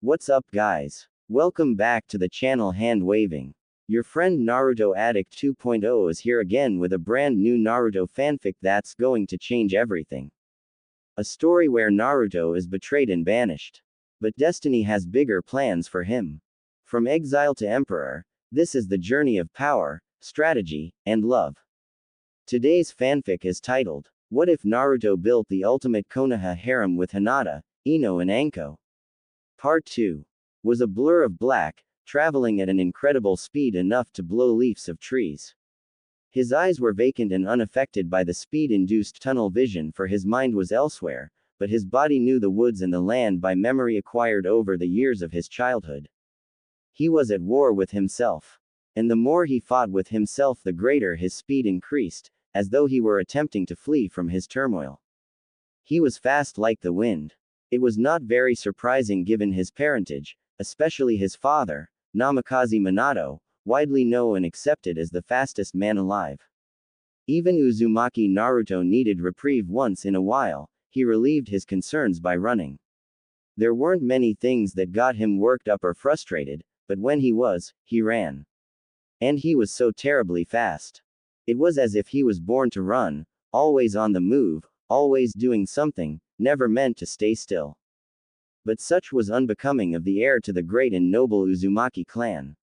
What's up guys? Welcome back to the channel Hand Waving. Your friend Naruto Addict 2.0 is here again with a brand new Naruto fanfic that's going to change everything. A story where Naruto is betrayed and banished. But destiny has bigger plans for him. From exile to emperor, this is the journey of power, strategy, and love. Today's fanfic is titled, What If Naruto Built the Ultimate Konoha Harem with Hinata, Ino and Anko? Part 2. Was a blur of black, traveling at an incredible speed enough to blow leaves of trees. His eyes were vacant and unaffected by the speed-induced tunnel vision, for his mind was elsewhere, but his body knew the woods and the land by memory acquired over the years of his childhood. He was at war with himself. And the more he fought with himself, the greater his speed increased, as though he were attempting to flee from his turmoil. He was fast like the wind. It was not very surprising given his parentage, especially his father, Namikaze Minato, widely known and accepted as the fastest man alive. Even Uzumaki Naruto needed reprieve once in a while. He relieved his concerns by running. There weren't many things that got him worked up or frustrated, but when he ran. And he was so terribly fast. It was as if he was born to run, always on the move, always doing something, never meant to stay still. But such was unbecoming of the heir to the great and noble Uzumaki clan.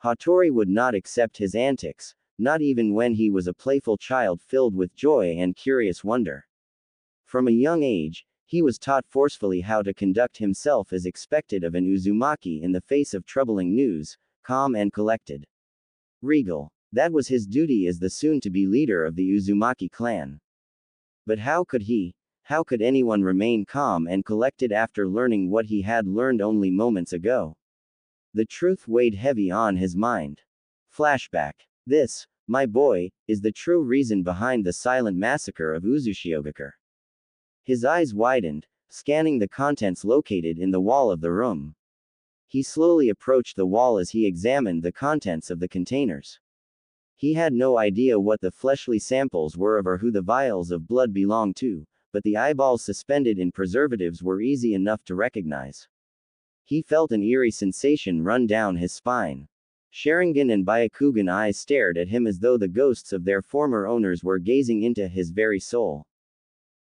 Hattori would not accept his antics, not even when he was a playful child filled with joy and curious wonder. From a young age, he was taught forcefully how to conduct himself as expected of an Uzumaki in the face of troubling news, calm and collected. Regal. That was his duty as the soon-to-be leader of the Uzumaki clan. But how could anyone remain calm and collected after learning what he had learned only moments ago? The truth weighed heavy on his mind. Flashback. This, my boy, is the true reason behind the silent massacre of Uzushiogakure. His eyes widened, scanning the contents located in the wall of the room. He slowly approached the wall as he examined the contents of the containers. He had no idea what the fleshly samples were of or who the vials of blood belonged to, but the eyeballs suspended in preservatives were easy enough to recognize. He felt an eerie sensation run down his spine. Sharingan and Byakugan eyes stared at him as though the ghosts of their former owners were gazing into his very soul.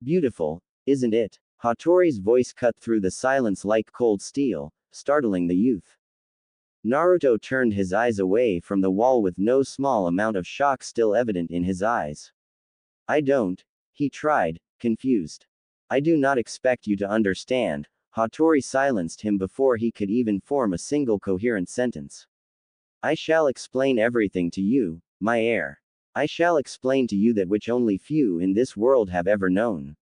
Beautiful, isn't it? Hattori's voice cut through the silence like cold steel, startling the youth. Naruto turned his eyes away from the wall with no small amount of shock still evident in his eyes. I don't. He tried, confused. I do not expect you to understand. Hattori silenced him before he could even form a single coherent sentence. I shall explain everything to you, my heir. I shall explain to you that which only few in this world have ever known.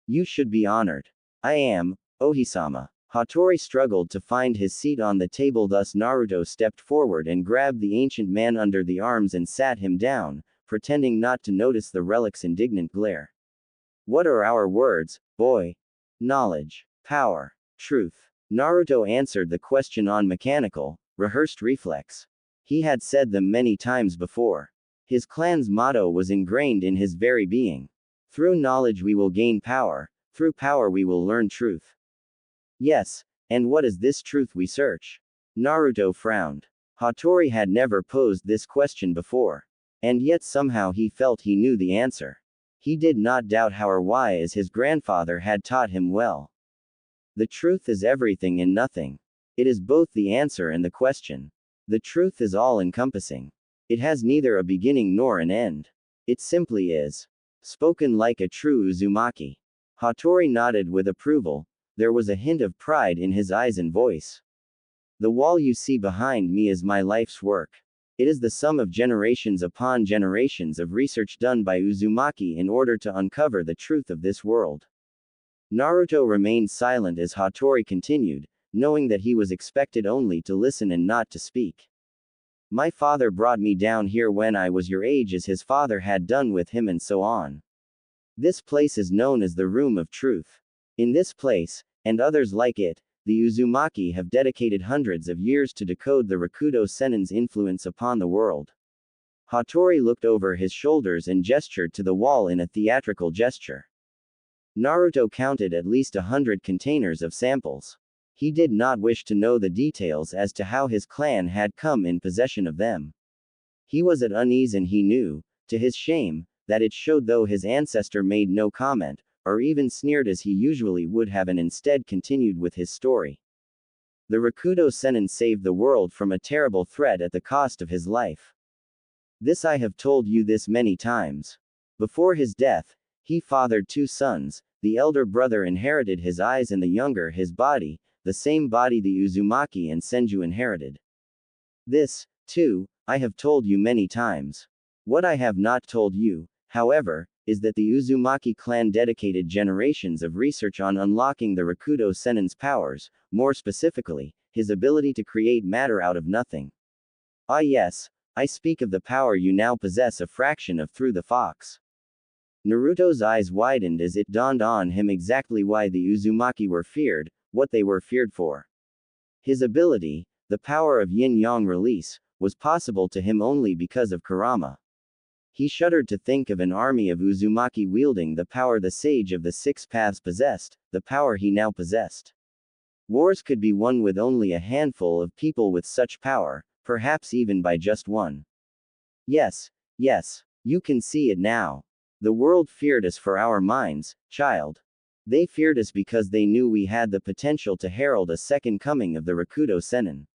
You should be honored. I am, Ohisama. Hattori struggled to find his seat on the table, thus Naruto stepped forward and grabbed the ancient man under the arms and sat him down, pretending not to notice the relic's indignant glare. What are our words, boy? Knowledge, power, truth. Naruto answered the question on mechanical, rehearsed reflex. He had said them many times before. His clan's motto was ingrained in his very being. Through knowledge we will gain power, through power we will learn truth. Yes, and what is this truth we search? Naruto frowned. Hattori had never posed this question before. And yet somehow he felt he knew the answer. He did not doubt how or why, as his grandfather had taught him well. The truth is everything and nothing. It is both the answer and the question. The truth is all-encompassing. It has neither a beginning nor an end. It simply is. Spoken like a true Uzumaki. Hattori nodded with approval. There was a hint of pride in his eyes and voice. The wall you see behind me is my life's work. It is the sum of generations upon generations of research done by Uzumaki in order to uncover the truth of this world. Naruto remained silent as Hattori continued, knowing that he was expected only to listen and not to speak. My father brought me down here when I was your age, as his father had done with him, and so on. This place is known as the Room of Truth. In this place, and others like it, the Uzumaki have dedicated hundreds of years to decode the Rakudo Sennin's influence upon the world. Hattori looked over his shoulders and gestured to the wall in a theatrical gesture. Naruto counted at least 100 containers of samples. He did not wish to know the details as to how his clan had come in possession of them. He was at unease and he knew, to his shame, that it showed though his ancestor made no comment, or even sneered as he usually would have and instead continued with his story. The Rakudo Sennin saved the world from a terrible threat at the cost of his life. This I have told you this many times. Before his death, he fathered 2 sons, the elder brother inherited his eyes and the younger his body, the same body the Uzumaki and Senju inherited. This, too, I have told you many times. What I have not told you, however, is that the Uzumaki clan dedicated generations of research on unlocking the Rakudo Sennin's powers, more specifically, his ability to create matter out of nothing. Ah yes, I speak of the power you now possess a fraction of through the fox. Naruto's eyes widened as it dawned on him exactly why the Uzumaki were feared, what they were feared for. His ability, the power of yin-yang release, was possible to him only because of Kurama. He shuddered to think of an army of Uzumaki wielding the power the sage of the 6 paths possessed, the power he now possessed. Wars could be won with only a handful of people with such power, perhaps even by just one. Yes, you can see it now. The world feared us for our minds, child. They feared us because they knew we had the potential to herald a second coming of the Rakudo Sennin.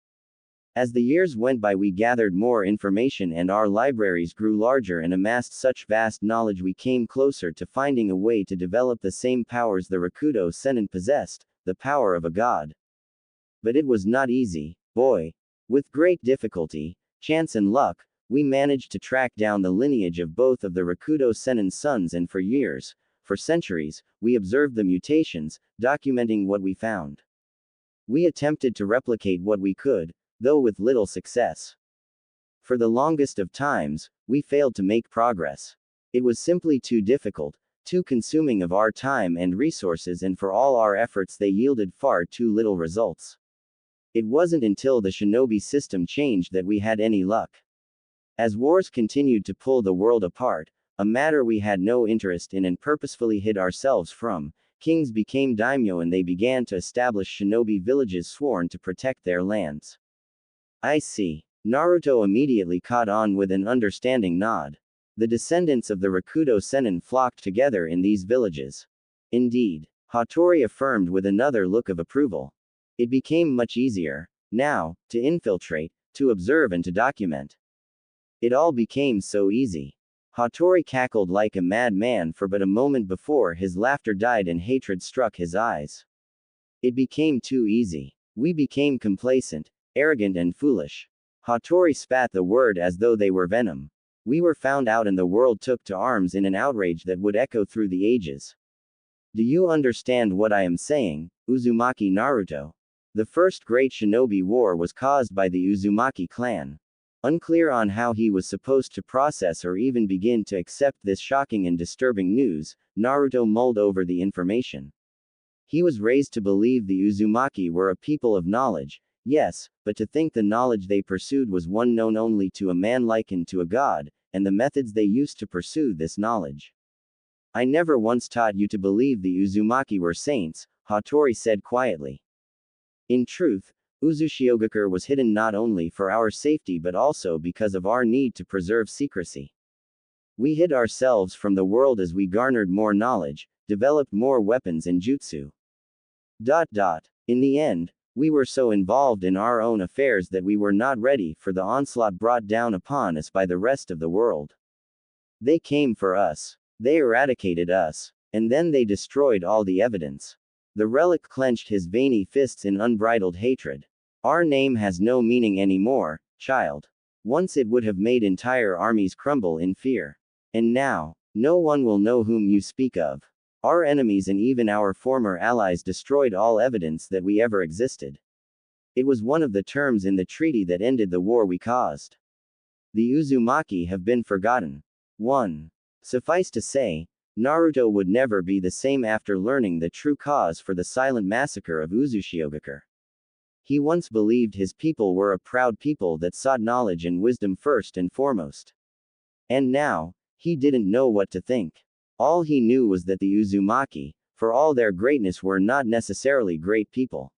As the years went by, we gathered more information and our libraries grew larger and amassed such vast knowledge we came closer to finding a way to develop the same powers the Rakudo Sennin possessed, the power of a god. But it was not easy, boy. With great difficulty, chance and luck, we managed to track down the lineage of both of the Rakudo Sennin's sons, and for years, for centuries, we observed the mutations, documenting what we found. We attempted to replicate what we could, though with little success. For the longest of times, we failed to make progress. It was simply too difficult, too consuming of our time and resources, and for all our efforts they yielded far too little results. It wasn't until the shinobi system changed that we had any luck. As wars continued to pull the world apart, a matter we had no interest in and purposefully hid ourselves from, kings became daimyo and they began to establish shinobi villages sworn to protect their lands. I see. Naruto immediately caught on with an understanding nod. The descendants of the Rakudo Sennin flocked together in these villages. Indeed, Hattori affirmed with another look of approval. It became much easier, now, to infiltrate, to observe and to document. It all became so easy. Hattori cackled like a madman for but a moment before his laughter died and hatred struck his eyes. It became too easy. We became complacent, arrogant and foolish. Hattori spat the word as though they were venom. We were found out and the world took to arms in an outrage that would echo through the ages. Do you understand what I am saying, Uzumaki Naruto? The first great shinobi war was caused by the Uzumaki clan. Unclear on how he was supposed to process or even begin to accept this shocking and disturbing news, Naruto mulled over the information. He was raised to believe the Uzumaki were a people of knowledge, yes, but to think the knowledge they pursued was one known only to a man likened to a god, and the methods they used to pursue this knowledge. I never once taught you to believe the Uzumaki were saints, Hattori said quietly. In truth, Uzushiogakure was hidden not only for our safety but also because of our need to preserve secrecy. We hid ourselves from the world as we garnered more knowledge, developed more weapons and jutsu. In the end, we were so involved in our own affairs that we were not ready for the onslaught brought down upon us by the rest of the world. They came for us. They eradicated us. And then they destroyed all the evidence. The relic clenched his veiny fists in unbridled hatred. Our name has no meaning anymore, child. Once it would have made entire armies crumble in fear. And now, no one will know whom you speak of. Our enemies and even our former allies destroyed all evidence that we ever existed. It was one of the terms in the treaty that ended the war we caused. The Uzumaki have been forgotten. 1. Suffice to say, Naruto would never be the same after learning the true cause for the silent massacre of Uzushiogakure. He once believed his people were a proud people that sought knowledge and wisdom first and foremost. And now, he didn't know what to think. All he knew was that the Uzumaki, for all their greatness, were not necessarily great people.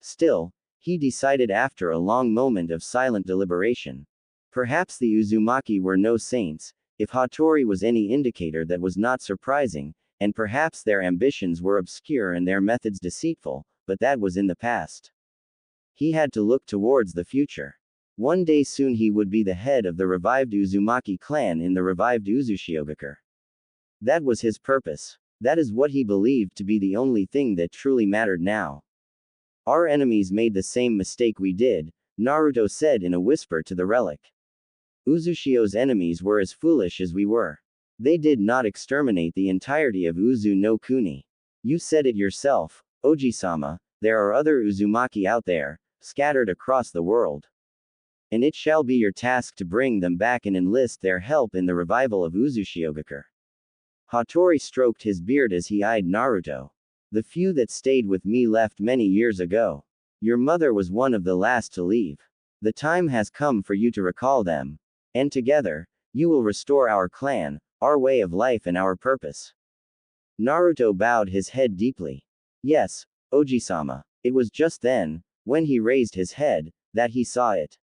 Still, he decided after a long moment of silent deliberation. Perhaps the Uzumaki were no saints, if Hattori was any indicator that was not surprising, and perhaps their ambitions were obscure and their methods deceitful, but that was in the past. He had to look towards the future. One day soon he would be the head of the revived Uzumaki clan in the revived Uzushiogakure. That was his purpose. That is what he believed to be the only thing that truly mattered now. Our enemies made the same mistake we did, Naruto said in a whisper to the relic. Uzushio's enemies were as foolish as we were. They did not exterminate the entirety of Uzu no Kuni. You said it yourself, Oji-sama, there are other Uzumaki out there, scattered across the world. And it shall be your task to bring them back and enlist their help in the revival of Uzushiogakure. Hattori stroked his beard as he eyed Naruto. The few that stayed with me left many years ago. Your mother was one of the last to leave. The time has come for you to recall them. And together, you will restore our clan, our way of life and our purpose. Naruto bowed his head deeply. Yes, Oji-sama. It was just then, when he raised his head, that he saw it.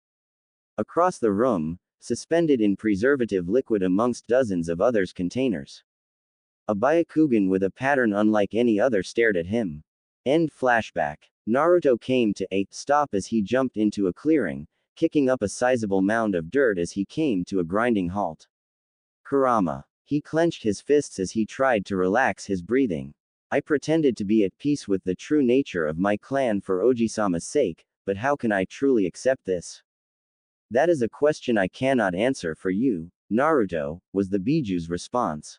Across the room, suspended in preservative liquid amongst dozens of others' containers. A Byakugan with a pattern unlike any other stared at him. End flashback. Naruto came to a stop as he jumped into a clearing, kicking up a sizable mound of dirt as he came to a grinding halt. Kurama. He clenched his fists as he tried to relax his breathing. I pretended to be at peace with the true nature of my clan for Oji-sama's sake, but how can I truly accept this? That is a question I cannot answer for you, Naruto, was the Biju's response.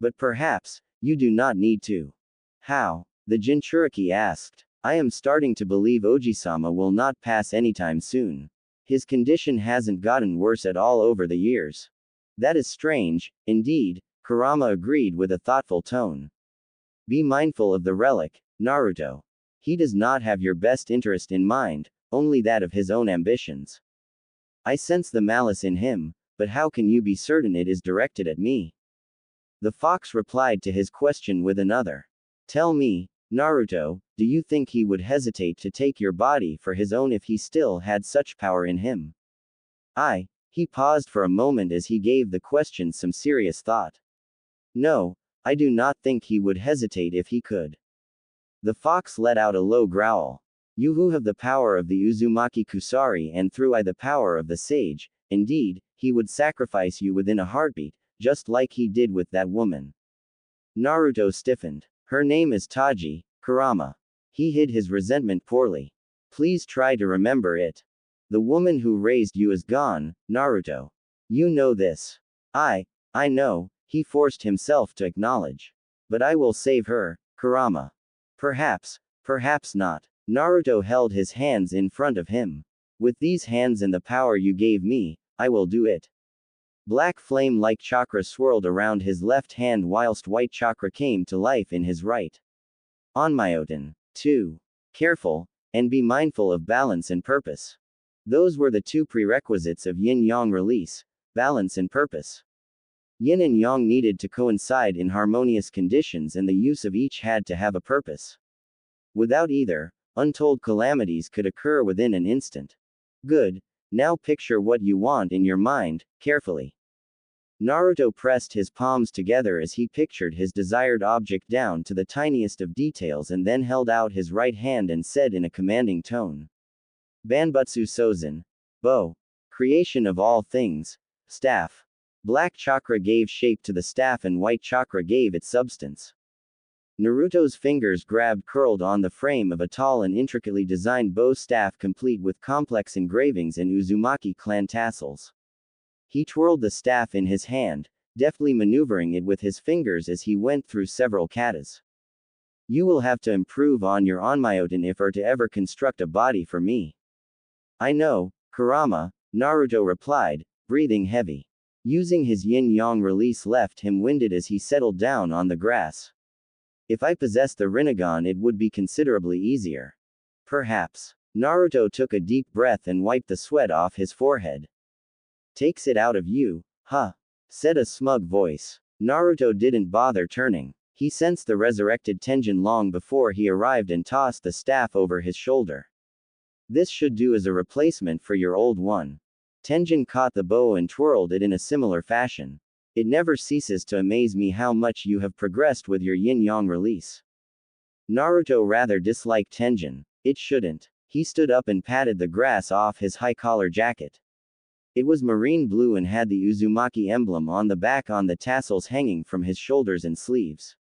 But perhaps, you do not need to. How? The Jinchuriki asked. I am starting to believe Oji-sama will not pass anytime soon. His condition hasn't gotten worse at all over the years. That is strange, indeed, Kurama agreed with a thoughtful tone. Be mindful of the relic, Naruto. He does not have your best interest in mind, only that of his own ambitions. I sense the malice in him, but how can you be certain it is directed at me? The fox replied to his question with another. Tell me, Naruto, do you think he would hesitate to take your body for his own if he still had such power in him? He paused for a moment as he gave the question some serious thought. No, I do not think he would hesitate if he could. The fox let out a low growl. You who have the power of the Uzumaki Kusari and through I the power of the sage, indeed, he would sacrifice you within a heartbeat, just like he did with that woman. Naruto stiffened. Her name is Taji, Kurama. He hid his resentment poorly. Please try to remember it. The woman who raised you is gone, Naruto. You know this. I know, he forced himself to acknowledge. But I will save her, Kurama. Perhaps not. Naruto held his hands in front of him. With these hands and the power you gave me, I will do it. Black flame-like chakra swirled around his left hand whilst white chakra came to life in his right. Onmyoten. 2. Careful, and be mindful of balance and purpose. Those were the two prerequisites of yin-yang release, balance and purpose. Yin and yang needed to coincide in harmonious conditions and the use of each had to have a purpose. Without either, untold calamities could occur within an instant. Good, now picture what you want in your mind, carefully. Naruto pressed his palms together as he pictured his desired object down to the tiniest of details and then held out his right hand and said in a commanding tone. Banbutsu Sozin. Bow. Creation of all things. Staff. Black chakra gave shape to the staff and white chakra gave it substance. Naruto's fingers grabbed curled on the frame of a tall and intricately designed bow staff complete with complex engravings and Uzumaki clan tassels. He twirled the staff in his hand, deftly maneuvering it with his fingers as he went through several katas. You will have to improve on your onmyoten if to ever construct a body for me. I know, Kurama, Naruto replied, breathing heavy. Using his yin-yang release left him winded as he settled down on the grass. If I possessed the Rinnegan it would be considerably easier. Perhaps. Naruto took a deep breath and wiped the sweat off his forehead. Takes it out of you, huh? Said a smug voice. Naruto didn't bother turning. He sensed the resurrected Tenjin long before he arrived and tossed the staff over his shoulder. This should do as a replacement for your old one. Tenjin caught the bow and twirled it in a similar fashion. It never ceases to amaze me how much you have progressed with your yin-yang release. Naruto rather disliked Tenjin. It shouldn't. He stood up and patted the grass off his high-collar jacket. It was marine blue and had the Uzumaki emblem on the back on the tassels hanging from his shoulders and sleeves.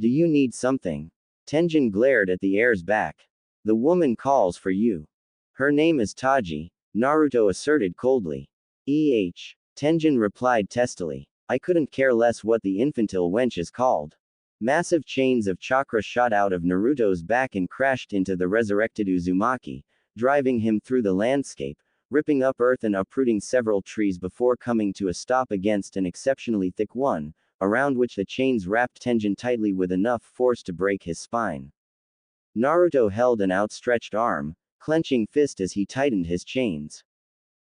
Do you need something? Tenjin glared at the heir's back. The woman calls for you. Her name is Taji, Naruto asserted coldly. Tenjin replied testily. I couldn't care less what the infantile wench is called. Massive chains of chakra shot out of Naruto's back and crashed into the resurrected Uzumaki, driving him through the landscape, ripping up earth and uprooting several trees before coming to a stop against an exceptionally thick one, around which the chains wrapped Tenjin tightly with enough force to break his spine. Naruto held an outstretched arm, clenching fist as he tightened his chains.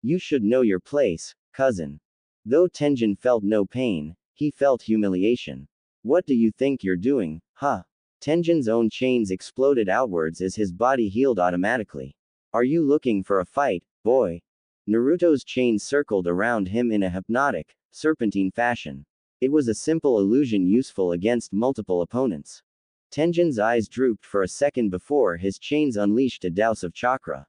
You should know your place, cousin. Though Tenjin felt no pain, he felt humiliation. What do you think you're doing, huh? Tenjin's own chains exploded outwards as his body healed automatically. Are you looking for a fight, boy? Naruto's chains circled around him in a hypnotic, serpentine fashion. It was a simple illusion useful against multiple opponents. Tenjin's eyes drooped for a second before his chains unleashed a douse of chakra.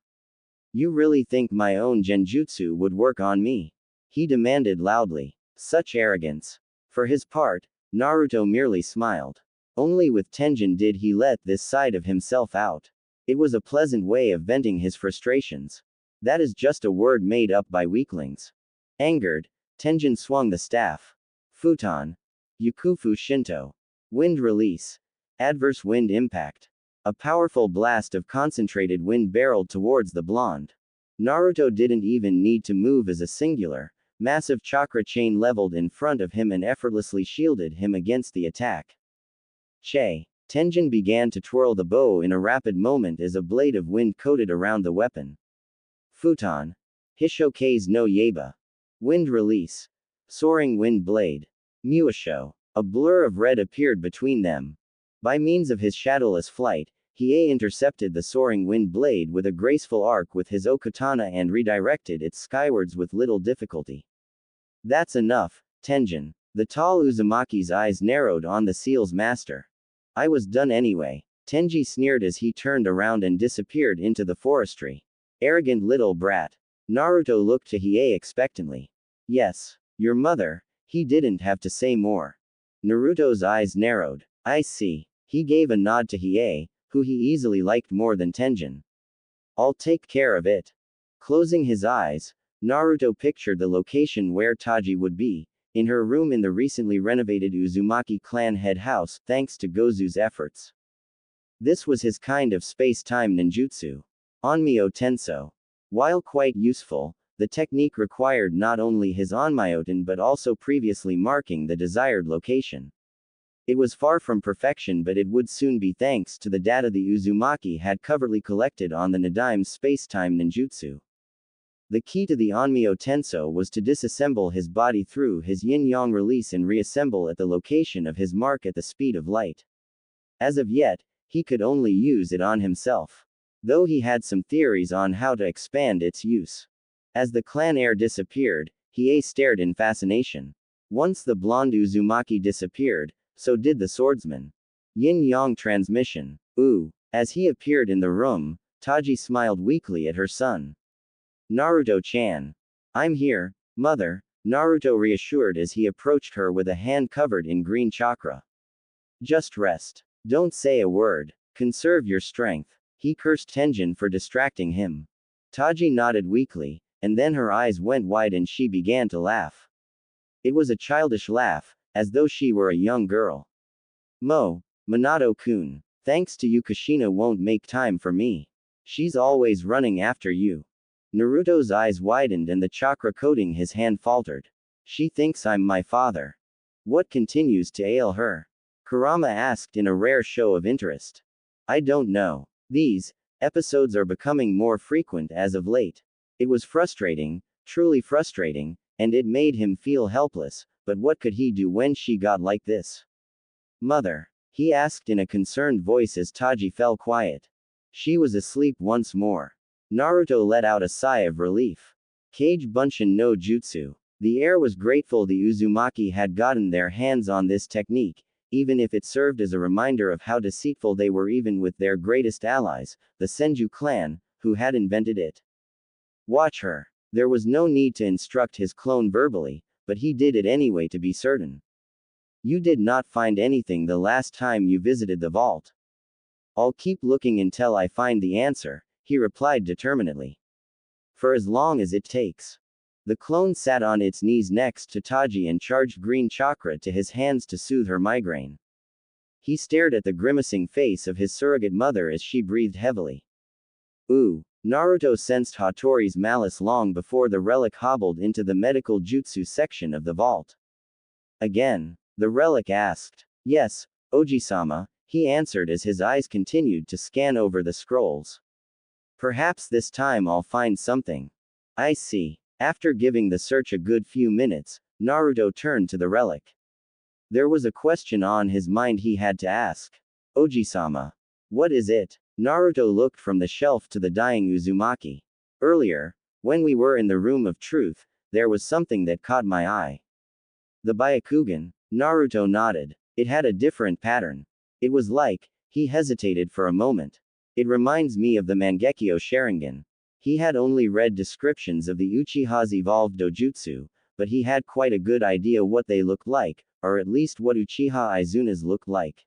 You really think my own genjutsu would work on me? He demanded loudly. Such arrogance. For his part, Naruto merely smiled. Only with Tenjin did he let this side of himself out. It was a pleasant way of venting his frustrations. That is just a word made up by weaklings. Angered, Tenjin swung the staff. Futon. Yukufu Shinto. Wind release. Adverse wind impact. A powerful blast of concentrated wind barreled towards the blonde. Naruto didn't even need to move as a singular, massive chakra chain leveled in front of him and effortlessly shielded him against the attack. Che. Tenjin began to twirl the bow in a rapid moment as a blade of wind coated around the weapon. Futon. Hishokaze no Yaiba. Wind release. Soaring wind blade. Muasho. A blur of red appeared between them. By means of his shadowless flight, Hiei intercepted the soaring wind blade with a graceful arc with his okatana and redirected it skywards with little difficulty. That's enough, Tenjin. The tall Uzumaki's eyes narrowed on the seal's master. I was done anyway. Tenji sneered as he turned around and disappeared into the forestry. Arrogant little brat. Naruto looked to Hiei expectantly. Yes, your mother. He didn't have to say more. Naruto's eyes narrowed. I see. He gave a nod to Hiei, who he easily liked more than Tenjin. I'll take care of it. Closing his eyes, Naruto pictured the location where Taji would be, in her room in the recently renovated Uzumaki clan head house, thanks to Gozu's efforts. This was his kind of space-time ninjutsu. Onmyo Tenso. While quite useful, the technique required not only his onmyoten but also previously marking the desired location. It was far from perfection, but it would soon be thanks to the data the Uzumaki had covertly collected on the Nadime's space-time ninjutsu. The key to the Onmyo Tenso was to disassemble his body through his yin-yang release and reassemble at the location of his mark at the speed of light. As of yet, he could only use it on himself. Though he had some theories on how to expand its use. As the clan heir disappeared, Hiei stared in fascination. Once the blonde Uzumaki disappeared, so did the swordsman. Yin-yang transmission. Ooh. As he appeared in the room, Taji smiled weakly at her son. Naruto-chan. I'm here, mother, Naruto reassured as he approached her with a hand covered in green chakra. Just rest. Don't say a word. Conserve your strength. He cursed Tenjin for distracting him. Taji nodded weakly, and then her eyes went wide and she began to laugh. It was a childish laugh, as though she were a young girl. Minato-kun. Thanks to you Kushina won't make time for me. She's always running after you. Naruto's eyes widened and the chakra coating his hand faltered. She thinks I'm my father. What continues to ail her? Kurama asked in a rare show of interest. I don't know. These episodes are becoming more frequent as of late. It was frustrating, truly frustrating, and it made him feel helpless, but what could he do when she got like this? Mother? He asked in a concerned voice as Taji fell quiet. She was asleep once more. Naruto let out a sigh of relief. Kage Bunshin no Jutsu. The air was grateful the Uzumaki had gotten their hands on this technique, even if it served as a reminder of how deceitful they were even with their greatest allies, the Senju clan, who had invented it. Watch her. There was no need to instruct his clone verbally, but he did it anyway to be certain. You did not find anything the last time you visited the vault. I'll keep looking until I find the answer, he replied determinedly. For as long as it takes. The clone sat on its knees next to Taji and charged green chakra to his hands to soothe her migraine. He stared at the grimacing face of his surrogate mother as she breathed heavily. Ooh. Naruto sensed Hattori's malice long before the relic hobbled into the medical jutsu section of the vault. Again. The relic asked. Yes, Oji-sama, he answered as his eyes continued to scan over the scrolls. Perhaps this time I'll find something. I see. After giving the search a good few minutes, Naruto turned to the relic. There was a question on his mind he had to ask. Oji-sama. What is it? Naruto looked from the shelf to the dying Uzumaki. Earlier, when we were in the room of truth, there was something that caught my eye. The Byakugan. Naruto nodded. It had a different pattern. It was like, he hesitated for a moment. It reminds me of the Mangekyo Sharingan. He had only read descriptions of the Uchiha's evolved dojutsu, but he had quite a good idea what they looked like, or at least what Uchiha Izuna's looked like.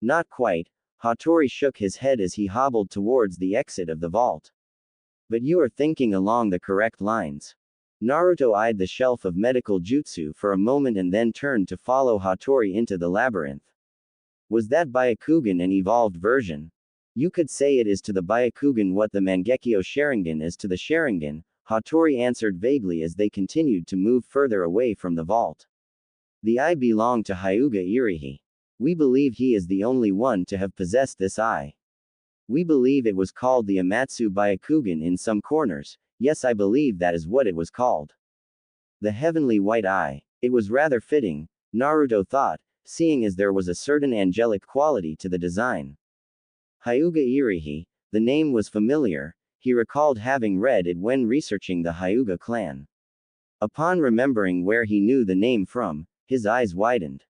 Not quite. Hattori shook his head as he hobbled towards the exit of the vault. But you are thinking along the correct lines. Naruto eyed the shelf of medical jutsu for a moment and then turned to follow Hattori into the labyrinth. Was that Byakugan an evolved version? You could say it is to the Byakugan what the Mangekyo Sharingan is to the Sharingan, Hattori answered vaguely as they continued to move further away from the vault. The eye belonged to Hyuga Irihi. We believe he is the only one to have possessed this eye. We believe it was called the Amatsu Byakugan in some corners. Yes, I believe that is what it was called. The heavenly white eye. It was rather fitting, Naruto thought, seeing as there was a certain angelic quality to the design. Hyuga Irihi, the name was familiar, he recalled having read it when researching the Hyuga clan. Upon remembering where he knew the name from, his eyes widened.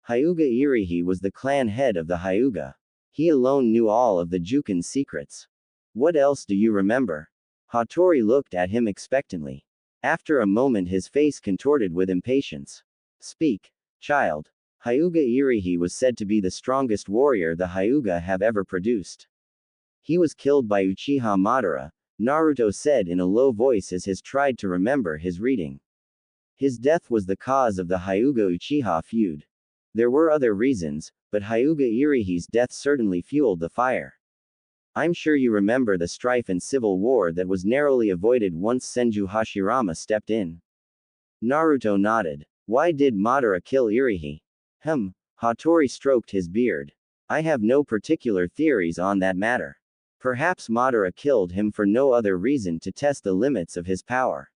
Hyuga Irihi was the clan head of the Hyuga. He alone knew all of the Juken's secrets. What else do you remember? Hattori looked at him expectantly. After a moment his face contorted with impatience. Speak, child. Hyuga Irihi was said to be the strongest warrior the Hyuga have ever produced. He was killed by Uchiha Madara, Naruto said in a low voice as he tried to remember his reading. His death was the cause of the Hyuga Uchiha feud. There were other reasons, but Hyuga Irihi's death certainly fueled the fire. I'm sure you remember the strife and civil war that was narrowly avoided once Senju Hashirama stepped in. Naruto nodded. Why did Madara kill Irihi? Hattori stroked his beard. I have no particular theories on that matter. Perhaps Madara killed him for no other reason to test the limits of his power.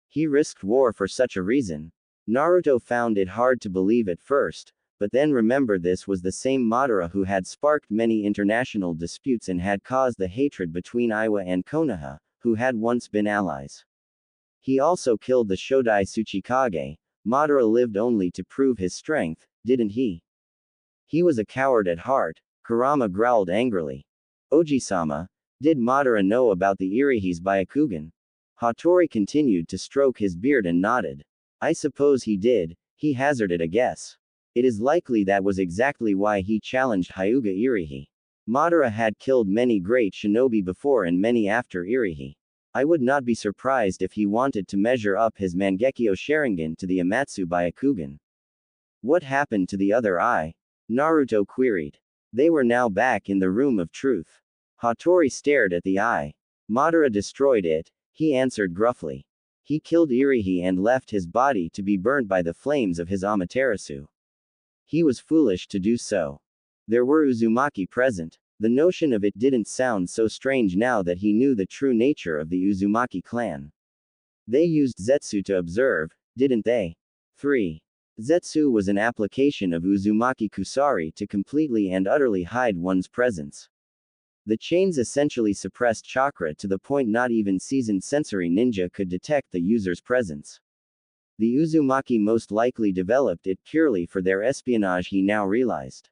He risked war for such a reason. Naruto found it hard to believe at first, but then remembered this was the same Madara who had sparked many international disputes and had caused the hatred between Iwa and Konoha, who had once been allies. He also killed the Shodai Tsuchikage. Madara lived only to prove his strength, didn't he? He was a coward at heart, Kurama growled angrily. Oji-sama, did Madara know about the Irihi's Byakugan? Hattori continued to stroke his beard and nodded. I suppose he did, he hazarded a guess. It is likely that was exactly why he challenged Hyuga Irihi. Madara had killed many great shinobi before and many after Irihi. I would not be surprised if he wanted to measure up his Mangekyo Sharingan to the Amatsu Byakugan. What happened to the other eye? Naruto queried. They were now back in the room of truth. Hattori stared at the eye. Madara destroyed it, he answered gruffly. He killed Irihi and left his body to be burnt by the flames of his Amaterasu. He was foolish to do so. There were Uzumaki present. The notion of it didn't sound so strange now that he knew the true nature of the Uzumaki clan. They used Zetsu to observe, didn't they? 3. Zetsu was an application of Uzumaki Kusari to completely and utterly hide one's presence. The chains essentially suppressed chakra to the point not even seasoned sensory ninja could detect the user's presence. The Uzumaki most likely developed it purely for their espionage, he now realized.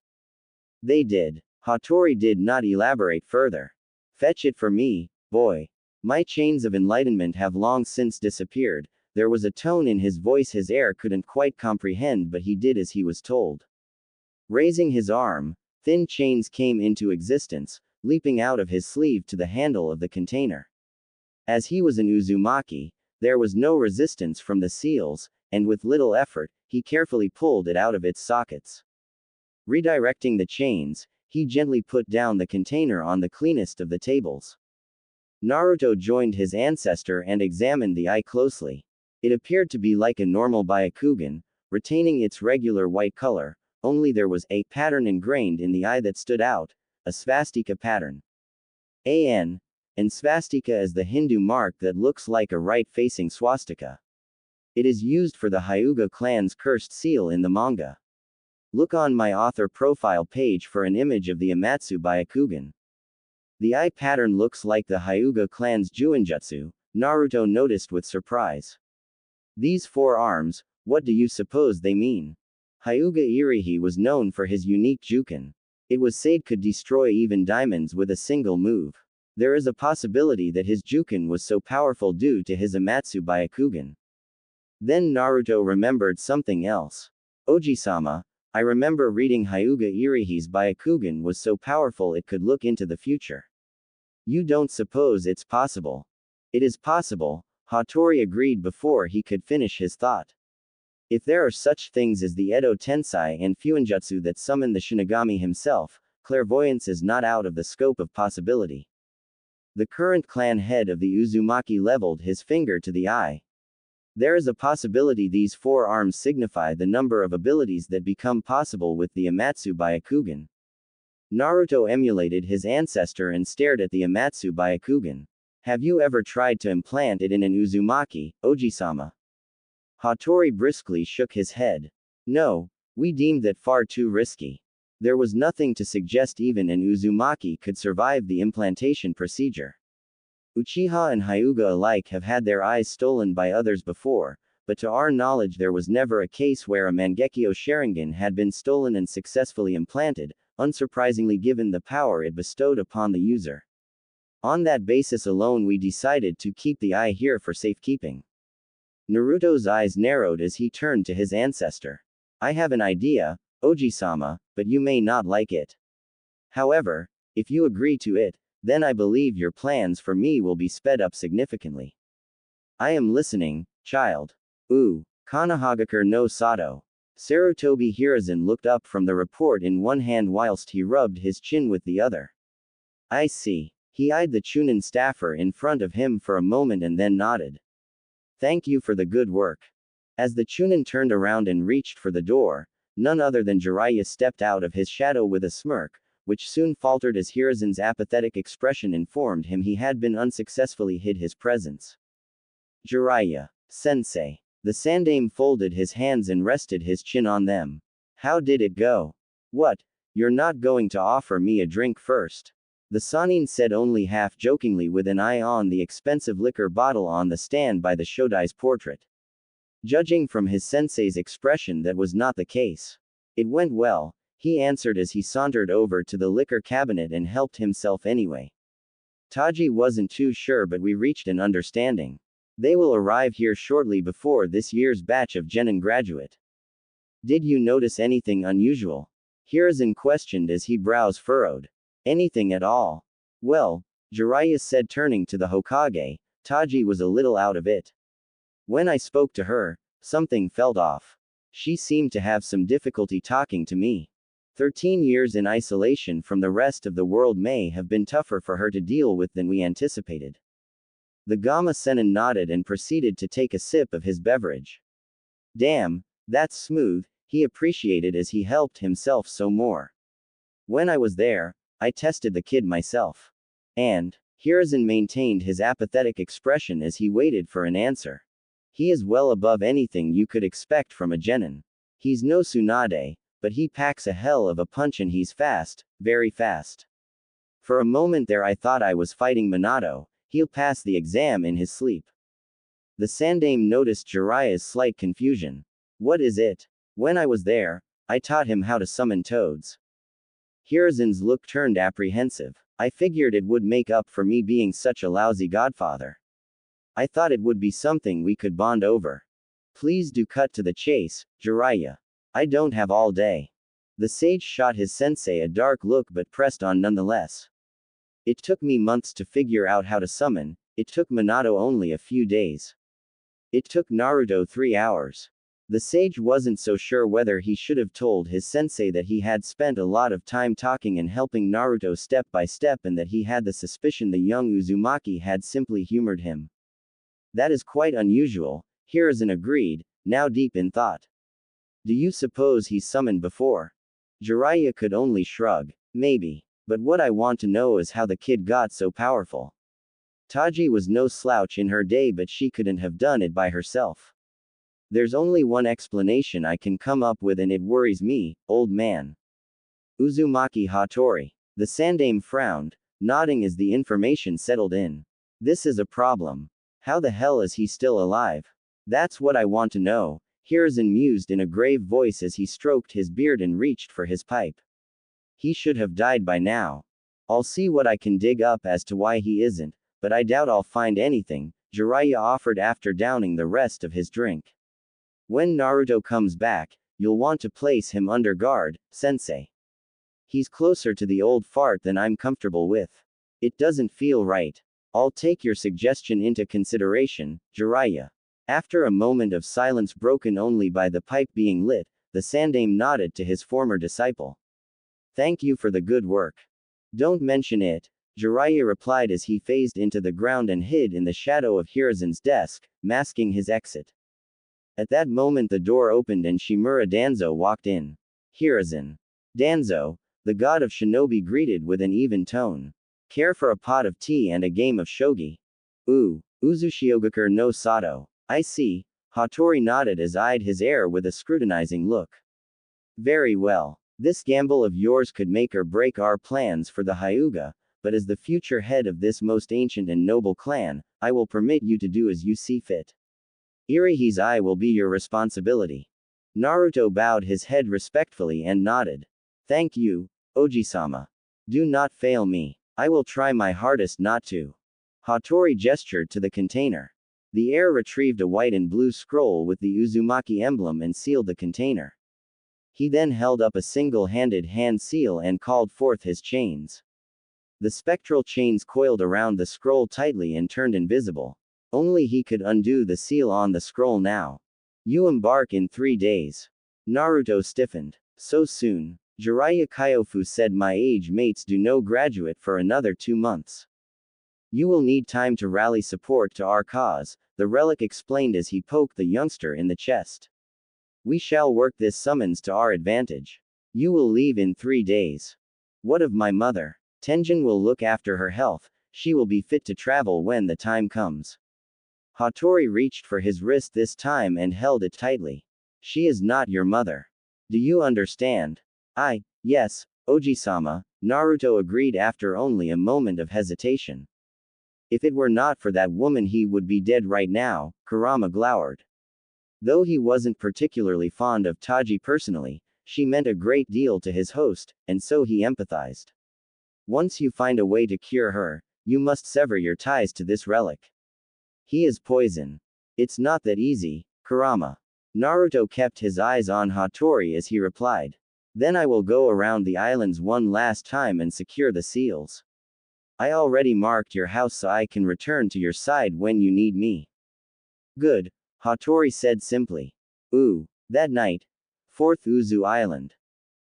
They did. Hattori did not elaborate further. Fetch it for me, boy. My chains of enlightenment have long since disappeared. There was a tone in his voice his heir couldn't quite comprehend, but he did as he was told. Raising his arm, thin chains came into existence, leaping out of his sleeve to the handle of the container. As he was an Uzumaki, there was no resistance from the seals, and with little effort, he carefully pulled it out of its sockets. Redirecting the chains, he gently put down the container on the cleanest of the tables. Naruto joined his ancestor and examined the eye closely. It appeared to be like a normal Byakugan, retaining its regular white color, only there was a pattern ingrained in the eye that stood out, a svastika pattern. And svastika is the Hindu mark that looks like a right-facing swastika. It is used for the Hyuga clan's cursed seal in the manga. Look on my author profile page for an image of the Amatsu Byakugan. The eye pattern looks like the Hyuga clan's Juinjutsu, Naruto noticed with surprise. These 4 arms, what do you suppose they mean? Hyuga Irihi was known for his unique Juken. It was said could destroy even diamonds with a single move. There is a possibility that his Juken was so powerful due to his Amatsu Byakugan. Then Naruto remembered something else. Oji-sama, I remember reading Hyuga Irihi's Byakugan was so powerful it could look into the future. You don't suppose it's possible? It is possible, Hattori agreed before he could finish his thought. If there are such things as the Edo Tensei and Fuinjutsu that summon the Shinigami himself, clairvoyance is not out of the scope of possibility. The current clan head of the Uzumaki leveled his finger to the eye. There is a possibility these 4 arms signify the number of abilities that become possible with the Amatsu Byakugan. Naruto emulated his ancestor and stared at the Amatsu Byakugan. Have you ever tried to implant it in an Uzumaki, Oji-sama? Hattori briskly shook his head. No, we deemed that far too risky. There was nothing to suggest even an Uzumaki could survive the implantation procedure. Uchiha and Hyuga alike have had their eyes stolen by others before, but to our knowledge there was never a case where a Mangekyo Sharingan had been stolen and successfully implanted, unsurprisingly given the power it bestowed upon the user. On that basis alone we decided to keep the eye here for safekeeping. Naruto's eyes narrowed as he turned to his ancestor. I have an idea, Oji-sama, but you may not like it. However, if you agree to it, then I believe your plans for me will be sped up significantly. I am listening, child. Konohagakure no Sato. Sarutobi Hiruzen looked up from the report in one hand whilst he rubbed his chin with the other. I see. He eyed the Chunin staffer in front of him for a moment and then nodded. Thank you for the good work. As the Chunin turned around and reached for the door, none other than Jiraiya stepped out of his shadow with a smirk, which soon faltered as Hiruzen's apathetic expression informed him he had been unsuccessfully hid his presence. Jiraiya, sensei. The Sandaime folded his hands and rested his chin on them. How did it go? What? You're not going to offer me a drink first? The Sannin said only half jokingly with an eye on the expensive liquor bottle on the stand by the Shodai's portrait. Judging from his sensei's expression, that was not the case. It went well, he answered as he sauntered over to the liquor cabinet and helped himself anyway. Taji wasn't too sure, but we reached an understanding. They will arrive here shortly before this year's batch of Genin graduate. Did you notice anything unusual? Hiruzen questioned as he brows furrowed. Anything at all? Well, Jiraiya said, turning to the Hokage, Taji was a little out of it. When I spoke to her, something felt off. She seemed to have some difficulty talking to me. 13 years in isolation from the rest of the world may have been tougher for her to deal with than we anticipated. The Gamma Sennin nodded and proceeded to take a sip of his beverage. Damn, that's smooth, he appreciated as he helped himself so more. When I was there, I tested the kid myself. And, Hiruzen maintained his apathetic expression as he waited for an answer. He is well above anything you could expect from a genin. He's no Tsunade, but he packs a hell of a punch and he's fast, very fast. For a moment there I thought I was fighting Minato, he'll pass the exam in his sleep. The Sandaime noticed Jiraiya's slight confusion. What is it? When I was there, I taught him how to summon toads. Hirazen's look turned apprehensive. I figured it would make up for me being such a lousy godfather. I thought it would be something we could bond over. Please do cut to the chase, Jiraiya. I don't have all day. The sage shot his sensei a dark look but pressed on nonetheless. It took me months to figure out how to summon, it took Minato only a few days. It took Naruto 3 hours. The sage wasn't so sure whether he should have told his sensei that he had spent a lot of time talking and helping Naruto step by step and that he had the suspicion the young Uzumaki had simply humored him. That is quite unusual, Hiruzen agreed, now deep in thought. Do you suppose he's summoned before? Jiraiya could only shrug. Maybe. But what I want to know is how the kid got so powerful. Taji was no slouch in her day but she couldn't have done it by herself. There's only one explanation I can come up with and it worries me, old man. Uzumaki Hattori. The Sandaime frowned, nodding as the information settled in. This is a problem. How the hell is he still alive? That's what I want to know, Hiruzen mused in a grave voice as he stroked his beard and reached for his pipe. He should have died by now. I'll see what I can dig up as to why he isn't, but I doubt I'll find anything, Jiraiya offered after downing the rest of his drink. When Naruto comes back, you'll want to place him under guard, sensei. He's closer to the old fart than I'm comfortable with. It doesn't feel right. I'll take your suggestion into consideration, Jiraiya. After a moment of silence broken only by the pipe being lit, the Sandaime nodded to his former disciple. Thank you for the good work. Don't mention it, Jiraiya replied as he phased into the ground and hid in the shadow of Hiruzen's desk, masking his exit. At that moment the door opened and Shimura Danzo walked in. Hiruzen. Danzo, the god of shinobi greeted with an even tone. Care for a pot of tea and a game of shogi? Uzushiogakure no Sato. I see, Hattori nodded as eyed his heir with a scrutinizing look. Very well. This gamble of yours could make or break our plans for the Hyuga, but as the future head of this most ancient and noble clan, I will permit you to do as you see fit. Irihi's eye will be your responsibility. Naruto bowed his head respectfully and nodded. Thank you, Oji-sama. Do not fail me. I will try my hardest not to. Hattori gestured to the container. The heir retrieved a white and blue scroll with the Uzumaki emblem and sealed the container. He then held up a single-handed hand seal and called forth his chains. The spectral chains coiled around the scroll tightly and turned invisible. Only he could undo the seal on the scroll now. You embark in 3 days. Naruto stiffened. So soon? Jiraiya Kyofu said my age mates do no graduate for another 2 months. You will need time to rally support to our cause, the relic explained as he poked the youngster in the chest. We shall work this summons to our advantage. You will leave in 3 days. What of my mother? Tenjin will look after her health, she will be fit to travel when the time comes. Hattori reached for his wrist this time and held it tightly. She is not your mother. Do you understand? Yes, Oji-sama, Naruto agreed after only a moment of hesitation. If it were not for that woman he would be dead right now, Kurama glowered. Though he wasn't particularly fond of Taji personally, she meant a great deal to his host, and so he empathized. Once you find a way to cure her, you must sever your ties to this relic. He is poison. It's not that easy, Kurama. Naruto kept his eyes on Hattori as he replied. Then I will go around the islands one last time and secure the seals. I already marked your house so I can return to your side when you need me. Good, Hattori said simply. That night. 4th Uzu Island.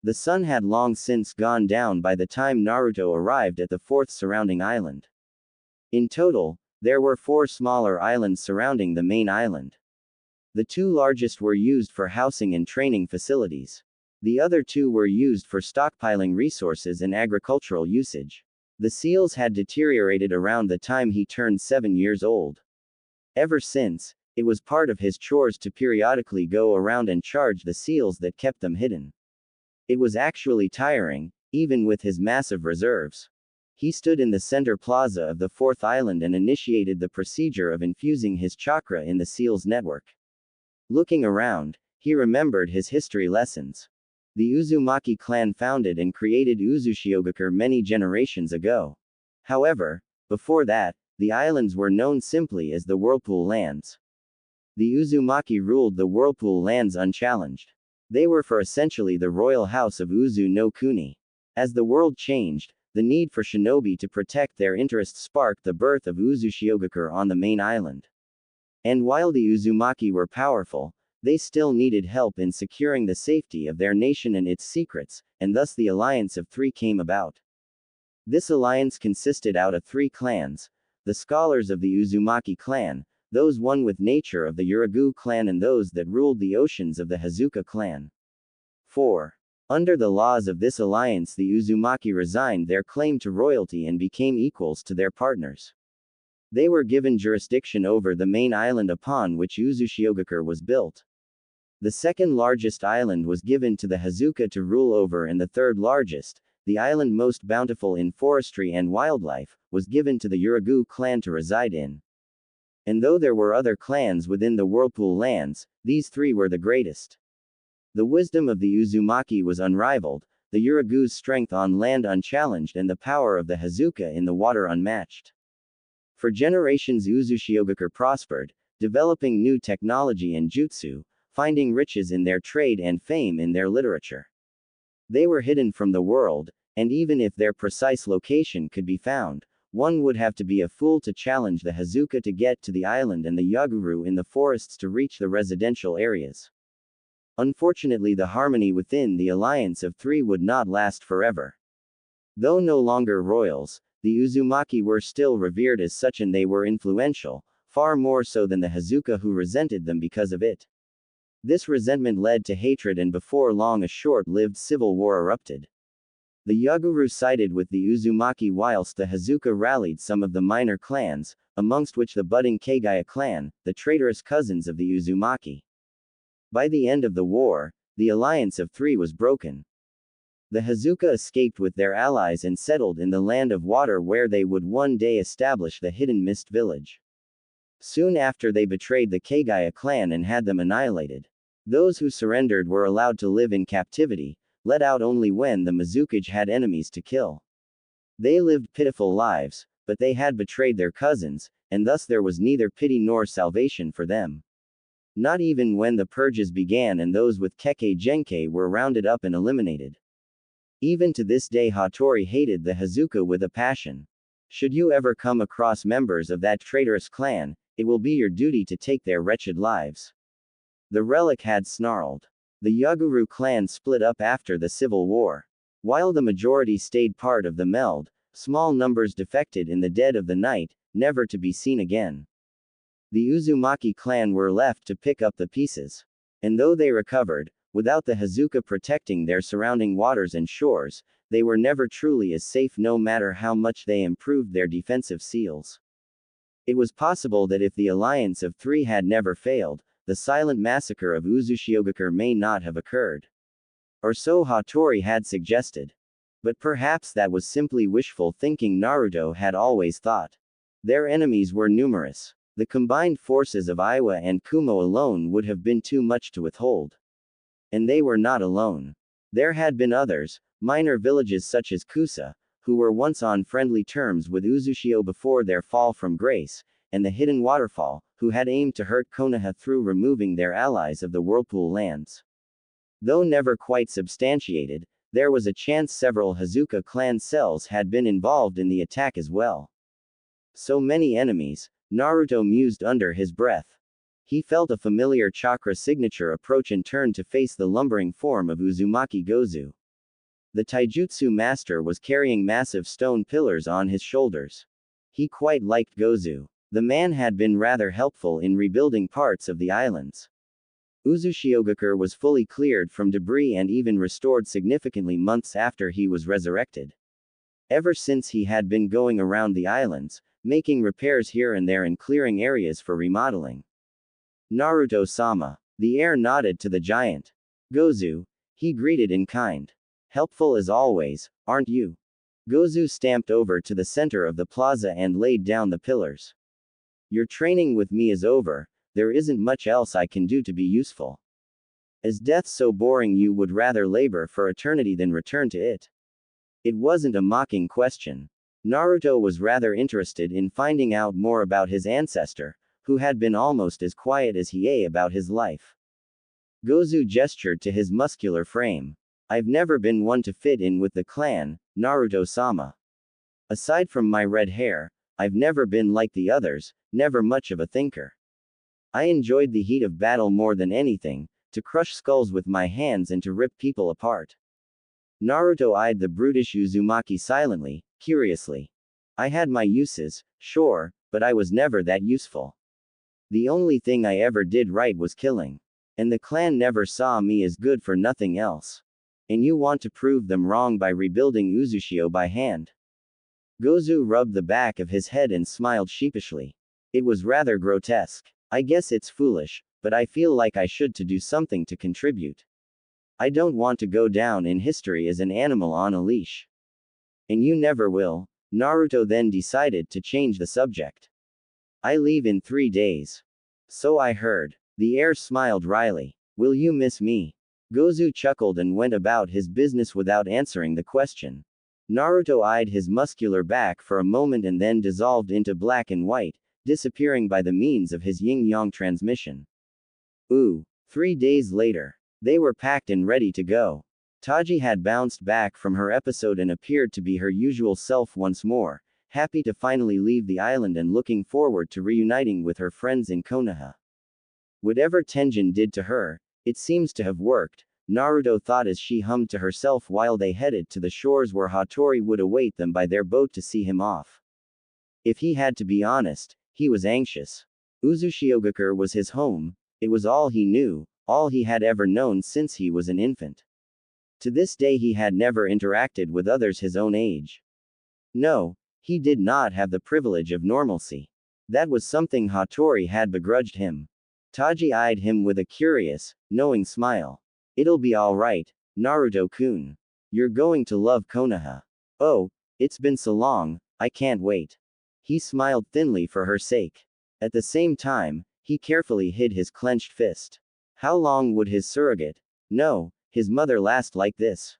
The sun had long since gone down by the time Naruto arrived at the 4th surrounding island. In total, there were 4 smaller islands surrounding the main island. The 2 largest were used for housing and training facilities. The other 2 were used for stockpiling resources and agricultural usage. The seals had deteriorated around the time he turned 7 years old. Ever since, It was part of his chores to periodically go around and charge the seals that kept them hidden. It was actually tiring, even with his massive reserves. He stood in the center plaza of the fourth island and initiated the procedure of infusing his chakra in the seal's network. Looking around, he remembered his history lessons. The Uzumaki clan founded and created Uzushiogakure many generations ago. However, before that, the islands were known simply as the Whirlpool Lands. The Uzumaki ruled the Whirlpool Lands unchallenged. They were for essentially the royal house of Uzu no Kuni. As the world changed, the need for shinobi to protect their interests sparked the birth of Uzushiogakure on the main island. And while the Uzumaki were powerful, they still needed help in securing the safety of their nation and its secrets, and thus the alliance of three came about. This alliance consisted out of three clans: the scholars of the Uzumaki clan, those one with nature of the Uragu clan, and those that ruled the oceans of the Hazuka clan. 4. Under the laws of this alliance, the Uzumaki resigned their claim to royalty and became equals to their partners. They were given jurisdiction over the main island upon which Uzushiogakure was built. The second largest island was given to the Hazuka to rule over, and the third largest, the island most bountiful in forestry and wildlife, was given to the Uragu clan to reside in. And though there were other clans within the Whirlpool Lands, these three were the greatest. The wisdom of the Uzumaki was unrivaled, the Uragu's strength on land unchallenged, and the power of the Hazuka in the water unmatched. For generations Uzushiogakure prospered, developing new technology and jutsu, finding riches in their trade and fame in their literature. They were hidden from the world, and even if their precise location could be found, one would have to be a fool to challenge the Hazuka to get to the island and the Yaguru in the forests to reach the residential areas. Unfortunately, the harmony within the alliance of three would not last forever. Though no longer royals, the Uzumaki were still revered as such, and they were influential, far more so than the Hazuka, who resented them because of it. This resentment led to hatred, and before long a short-lived civil war erupted. The Yaguru sided with the Uzumaki whilst the Hazuka rallied some of the minor clans, amongst which the budding Kagaya clan, the traitorous cousins of the Uzumaki. By the end of the war, the alliance of three was broken. The Hazuka escaped with their allies and settled in the land of water, where they would one day establish the hidden mist village. Soon after, they betrayed the Kagaya clan and had them annihilated. Those who surrendered were allowed to live in captivity, let out only when the Mizukage had enemies to kill. They lived pitiful lives, but they had betrayed their cousins, and thus there was neither pity nor salvation for them. Not even when the purges began and those with Kekkei Genkai were rounded up and eliminated. Even to this day, Hattori hated the Hazuka with a passion. Should you ever come across members of that traitorous clan, it will be your duty to take their wretched lives. The relic had snarled. The Yaguru clan split up after the Civil War. While the majority stayed part of the meld, small numbers defected in the dead of the night, never to be seen again. The Uzumaki clan were left to pick up the pieces. And though they recovered, without the Hazuka protecting their surrounding waters and shores, they were never truly as safe, no matter how much they improved their defensive seals. It was possible that if the alliance of three had never failed, the silent massacre of Uzushiogakure may not have occurred. Or so Hattori had suggested. But perhaps that was simply wishful thinking. Naruto had always thought. Their enemies were numerous. The combined forces of Iwa and Kumo alone would have been too much to withhold. And they were not alone. There had been others, minor villages such as Kusa, who were once on friendly terms with Uzushio before their fall from grace, and the Hidden Waterfall, who had aimed to hurt Konoha through removing their allies of the Whirlpool Lands. Though never quite substantiated, there was a chance several Hazuka clan cells had been involved in the attack as well. So many enemies, Naruto mused under his breath. He felt a familiar chakra signature approach and turned to face the lumbering form of Uzumaki Gozu. The taijutsu master was carrying massive stone pillars on his shoulders. He quite liked Gozu. The man had been rather helpful in rebuilding parts of the islands. Uzushiogakure was fully cleared from debris and even restored significantly months after he was resurrected. Ever since, he had been going around the islands, making repairs here and there and clearing areas for remodeling. Naruto-sama. The heir nodded to the giant. Gozu. He greeted in kind. Helpful as always, aren't you? Gozu stamped over to the center of the plaza and laid down the pillars. Your training with me is over, there isn't much else I can do to be useful. Is death so boring you would rather labor for eternity than return to it? It wasn't a mocking question. Naruto was rather interested in finding out more about his ancestor, who had been almost as quiet as he about his life. Gozu gestured to his muscular frame. I've never been one to fit in with the clan, Naruto-sama. Aside from my red hair, I've never been like the others, never much of a thinker. I enjoyed the heat of battle more than anything, to crush skulls with my hands and to rip people apart. Naruto eyed the brutish Uzumaki silently, curiously. I had my uses, sure, but I was never that useful. The only thing I ever did right was killing. And the clan never saw me as good for nothing else. And you want to prove them wrong by rebuilding Uzushio by hand. Gozu rubbed the back of his head and smiled sheepishly. It was rather grotesque. I guess it's foolish, but I feel like I should to do something to contribute. I don't want to go down in history as an animal on a leash. And you never will. Naruto then decided to change the subject. I leave in 3 days. So I heard. The heir smiled wryly. Will you miss me? Gozu chuckled and went about his business without answering the question. Naruto eyed his muscular back for a moment and then dissolved into black and white, disappearing by the means of his yin-yang transmission. 3 days later. They were packed and ready to go. Taji had bounced back from her episode and appeared to be her usual self once more, happy to finally leave the island and looking forward to reuniting with her friends in Konoha. Whatever Tenjin did to her, it seems to have worked, Naruto thought as she hummed to herself while they headed to the shores where Hattori would await them by their boat to see him off. If he had to be honest, he was anxious. Uzushiogakure was his home, it was all he knew, all he had ever known since he was an infant. To this day he had never interacted with others his own age. No, he did not have the privilege of normalcy. That was something Hattori had begrudged him. Taji eyed him with a curious, knowing smile. It'll be alright, Naruto-kun. You're going to love Konoha. Oh, it's been so long, I can't wait. He smiled thinly for her sake. At the same time, he carefully hid his clenched fist. How long would his surrogate, no, his mother last like this?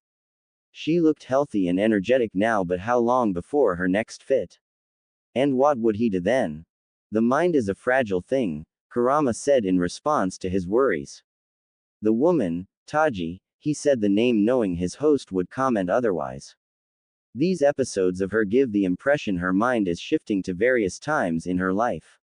She looked healthy and energetic now, but how long before her next fit? And what would he do then? The mind is a fragile thing, Kurama said in response to his worries. The woman, Taji, he said the name knowing his host would comment otherwise. These episodes of her give the impression her mind is shifting to various times in her life.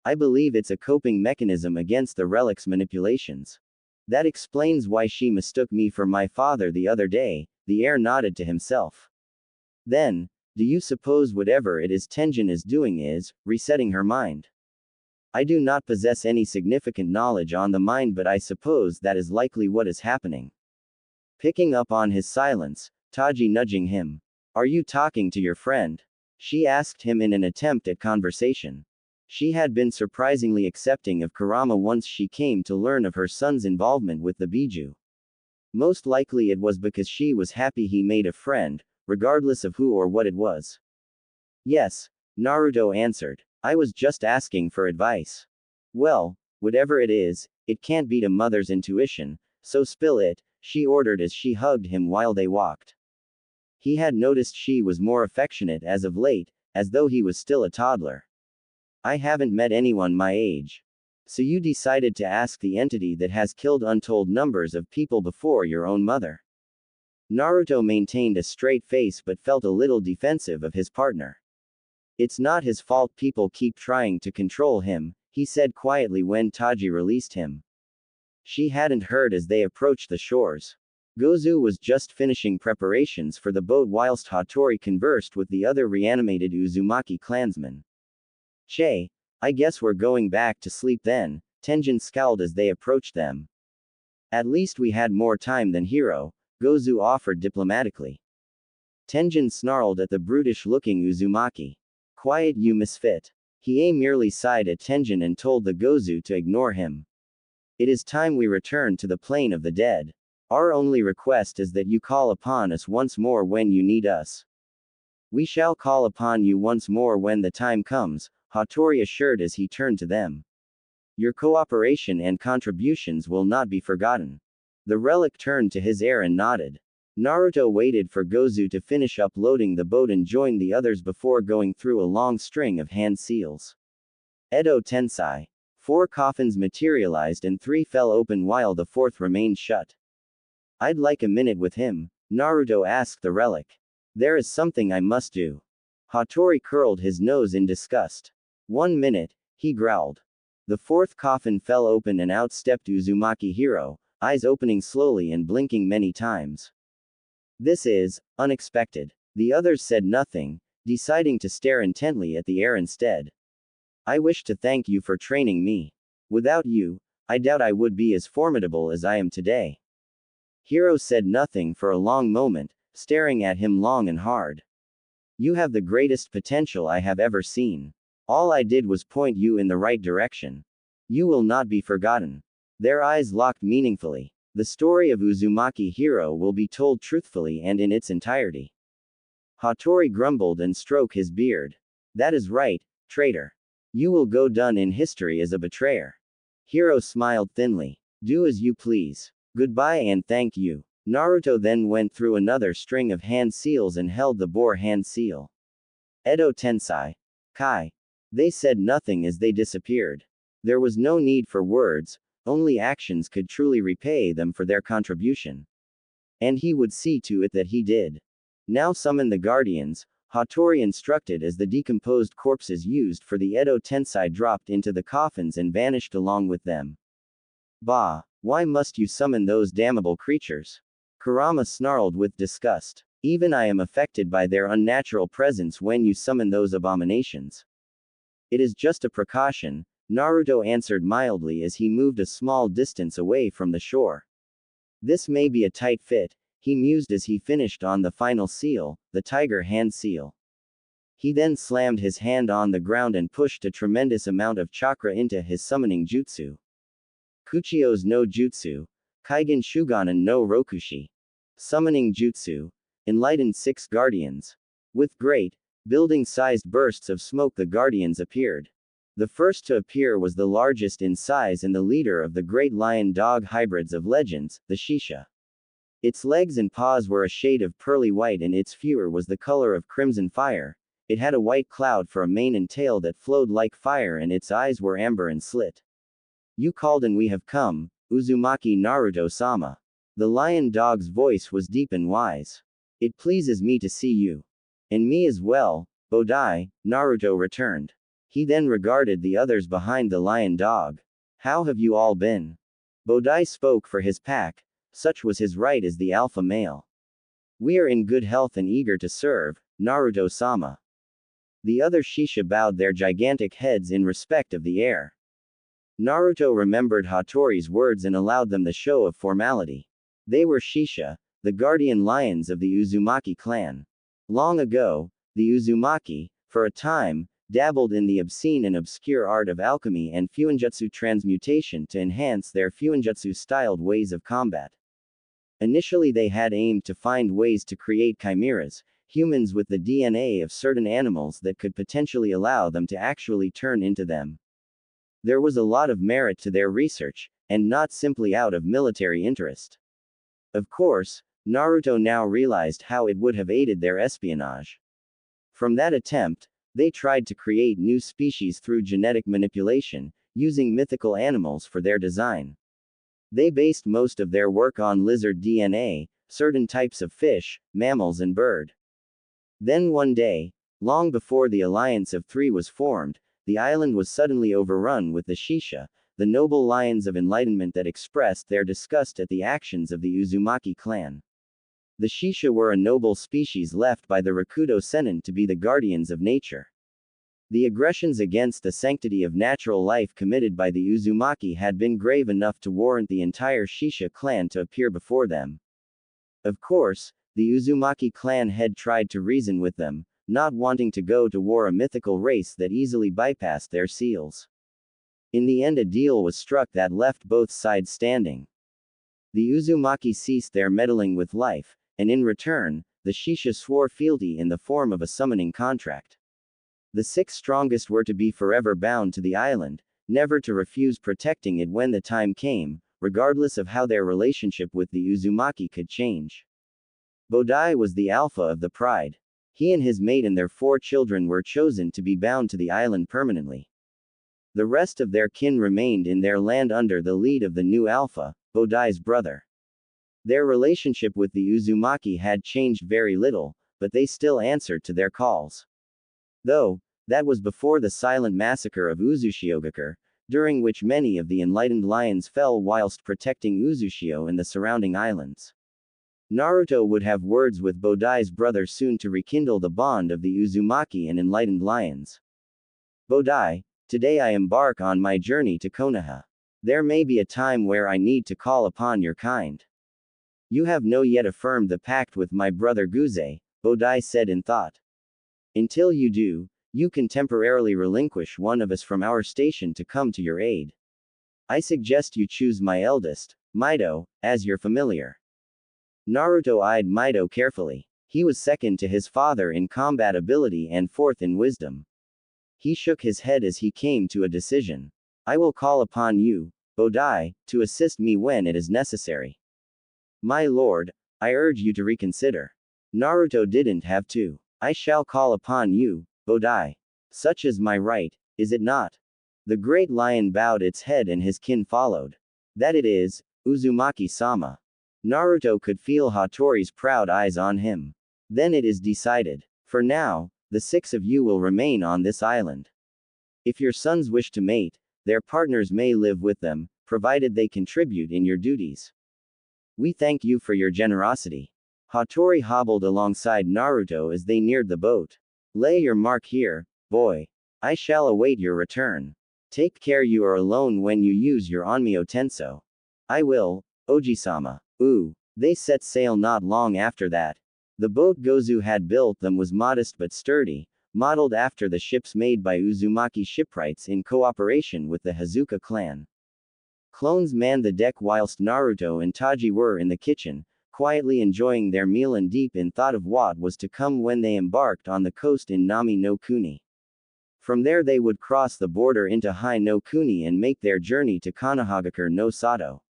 I believe it's a coping mechanism against the relic's manipulations. That explains why she mistook me for my father the other day, the heir nodded to himself. Then, do you suppose whatever it is Tenjin is doing is resetting her mind? I do not possess any significant knowledge on the mind, but I suppose that is likely what is happening. Picking up on his silence, Taji nudging him. Are you talking to your friend? She asked him in an attempt at conversation. She had been surprisingly accepting of Kurama once she came to learn of her son's involvement with the Biju. Most likely it was because she was happy he made a friend, regardless of who or what it was. Yes, Naruto answered. I was just asking for advice. Well, whatever it is, it can't beat a mother's intuition, so spill it, she ordered as she hugged him while they walked. He had noticed she was more affectionate as of late, as though he was still a toddler. I haven't met anyone my age. So you decided to ask the entity that has killed untold numbers of people before your own mother. Naruto maintained a straight face but felt a little defensive of his partner. It's not his fault people keep trying to control him, he said quietly when Taji released him. She hadn't heard as they approached the shores. Gozu was just finishing preparations for the boat whilst Hattori conversed with the other reanimated Uzumaki clansmen. Che, I guess we're going back to sleep then, Tenjin scowled as they approached them. At least we had more time than Hiro, Gozu offered diplomatically. Tenjin snarled at the brutish-looking Uzumaki. Quiet you misfit. Hiei merely sighed at Tenjin and told the Gozu to ignore him. It is time we return to the plane of the dead. Our only request is that you call upon us once more when you need us. We shall call upon you once more when the time comes, Hattori assured as he turned to them. Your cooperation and contributions will not be forgotten. The relic turned to his heir and nodded. Naruto waited for Gozu to finish uploading the boat and join the others before going through a long string of hand seals. Edo Tensei. 4 coffins materialized and 3 fell open while the 4th remained shut. I'd like a minute with him, Naruto asked the relic. There is something I must do. Hattori curled his nose in disgust. 1 minute, he growled. The 4th coffin fell open and out stepped Uzumaki Hiro, eyes opening slowly and blinking many times. This is unexpected. The others said nothing, deciding to stare intently at the air instead. I wish to thank you for training me. Without you, I doubt I would be as formidable as I am today. Hiro said nothing for a long moment, staring at him long and hard. You have the greatest potential I have ever seen. All I did was point you in the right direction. You will not be forgotten. Their eyes locked meaningfully. The story of Uzumaki Hiro will be told truthfully and in its entirety. Hattori grumbled and stroked his beard. That is right, traitor. You will go down in history as a betrayer. Hiro smiled thinly. Do as you please. Goodbye and thank you. Naruto then went through another string of hand seals and held the boar hand seal. Edo Tensei. Kai. They said nothing as they disappeared. There was no need for words, only actions could truly repay them for their contribution. And he would see to it that he did. Now summon the guardians, Hattori instructed as the decomposed corpses used for the Edo Tensei dropped into the coffins and vanished along with them. Bah, why must you summon those damnable creatures? Kurama snarled with disgust. Even I am affected by their unnatural presence when you summon those abominations. It is just a precaution, Naruto answered mildly as he moved a small distance away from the shore. This may be a tight fit, he mused as he finished on the final seal, the tiger hand seal. He then slammed his hand on the ground and pushed a tremendous amount of chakra into his summoning jutsu. Kuchio's no jutsu, Kaigen Shuganan no Rokushi. Summoning jutsu. Enlightened 6 guardians. With great, building-sized bursts of smoke the guardians appeared. The first to appear was the largest in size and the leader of the great lion-dog hybrids of legends, the Shisha. Its legs and paws were a shade of pearly white and its fur was the color of crimson fire. It had a white cloud for a mane and tail that flowed like fire and its eyes were amber and slit. You called and we have come, Uzumaki Naruto-sama. The lion dog's voice was deep and wise. It pleases me to see you. And me as well, Bodai, Naruto returned. He then regarded the others behind the lion dog. How have you all been? Bodai spoke for his pack, such was his right as the alpha male. We are in good health and eager to serve, Naruto-sama. The other Shisha bowed their gigantic heads in respect of the heir. Naruto remembered Hattori's words and allowed them the show of formality. They were Shisha, the guardian lions of the Uzumaki clan. Long ago, the Uzumaki, for a time, dabbled in the obscene and obscure art of alchemy and fuinjutsu transmutation to enhance their fuinjutsu-styled ways of combat. Initially they had aimed to find ways to create chimeras, humans with the DNA of certain animals that could potentially allow them to actually turn into them. There was a lot of merit to their research, and not simply out of military interest. Of course, Naruto now realized how it would have aided their espionage. From that attempt, they tried to create new species through genetic manipulation, using mythical animals for their design. They based most of their work on lizard DNA, certain types of fish, mammals and bird. Then one day, long before the Alliance of Three was formed, the island was suddenly overrun with the Shisha, the noble lions of enlightenment that expressed their disgust at the actions of the Uzumaki clan. The Shisha were a noble species left by the Rakudo Sennin to be the guardians of nature. The aggressions against the sanctity of natural life committed by the Uzumaki had been grave enough to warrant the entire Shisha clan to appear before them. Of course, the Uzumaki clan had tried to reason with them, not wanting to go to war a mythical race that easily bypassed their seals. In the end a deal was struck that left both sides standing. The Uzumaki ceased their meddling with life, and in return, the Shisha swore fealty in the form of a summoning contract. The 6 strongest were to be forever bound to the island, never to refuse protecting it when the time came, regardless of how their relationship with the Uzumaki could change. Bodai was the alpha of the pride. He and his mate and their 4 children were chosen to be bound to the island permanently. The rest of their kin remained in their land under the lead of the new alpha, Bodai's brother. Their relationship with the Uzumaki had changed very little, but they still answered to their calls. Though, that was before the silent massacre of Uzushiogakure, during which many of the enlightened lions fell whilst protecting Uzushio and the surrounding islands. Naruto would have words with Bodai's brother soon to rekindle the bond of the Uzumaki and enlightened lions. Bodai, today I embark on my journey to Konoha. There may be a time where I need to call upon your kind. You have no yet affirmed the pact with my brother Guze, Bodai said in thought. Until you do, you can temporarily relinquish one of us from our station to come to your aid. I suggest you choose my eldest, Mido, as your familiar. Naruto eyed Mido carefully. He was second to his father in combat ability and fourth in wisdom. He shook his head as he came to a decision. I will call upon you, Bodai, to assist me when it is necessary. My lord, I urge you to reconsider. Naruto didn't have to. I shall call upon you, Bodai. Such is my right, is it not? The great lion bowed its head and his kin followed. That it is, Uzumaki-sama. Naruto could feel Hattori's proud eyes on him. Then it is decided. For now, the 6 of you will remain on this island. If your sons wish to mate, their partners may live with them, provided they contribute in your duties. We thank you for your generosity. Hattori hobbled alongside Naruto as they neared the boat. Lay your mark here, boy. I shall await your return. Take care you are alone when you use your Onmyo Tenso. I will, Oji-sama. They set sail not long after that. The boat Gozu had built them was modest but sturdy, modeled after the ships made by Uzumaki shipwrights in cooperation with the Hazuka clan. Clones manned the deck whilst Naruto and Taji were in the kitchen, quietly enjoying their meal and deep in thought of what was to come when they embarked on the coast in Nami no Kuni. From there they would cross the border into Hai no Kuni and make their journey to Konohagakure no Sato.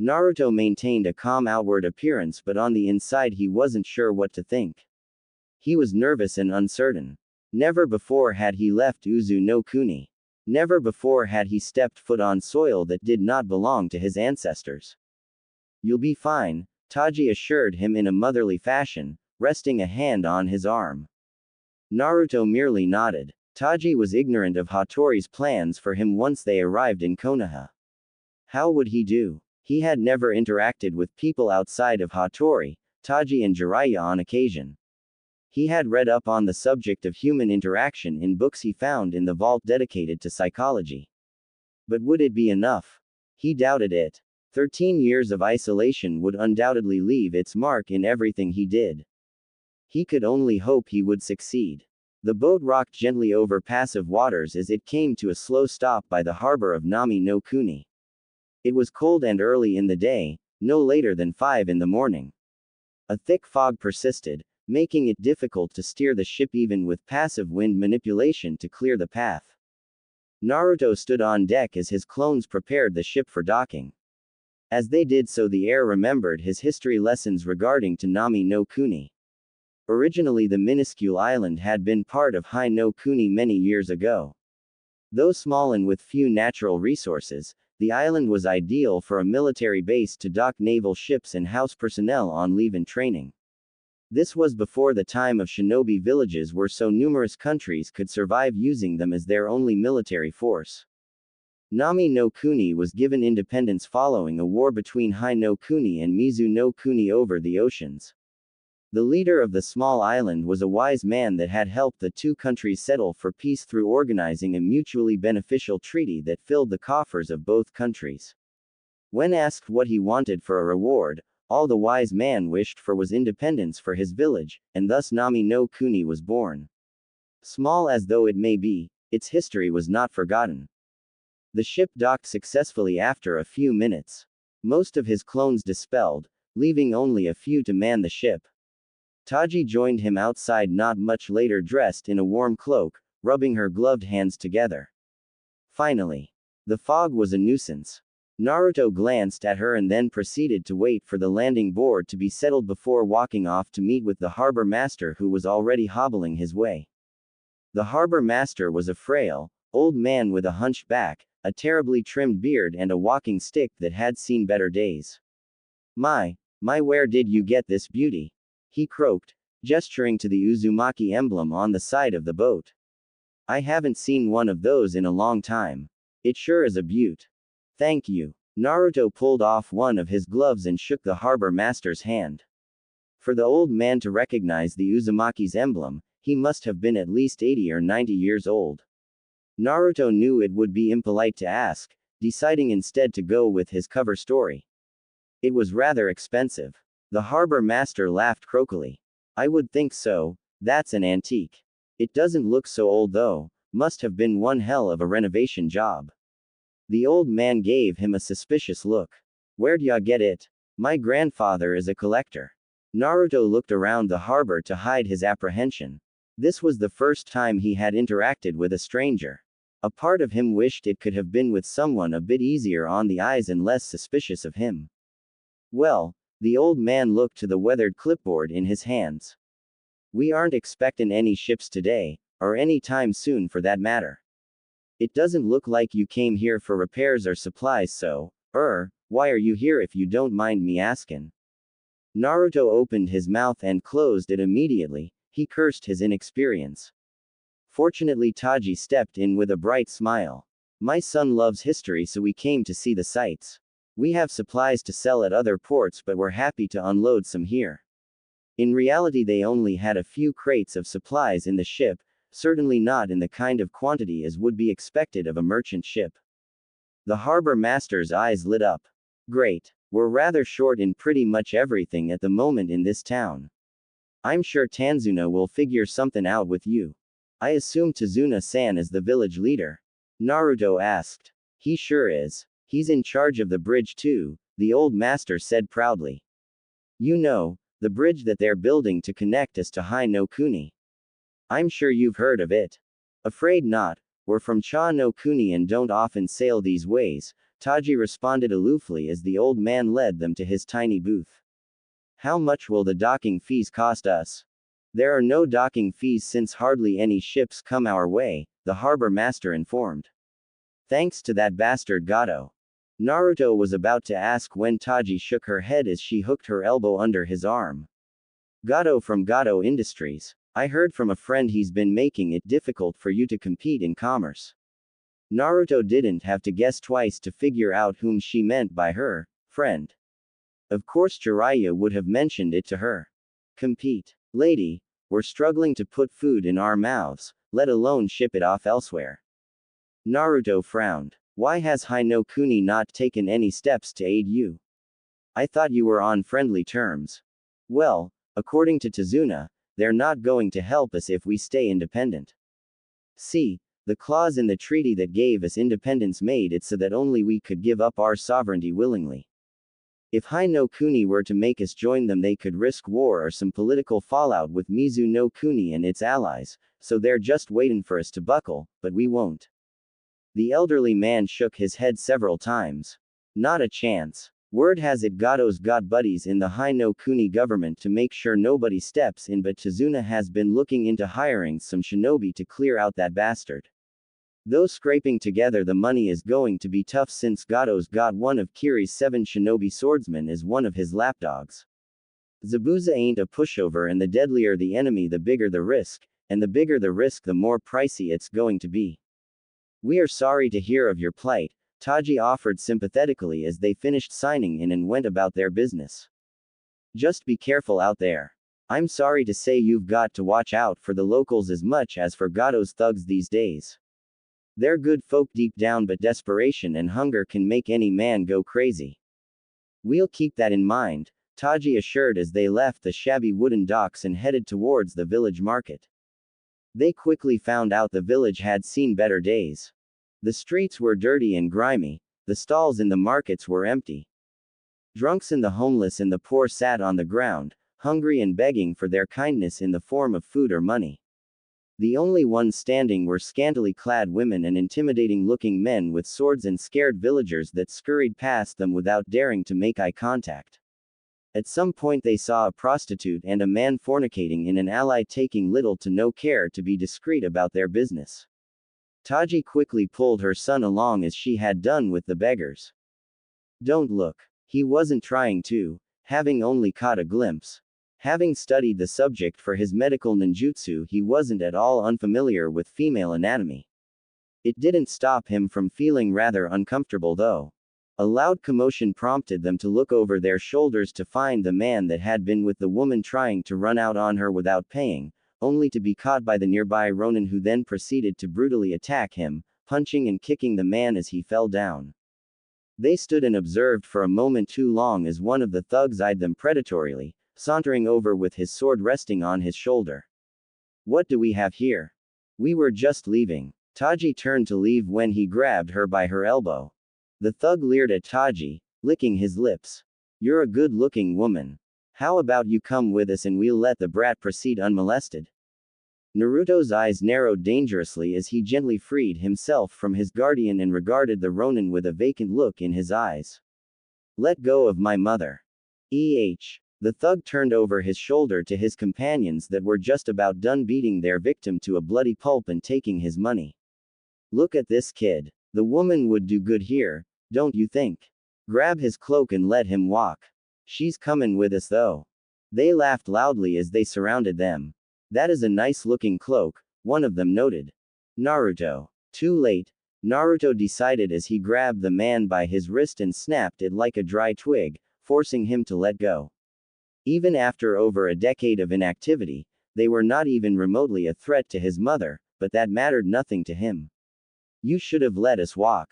Naruto maintained a calm outward appearance but on the inside he wasn't sure what to think. He was nervous and uncertain. Never before had he left Uzu no Kuni. Never before had he stepped foot on soil that did not belong to his ancestors. You'll be fine, Taji assured him in a motherly fashion, resting a hand on his arm. Naruto merely nodded. Taji was ignorant of Hattori's plans for him once they arrived in Konoha. How would he do? He had never interacted with people outside of Hattori, Taji and Jiraiya on occasion. He had read up on the subject of human interaction in books he found in the vault dedicated to psychology. But would it be enough? He doubted it. 13 years of isolation would undoubtedly leave its mark in everything he did. He could only hope he would succeed. The boat rocked gently over passive waters as it came to a slow stop by the harbor of Nami no Kuni. It was cold and early in the day, no later than 5 in the morning. A thick fog persisted, making it difficult to steer the ship even with passive wind manipulation to clear the path. Naruto stood on deck as his clones prepared the ship for docking. As they did so the heir remembered his history lessons regarding to Nami no Kuni. Originally the minuscule island had been part of Hai no Kuni many years ago. Though small and with few natural resources, the island was ideal for a military base to dock naval ships and house personnel on leave and training. This was before the time of shinobi villages where so numerous countries could survive using them as their only military force. Nami no Kuni was given independence following a war between Hai no Kuni and Mizu no Kuni over the oceans. The leader of the small island was a wise man that had helped the 2 countries settle for peace through organizing a mutually beneficial treaty that filled the coffers of both countries. When asked what he wanted for a reward, All the wise man wished for was independence for his village, and thus Nami no Kuni was born. Small as though it may be, its history was not forgotten. The ship docked successfully after a few minutes. Most of his clones dispelled, leaving only a few to man the ship. Taji joined him outside not much later, dressed in a warm cloak, rubbing her gloved hands together. Finally. The fog was a nuisance. Naruto glanced at her and then proceeded to wait for the landing board to be settled before walking off to meet with the harbor master, who was already hobbling his way. The harbor master was a frail, old man with a hunched back, a terribly trimmed beard and a walking stick that had seen better days. My, where did you get this beauty? He croaked, gesturing to the Uzumaki emblem on the side of the boat. I haven't seen one of those in a long time. It sure is a beaut. Thank you. Naruto pulled off one of his gloves and shook the harbor master's hand. For the old man to recognize the Uzumaki's emblem, he must have been at least 80 or 90 years old. Naruto knew it would be impolite to ask, deciding instead to go with his cover story. It was rather expensive. The harbor master laughed croakily. I would think so, that's an antique. It doesn't look so old though, must have been one hell of a renovation job. The old man gave him a suspicious look. Where'd ya get it? My grandfather is a collector. Naruto looked around the harbor to hide his apprehension. This was the first time he had interacted with a stranger. A part of him wished it could have been with someone a bit easier on the eyes and less suspicious of him. Well, the old man looked to the weathered clipboard in his hands. We aren't expectin' any ships today, or any time soon for that matter. It doesn't look like you came here for repairs or supplies, so, why are you here if you don't mind me askin'? Naruto opened his mouth and closed it immediately. He cursed his inexperience. Fortunately, Taji stepped in with a bright smile. My son loves history, so we came to see the sights. We have supplies to sell at other ports, but we're happy to unload some here. In reality, they only had a few crates of supplies in the ship, certainly not in the kind of quantity as would be expected of a merchant ship. The harbor master's eyes lit up. Great. We're rather short in pretty much everything at the moment in this town. I'm sure Tanzuna will figure something out with you. I assume Tazuna-san is the village leader? Naruto asked. He sure is. He's in charge of the bridge too, the old master said proudly. You know, the bridge that they're building to connect us to Hai no Kuni. I'm sure you've heard of it. Afraid not, we're from Cha no Kuni and don't often sail these ways, Taji responded aloofly as the old man led them to his tiny booth. How much will the docking fees cost us? There are no docking fees since hardly any ships come our way, the harbor master informed. Thanks to that bastard Gato. Naruto was about to ask when Taji shook her head as she hooked her elbow under his arm. Gato from Gato Industries. I heard from a friend he's been making it difficult for you to compete in commerce. Naruto didn't have to guess twice to figure out whom she meant by her friend. Of course Jiraiya would have mentioned it to her. Compete. Lady, we're struggling to put food in our mouths, let alone ship it off elsewhere. Naruto frowned. Why has Hai no Kuni not taken any steps to aid you? I thought you were on friendly terms. Well, according to Tazuna, they're not going to help us if we stay independent. See, the clause in the treaty that gave us independence made it so that only we could give up our sovereignty willingly. If Hai no Kuni were to make us join them, they could risk war or some political fallout with Mizu no Kuni and its allies, so they're just waiting for us to buckle, but we won't. The elderly man shook his head several times. Not a chance. Word has it Gato's got buddies in the Hai no Kuni government to make sure nobody steps in, but Tazuna has been looking into hiring some shinobi to clear out that bastard. Though scraping together the money is going to be tough since Gato's got one of Kiri's 7 shinobi swordsmen as one of his lapdogs. Zabuza ain't a pushover, and the deadlier the enemy the bigger the risk, and the bigger the risk the more pricey it's going to be. We are sorry to hear of your plight, Taji offered sympathetically as they finished signing in and went about their business. Just be careful out there. I'm sorry to say you've got to watch out for the locals as much as for Gato's thugs these days. They're good folk deep down, but desperation and hunger can make any man go crazy. We'll keep that in mind, Taji assured as they left the shabby wooden docks and headed towards the village market. They quickly found out the village had seen better days. The streets were dirty and grimy, the stalls in the markets were empty. Drunks and the homeless and the poor sat on the ground, hungry and begging for their kindness in the form of food or money. The only ones standing were scantily clad women and intimidating-looking men with swords and scared villagers that scurried past them without daring to make eye contact. At some point they saw a prostitute and a man fornicating in an alley taking little to no care to be discreet about their business. Taji quickly pulled her son along as she had done with the beggars. Don't look. He wasn't trying to, having only caught a glimpse. Having studied the subject for his medical ninjutsu, he wasn't at all unfamiliar with female anatomy. It didn't stop him from feeling rather uncomfortable though. A loud commotion prompted them to look over their shoulders to find the man that had been with the woman trying to run out on her without paying, only to be caught by the nearby Ronin who then proceeded to brutally attack him, punching and kicking the man as he fell down. They stood and observed for a moment too long as one of the thugs eyed them predatorily, sauntering over with his sword resting on his shoulder. What do we have here? We were just leaving. Taji turned to leave when he grabbed her by her elbow. The thug leered at Taji, licking his lips. You're a good-looking woman. How about you come with us and we'll let the brat proceed unmolested? Naruto's eyes narrowed dangerously as he gently freed himself from his guardian and regarded the Ronin with a vacant look in his eyes. Let go of my mother. The thug turned over his shoulder to his companions that were just about done beating their victim to a bloody pulp and taking his money. Look at this kid. The woman would do good here, don't you think? Grab his cloak and let him walk. She's comin' with us though. They laughed loudly as they surrounded them. That is a nice-looking cloak, one of them noted. Naruto. Too late, Naruto decided as he grabbed the man by his wrist and snapped it like a dry twig, forcing him to let go. Even after over a decade of inactivity, they were not even remotely a threat to his mother, but that mattered nothing to him. You should have let us walk.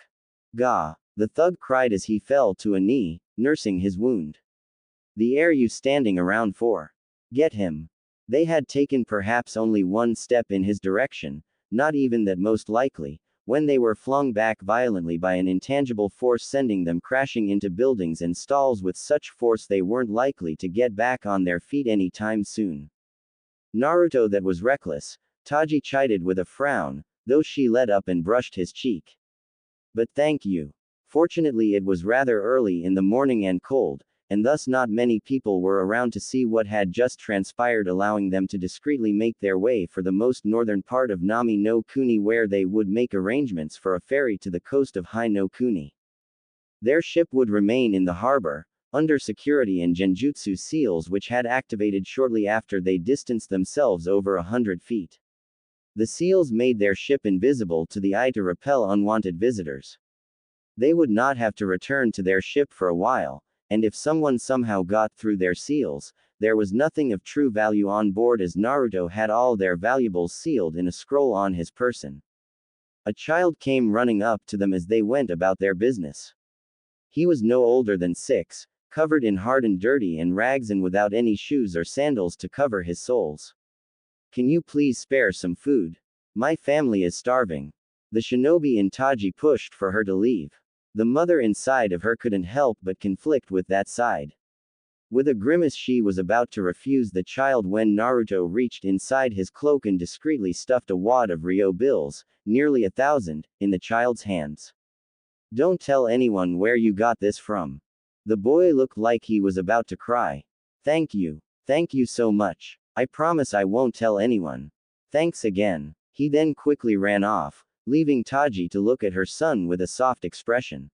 Gah! The thug cried as he fell to a knee, nursing his wound. The air you standing around for? Get him. They had taken perhaps only one step in his direction, not even that most likely, when they were flung back violently by an intangible force sending them crashing into buildings and stalls with such force they weren't likely to get back on their feet any time soon. Naruto, that was reckless, Taji chided with a frown, though she let up and brushed his cheek. But thank you. Fortunately it was rather early in the morning and cold, and thus not many people were around to see what had just transpired, allowing them to discreetly make their way for the most northern part of Nami no Kuni, where they would make arrangements for a ferry to the coast of Hai no Kuni. Their ship would remain in the harbor, under security and genjutsu seals which had activated shortly after they distanced themselves over 100 feet. The seals made their ship invisible to the eye to repel unwanted visitors. They would not have to return to their ship for a while, and if someone somehow got through their seals, there was nothing of true value on board, as Naruto had all their valuables sealed in a scroll on his person. A child came running up to them as they went about their business. He was no older than 6, covered in hardened dirty and rags and without any shoes or sandals to cover his soles. Can you please spare some food? My family is starving. The shinobi in Taji pushed for her to leave. The mother inside of her couldn't help but conflict with that side. With a grimace she was about to refuse the child when Naruto reached inside his cloak and discreetly stuffed a wad of Ryo bills, nearly 1,000, in the child's hands. Don't tell anyone where you got this from. The boy looked like he was about to cry. Thank you. Thank you so much. I promise I won't tell anyone. Thanks again. He then quickly ran off, leaving Taji to look at her son with a soft expression.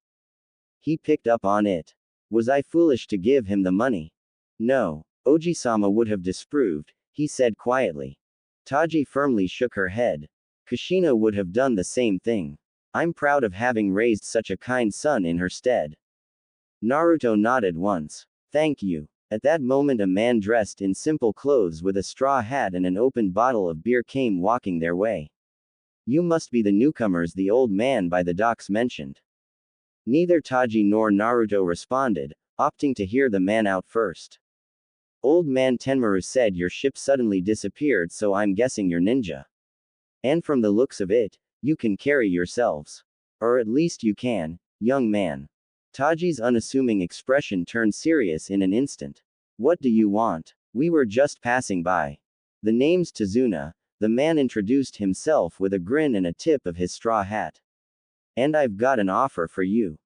He picked up on it. Was I foolish to give him the money? No. Oji-sama would have disapproved, he said quietly. Taji firmly shook her head. Kushina would have done the same thing. I'm proud of having raised such a kind son in her stead. Naruto nodded once. Thank you. At that moment a man dressed in simple clothes with a straw hat and an open bottle of beer came walking their way. You must be the newcomers the old man by the docks mentioned. Neither Taji nor Naruto responded, opting to hear the man out first. Old man Tenmaru said your ship suddenly disappeared, so I'm guessing you're ninja. And from the looks of it, you can carry yourselves. Or at least you can, young man. Taji's unassuming expression turned serious in an instant. What do you want? We were just passing by. The name's Tazuna. The man introduced himself with a grin and a tip of his straw hat. And I've got an offer for you.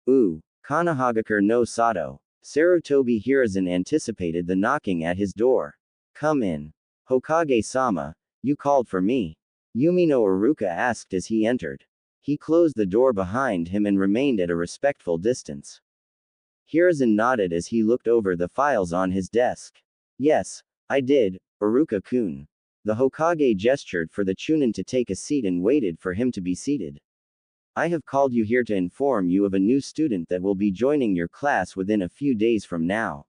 Ooh, Konohagakure no Sato. Sarutobi Hiruzen anticipated the knocking at his door. Come in. Hokage-sama, you called for me? Yumino Iruka asked as he entered. He closed the door behind him and remained at a respectful distance. Hiruzen nodded as he looked over the files on his desk. Yes, I did, Iruka-kun. The Hokage gestured for the Chunin to take a seat and waited for him to be seated. I have called you here to inform you of a new student that will be joining your class within a few days from now.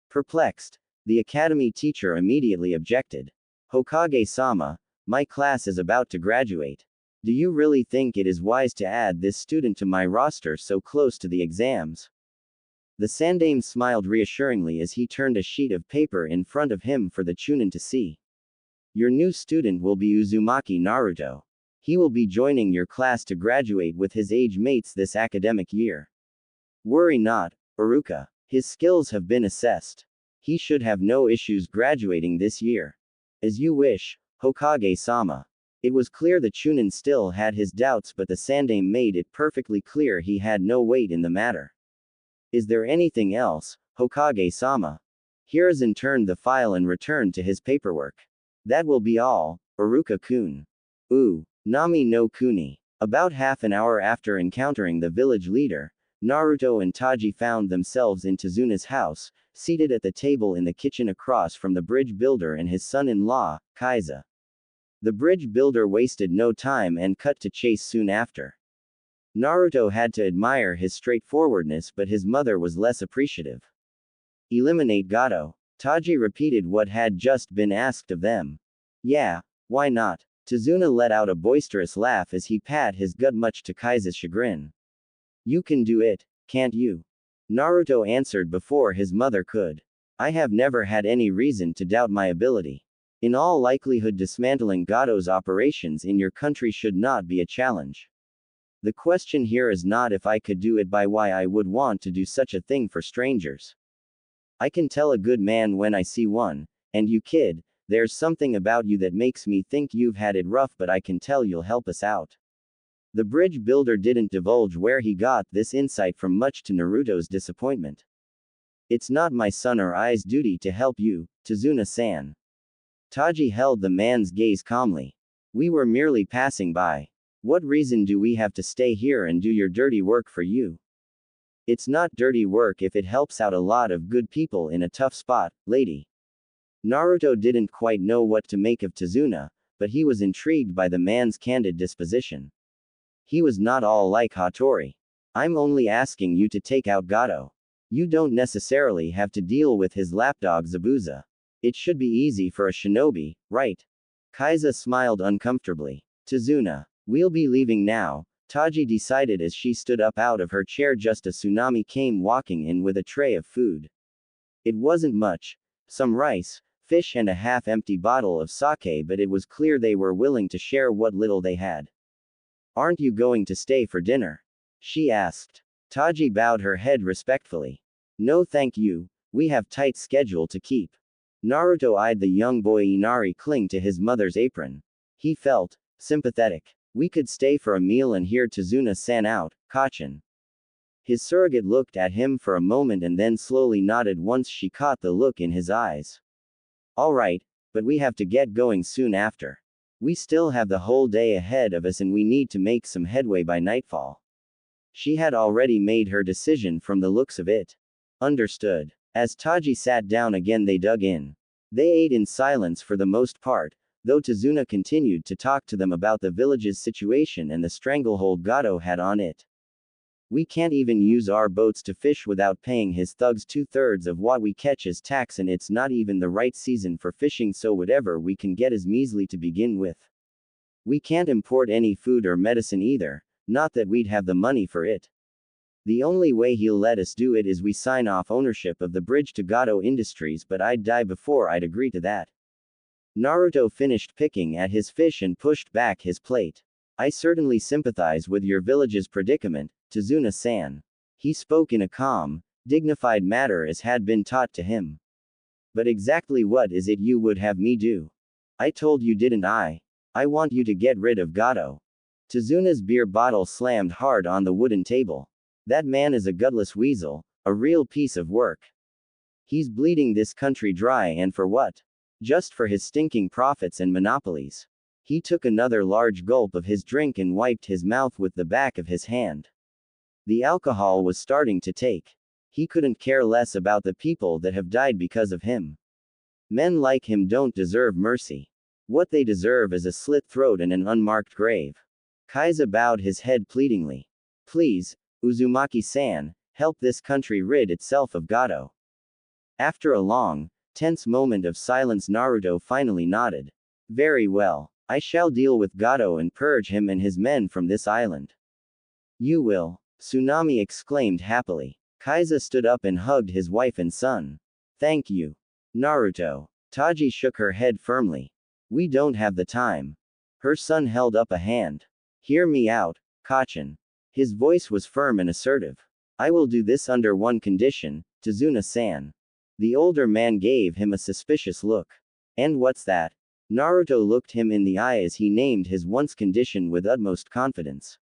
Perplexed, the academy teacher immediately objected. Hokage-sama, my class is about to graduate. Do you really think it is wise to add this student to my roster so close to the exams? The Sandaime smiled reassuringly as he turned a sheet of paper in front of him for the Chunin to see. Your new student will be Uzumaki Naruto. He will be joining your class to graduate with his age mates this academic year. Worry not, Iruka. His skills have been assessed. He should have no issues graduating this year. As you wish, Hokage-sama. It was clear the Chunin still had his doubts, but the Sandaime made it perfectly clear he had no weight in the matter. Is there anything else, Hokage-sama? Hiruzen turned the file and returned to his paperwork. That will be all, Iruka-kun. Ooh, Nami no Kuni. About half an hour after encountering the village leader, Naruto and Taji found themselves in Tazuna's house, seated at the table in the kitchen across from the bridge builder and his son-in-law, Kaiza. The bridge builder wasted no time and cut to chase soon after. Naruto had to admire his straightforwardness, but his mother was less appreciative. Eliminate Gato. Taji repeated what had just been asked of them. Yeah, why not? Tazuna let out a boisterous laugh as he pat his gut, much to Kaiza's chagrin. You can do it, can't you? Naruto answered before his mother could. I have never had any reason to doubt my ability. In all likelihood, dismantling Gato's operations in your country should not be a challenge. The question here is not if I could do it, but why I would want to do such a thing for strangers. I can tell a good man when I see one, and you kid, there's something about you that makes me think you've had it rough, but I can tell you'll help us out. The bridge builder didn't divulge where he got this insight from, much to Naruto's disappointment. It's not my son or I's duty to help you, Tazuna-san. Taji held the man's gaze calmly. We were merely passing by. What reason do we have to stay here and do your dirty work for you? It's not dirty work if it helps out a lot of good people in a tough spot, lady. Naruto didn't quite know what to make of Tazuna, but he was intrigued by the man's candid disposition. He was not all like Hattori. I'm only asking you to take out Gato. You don't necessarily have to deal with his lapdog Zabuza. It should be easy for a shinobi, right? Kaiza smiled uncomfortably. Tazuna, we'll be leaving now, Taji decided as she stood up out of her chair just as Tsunami came walking in with a tray of food. It wasn't much. Some rice, fish and a half-empty bottle of sake, but it was clear they were willing to share what little they had. Aren't you going to stay for dinner? She asked. Taji bowed her head respectfully. No thank you, we have tight schedule to keep. Naruto eyed the young boy Inari cling to his mother's apron. He felt sympathetic. We could stay for a meal and hear Tazuna-san out, Kachin. His surrogate looked at him for a moment and then slowly nodded once she caught the look in his eyes. All right, but we have to get going soon after. We still have the whole day ahead of us and we need to make some headway by nightfall. She had already made her decision from the looks of it. Understood. As Taji sat down again, they dug in. They ate in silence for the most part, though Tazuna continued to talk to them about the village's situation and the stranglehold Gato had on it. We can't even use our boats to fish without paying his thugs 2/3 of what we catch as tax, and it's not even the right season for fishing, so whatever we can get is measly to begin with. We can't import any food or medicine either, not that we'd have the money for it. The only way he'll let us do it is we sign off ownership of the bridge to Gato Industries, but I'd die before I'd agree to that. Naruto finished picking at his fish and pushed back his plate. I certainly sympathize with your village's predicament, Tazuna-san. He spoke in a calm, dignified manner as had been taught to him. But exactly what is it you would have me do? I told you, didn't I? I want you to get rid of Gato. Tazuna's beer bottle slammed hard on the wooden table. That man is a gutless weasel, a real piece of work. He's bleeding this country dry, and for what? Just for his stinking profits and monopolies. He took another large gulp of his drink and wiped his mouth with the back of his hand. The alcohol was starting to take. He couldn't care less about the people that have died because of him. Men like him don't deserve mercy. What they deserve is a slit throat and an unmarked grave. Kaiza bowed his head pleadingly. Please, Uzumaki-san, help this country rid itself of Gato. After a long, tense moment of silence, Naruto finally nodded. Very well. I shall deal with Gato and purge him and his men from this island. You will? Tsunami exclaimed happily. Kaiza stood up and hugged his wife and son. Thank you, Naruto. Taji shook her head firmly. We don't have the time. Her son held up a hand. Hear me out, Kachin. His voice was firm and assertive. I will do this under one condition, Tazuna-san. The older man gave him a suspicious look. And what's that? Naruto looked him in the eye as he named his once condition with utmost confidence.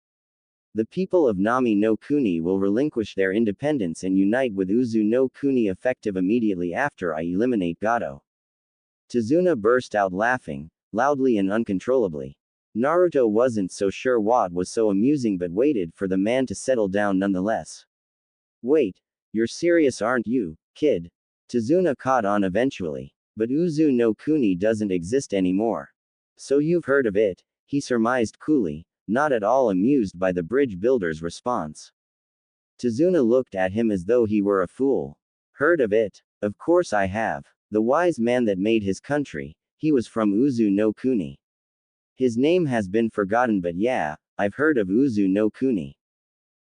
The people of Nami no Kuni will relinquish their independence and unite with Uzu no Kuni effective immediately after I eliminate Gato. Tazuna burst out laughing, loudly and uncontrollably. Naruto wasn't so sure what was so amusing but waited for the man to settle down nonetheless. Wait, you're serious, aren't you, kid? Tazuna caught on eventually. But Uzu no Kuni doesn't exist anymore. So you've heard of it, he surmised coolly, not at all amused by the bridge builder's response. Tazuna looked at him as though he were a fool. Heard of it? Of course I have. The wise man that made his country, he was from Uzu no Kuni. His name has been forgotten, but yeah, I've heard of Uzu no Kuni.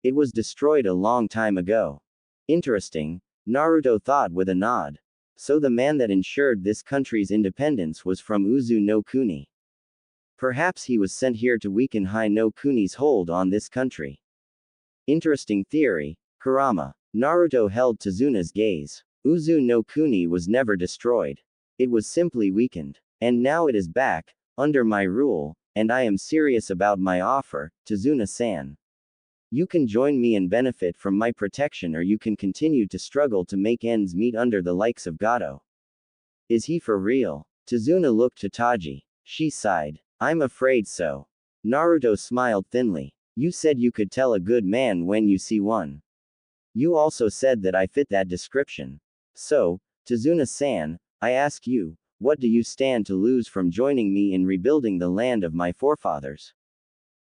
It was destroyed a long time ago. Interesting, Naruto thought with a nod. So the man that ensured this country's independence was from Uzu no Kuni. Perhaps he was sent here to weaken Hai no Kuni's hold on this country. Interesting theory, Kurama. Naruto held Tazuna's gaze. Uzu no Kuni was never destroyed. It was simply weakened. And now it is back, under my rule, and I am serious about my offer, Tazuna-san. You can join me and benefit from my protection, or you can continue to struggle to make ends meet under the likes of Gato. Is he for real? Tazuna looked to Taji. She sighed. I'm afraid so. Naruto smiled thinly. You said you could tell a good man when you see one. You also said that I fit that description. So, Tazuna-san, I ask you, what do you stand to lose from joining me in rebuilding the land of my forefathers?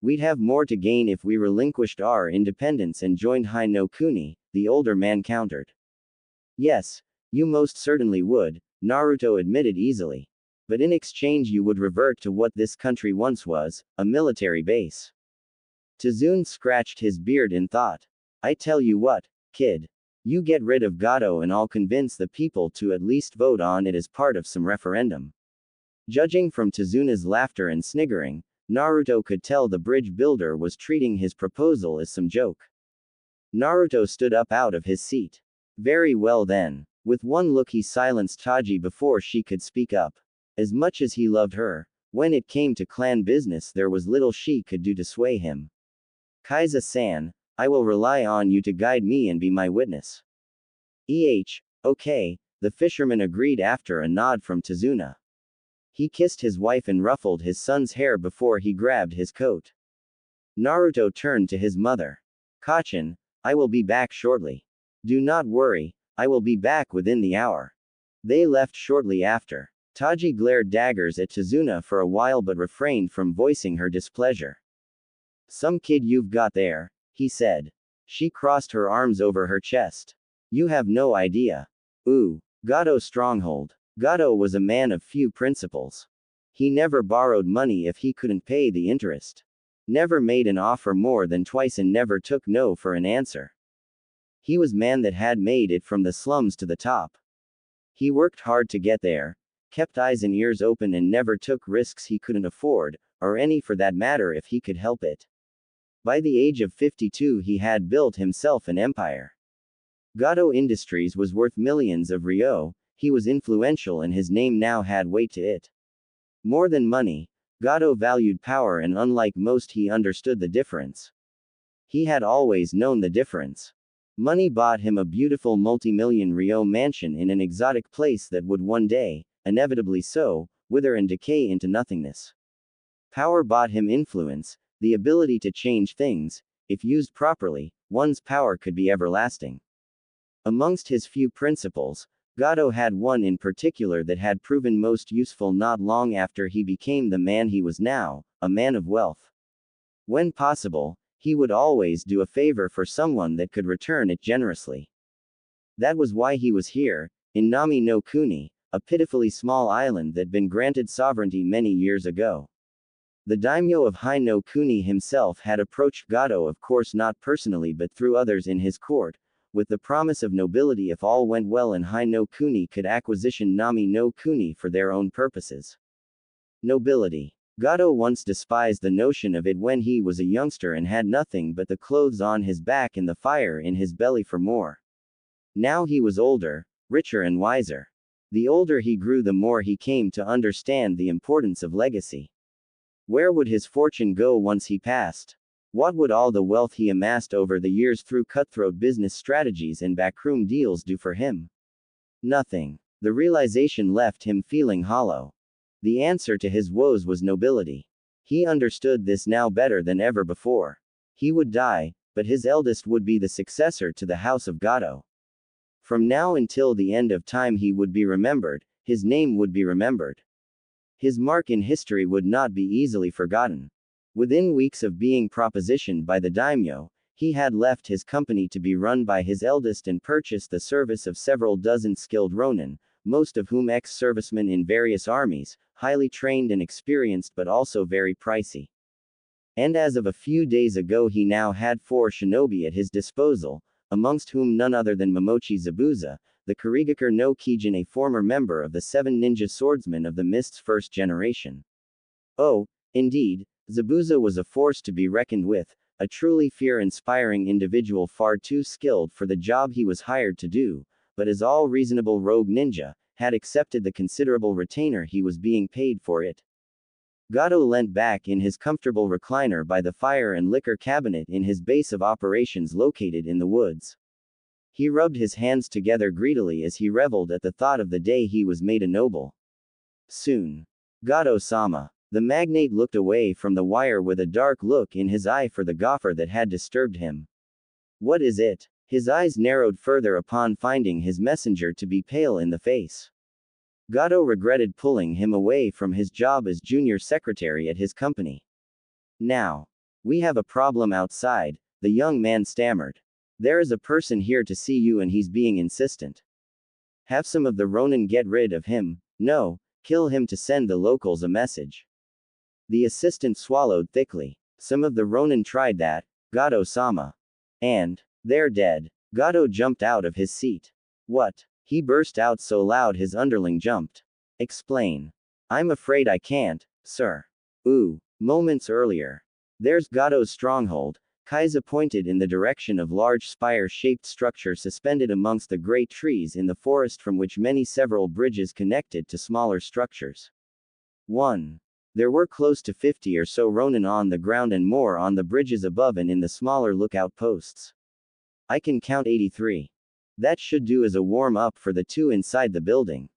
We'd have more to gain if we relinquished our independence and joined Hai no Kuni, the older man countered. Yes, you most certainly would, Naruto admitted easily. But in exchange you would revert to what this country once was, a military base. Tazuna scratched his beard in thought. I tell you what, kid. You get rid of Gato and I'll convince the people to at least vote on it as part of some referendum. Judging from Tazuna's laughter and sniggering, Naruto could tell the bridge builder was treating his proposal as some joke. Naruto stood up out of his seat. Very well then. With one look he silenced Taji before she could speak up. As much as he loved her, when it came to clan business there was little she could do to sway him. Kaiza-san, I will rely on you to guide me and be my witness. Okay, the fisherman agreed after a nod from Tazuna. He kissed his wife and ruffled his son's hair before he grabbed his coat. Naruto turned to his mother. Kachin, I will be back shortly. Do not worry, I will be back within the hour. They left shortly after. Taji glared daggers at Tazuna for a while but refrained from voicing her displeasure. Some kid you've got there, he said. She crossed her arms over her chest. You have no idea. Ooh, Gato stronghold. Gato was a man of few principles. He never borrowed money if he couldn't pay the interest. Never made an offer more than twice and never took no for an answer. He was man that had made it from the slums to the top. He worked hard to get there, kept eyes and ears open and never took risks he couldn't afford, or any for that matter if he could help it. By the age of 52 he had built himself an empire. Gato Industries was worth millions of ryo, he was influential and his name now had weight to it. More than money, Gato valued power and unlike most he understood the difference. He had always known the difference. Money bought him a beautiful multi-million ryo mansion in an exotic place that would one day, inevitably so, wither and decay into nothingness. Power bought him influence, the ability to change things. If used properly, one's power could be everlasting. Amongst his few principles, Gato had one in particular that had proven most useful not long after he became the man he was now, a man of wealth. When possible, he would always do a favor for someone that could return it generously. That was why he was here, in Nami no Kuni, a pitifully small island that had been granted sovereignty many years ago. The daimyo of Hai no Kuni himself had approached Gato, of course not personally but through others in his court, with the promise of nobility if all went well and Hai no Kuni could acquisition Nami no Kuni for their own purposes. Nobility. Gato once despised the notion of it when he was a youngster and had nothing but the clothes on his back and the fire in his belly for more. Now he was older, richer and wiser. The older he grew the more he came to understand the importance of legacy. Where would his fortune go once he passed? What would all the wealth he amassed over the years through cutthroat business strategies and backroom deals do for him? Nothing. The realization left him feeling hollow. The answer to his woes was nobility. He understood this now better than ever before. He would die, but his eldest would be the successor to the house of Gato. From now until the end of time he would be remembered, his name would be remembered. His mark in history would not be easily forgotten. Within weeks of being propositioned by the daimyo, he had left his company to be run by his eldest and purchased the service of several dozen skilled ronin, most of whom ex-servicemen in various armies, highly trained and experienced but also very pricey. And as of a few days ago he now had 4 shinobi at his disposal, amongst whom none other than Momochi Zabuza, the Kurigakure no Kijin, a former member of the 7 ninja swordsmen of the Mist's first generation. Oh, indeed, Zabuza was a force to be reckoned with, a truly fear-inspiring individual far too skilled for the job he was hired to do, but as all reasonable rogue ninja, had accepted the considerable retainer he was being paid for it. Gato leant back in his comfortable recliner by the fire and liquor cabinet in his base of operations located in the woods. He rubbed his hands together greedily as he reveled at the thought of the day he was made a noble. Soon. Gato-sama. The magnate looked away from the wire with a dark look in his eye for the gopher that had disturbed him. What is it? His eyes narrowed further upon finding his messenger to be pale in the face. Gato regretted pulling him away from his job as junior secretary at his company. Now. We have a problem outside, the young man stammered. There is a person here to see you and he's being insistent. Have some of the ronin get rid of him, no, kill him to send the locals a message. The assistant swallowed thickly. Some of the ronin tried that, Gato-sama. And, they're dead. Gato jumped out of his seat. What? He burst out so loud his underling jumped. Explain. I'm afraid I can't, sir. Ooh. Moments earlier. There's Gato's stronghold. Kaiza pointed in the direction of large spire-shaped structure suspended amongst the great trees in the forest from which many several bridges connected to smaller structures. 1. There were close to 50 or so ronin on the ground and more on the bridges above and in the smaller lookout posts. I can count 83. That should do as a warm-up for the 2 inside the building.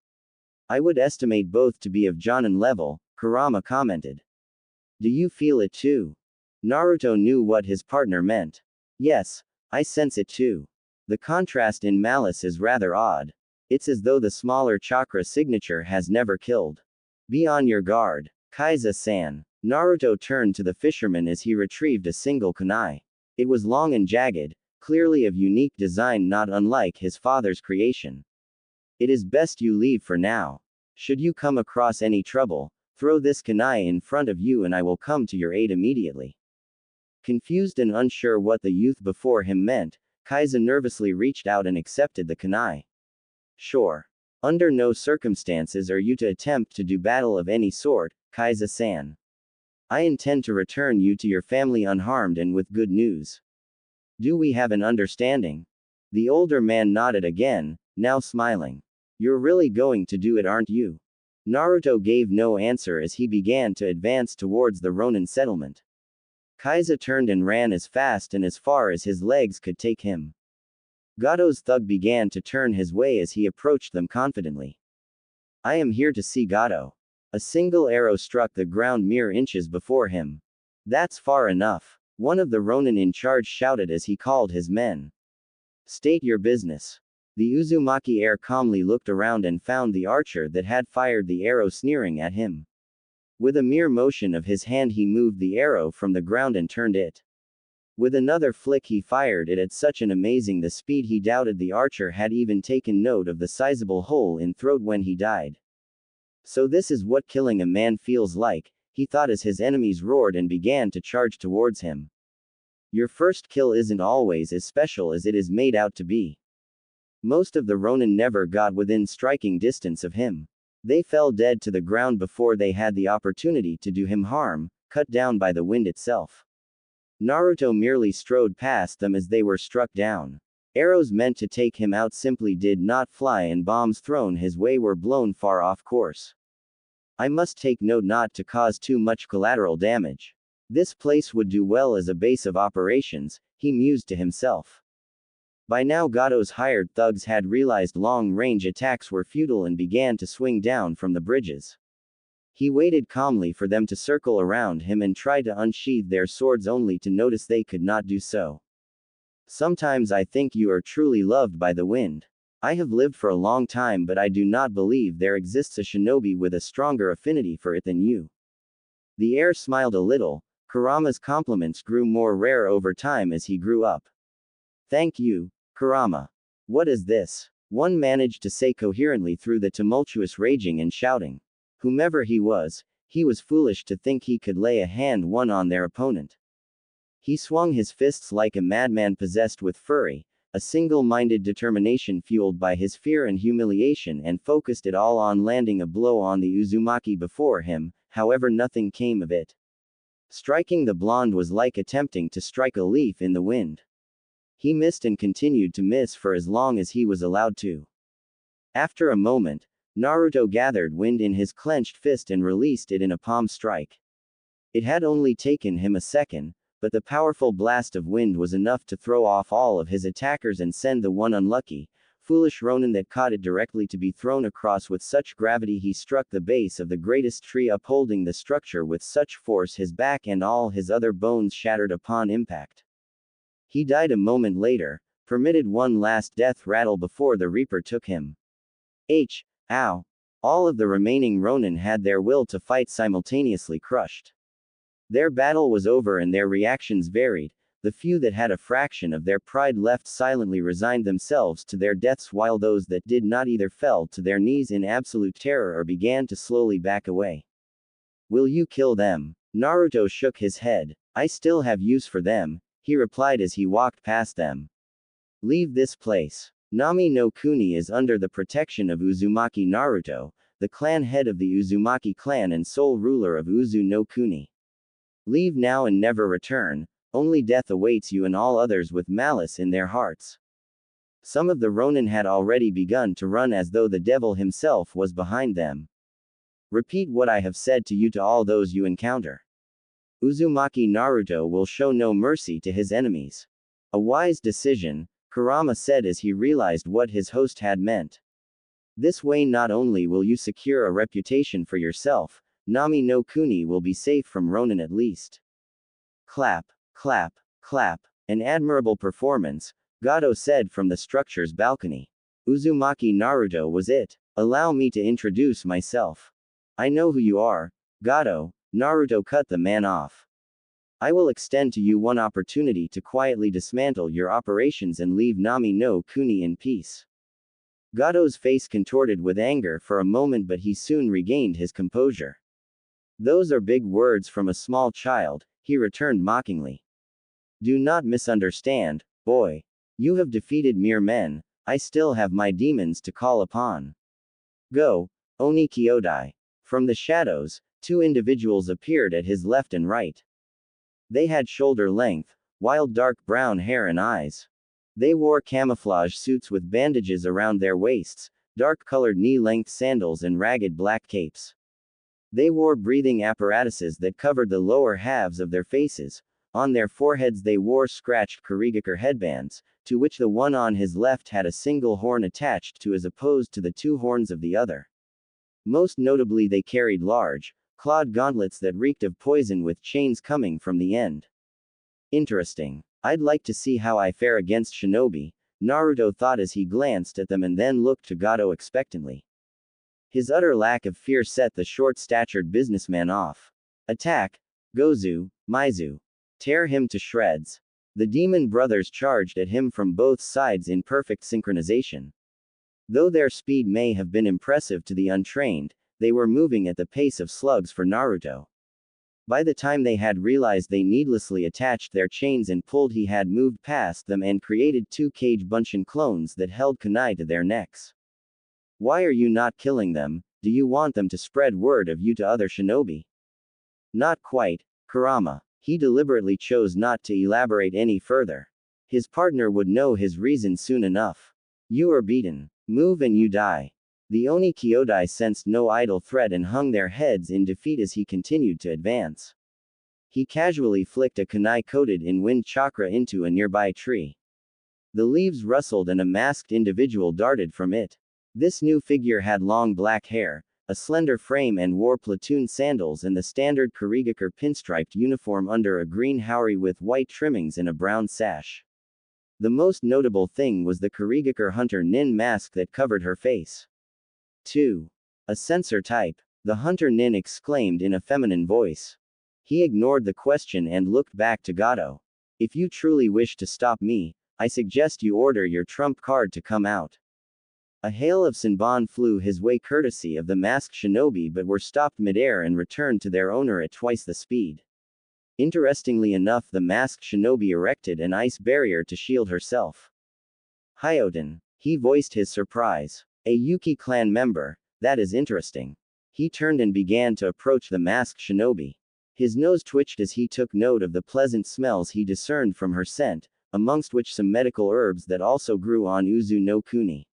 I would estimate both to be of Jonin level, Kurama commented. Do you feel it too? Naruto knew what his partner meant. Yes, I sense it too. The contrast in malice is rather odd. It's as though the smaller chakra signature has never killed. Be on your guard, Kaiza-san. Naruto turned to the fisherman as he retrieved a single kunai. It was long and jagged, clearly of unique design not unlike his father's creation. It is best you leave for now. Should you come across any trouble, throw this kunai in front of you and I will come to your aid immediately. Confused and unsure what the youth before him meant, Kaiza nervously reached out and accepted the kunai. Sure. Under no circumstances are you to attempt to do battle of any sort, Kaiza-san. I intend to return you to your family unharmed and with good news. Do we have an understanding? The older man nodded again, now smiling. You're really going to do it, aren't you? Naruto gave no answer as he began to advance towards the Ronin settlement. Kaiza turned and ran as fast and as far as his legs could take him. Gato's thug began to turn his way as he approached them confidently. I am here to see Gato. A single arrow struck the ground mere inches before him. That's far enough. One of the Ronin in charge shouted as he called his men. State your business. The Uzumaki heir calmly looked around and found the archer that had fired the arrow sneering at him. With a mere motion of his hand he moved the arrow from the ground and turned it. With another flick he fired it at such an amazing the speed he doubted the archer had even taken note of the sizable hole in throat when he died. So this is what killing a man feels like, he thought as his enemies roared and began to charge towards him. Your first kill isn't always as special as it is made out to be. Most of the Ronin never got within striking distance of him. They fell dead to the ground before they had the opportunity to do him harm, cut down by the wind itself. Naruto merely strode past them as they were struck down. Arrows meant to take him out simply did not fly and bombs thrown his way were blown far off course. I must take note not to cause too much collateral damage. This place would do well as a base of operations, he mused to himself. By now Gato's hired thugs had realized long-range attacks were futile and began to swing down from the bridges. He waited calmly for them to circle around him and try to unsheathe their swords only to notice they could not do so. Sometimes I think you are truly loved by the wind. I have lived for a long time but I do not believe there exists a shinobi with a stronger affinity for it than you. The heir smiled a little. Kurama's compliments grew more rare over time as he grew up. Thank you, Kurama. What is this? One managed to say coherently through the tumultuous raging and shouting. Whomever he was foolish to think he could lay a hand one on their opponent. He swung his fists like a madman possessed with fury, a single-minded determination fueled by his fear and humiliation and focused it all on landing a blow on the Uzumaki before him, however nothing came of it. Striking the blonde was like attempting to strike a leaf in the wind. He missed and continued to miss for as long as he was allowed to. After a moment, Naruto gathered wind in his clenched fist and released it in a palm strike. It had only taken him a second, but the powerful blast of wind was enough to throw off all of his attackers and send the one unlucky, foolish Ronin that caught it directly to be thrown across with such gravity he struck the base of the greatest tree upholding the structure with such force his back and all his other bones shattered upon impact. He died a moment later, permitted one last death rattle before the Reaper took him. Ow! All of the remaining Ronin had their will to fight simultaneously crushed. Their battle was over and their reactions varied. The few that had a fraction of their pride left silently resigned themselves to their deaths while those that did not either fell to their knees in absolute terror or began to slowly back away. Will you kill them? Naruto shook his head. I still have use for them, he replied as he walked past them. Leave this place. Nami no Kuni is under the protection of Uzumaki Naruto, the clan head of the Uzumaki clan and sole ruler of Uzu no Kuni. Leave now and never return, only death awaits you and all others with malice in their hearts. Some of the Ronin had already begun to run as though the devil himself was behind them. Repeat what I have said to you to all those you encounter. Uzumaki Naruto will show no mercy to his enemies. A wise decision, Kurama said as he realized what his host had meant. This way not only will you secure a reputation for yourself, Nami no Kuni will be safe from Ronin at least. Clap, clap, clap. An admirable performance, Gato said from the structure's balcony. Uzumaki Naruto was it. Allow me to introduce myself. I know who you are, Gato. Naruto cut the man off. I will extend to you one opportunity to quietly dismantle your operations and leave Nami no Kuni in peace. Gato's face contorted with anger for a moment but he soon regained his composure. Those are big words from a small child, he returned mockingly. Do not misunderstand, boy. You have defeated mere men, I still have my demons to call upon. Go, Oni Kyodai. From the shadows, two individuals appeared at his left and right. They had shoulder-length, wild dark brown hair and eyes. They wore camouflage suits with bandages around their waists, dark-colored knee-length sandals and ragged black capes. They wore breathing apparatuses that covered the lower halves of their faces. On their foreheads they wore scratched Kurigakure headbands, to which the one on his left had a single horn attached to as opposed to the two horns of the other. Most notably they carried large, clawed gauntlets that reeked of poison with chains coming from the end. Interesting. I'd like to see how I fare against shinobi, Naruto thought as he glanced at them and then looked to Gato expectantly. His utter lack of fear set the short-statured businessman off. Attack, Gozu, Maizu. Tear him to shreds. The demon brothers charged at him from both sides in perfect synchronization. Though their speed may have been impressive to the untrained, they were moving at the pace of slugs for Naruto. By the time they had realized they needlessly attached their chains and pulled, he had moved past them and created two Kage Bunshin clones that held kunai to their necks. Why are you not killing them? Do you want them to spread word of you to other shinobi? Not quite, Kurama. He deliberately chose not to elaborate any further. His partner would know his reason soon enough. You are beaten. Move and you die. The Oni Kyodai sensed no idle threat and hung their heads in defeat as he continued to advance. He casually flicked a kunai coated in wind chakra into a nearby tree. The leaves rustled and a masked individual darted from it. This new figure had long black hair, a slender frame and wore platoon sandals and the standard Kurigakure pinstriped uniform under a green haori with white trimmings and a brown sash. The most notable thing was the Kurigakure Hunter Nin mask that covered her face. 2. A censor type, the Hunter Nin exclaimed in a feminine voice. He ignored the question and looked back to Gato. If you truly wish to stop me, I suggest you order your trump card to come out. A hail of Senbon flew his way courtesy of the masked shinobi but were stopped midair and returned to their owner at twice the speed. Interestingly enough, the masked shinobi erected an ice barrier to shield herself. Hyoten. He voiced his surprise. A Yuki clan member, that is interesting. He turned and began to approach the masked shinobi. His nose twitched as he took note of the pleasant smells he discerned from her scent, amongst which some medical herbs that also grew on Uzu no Kuni.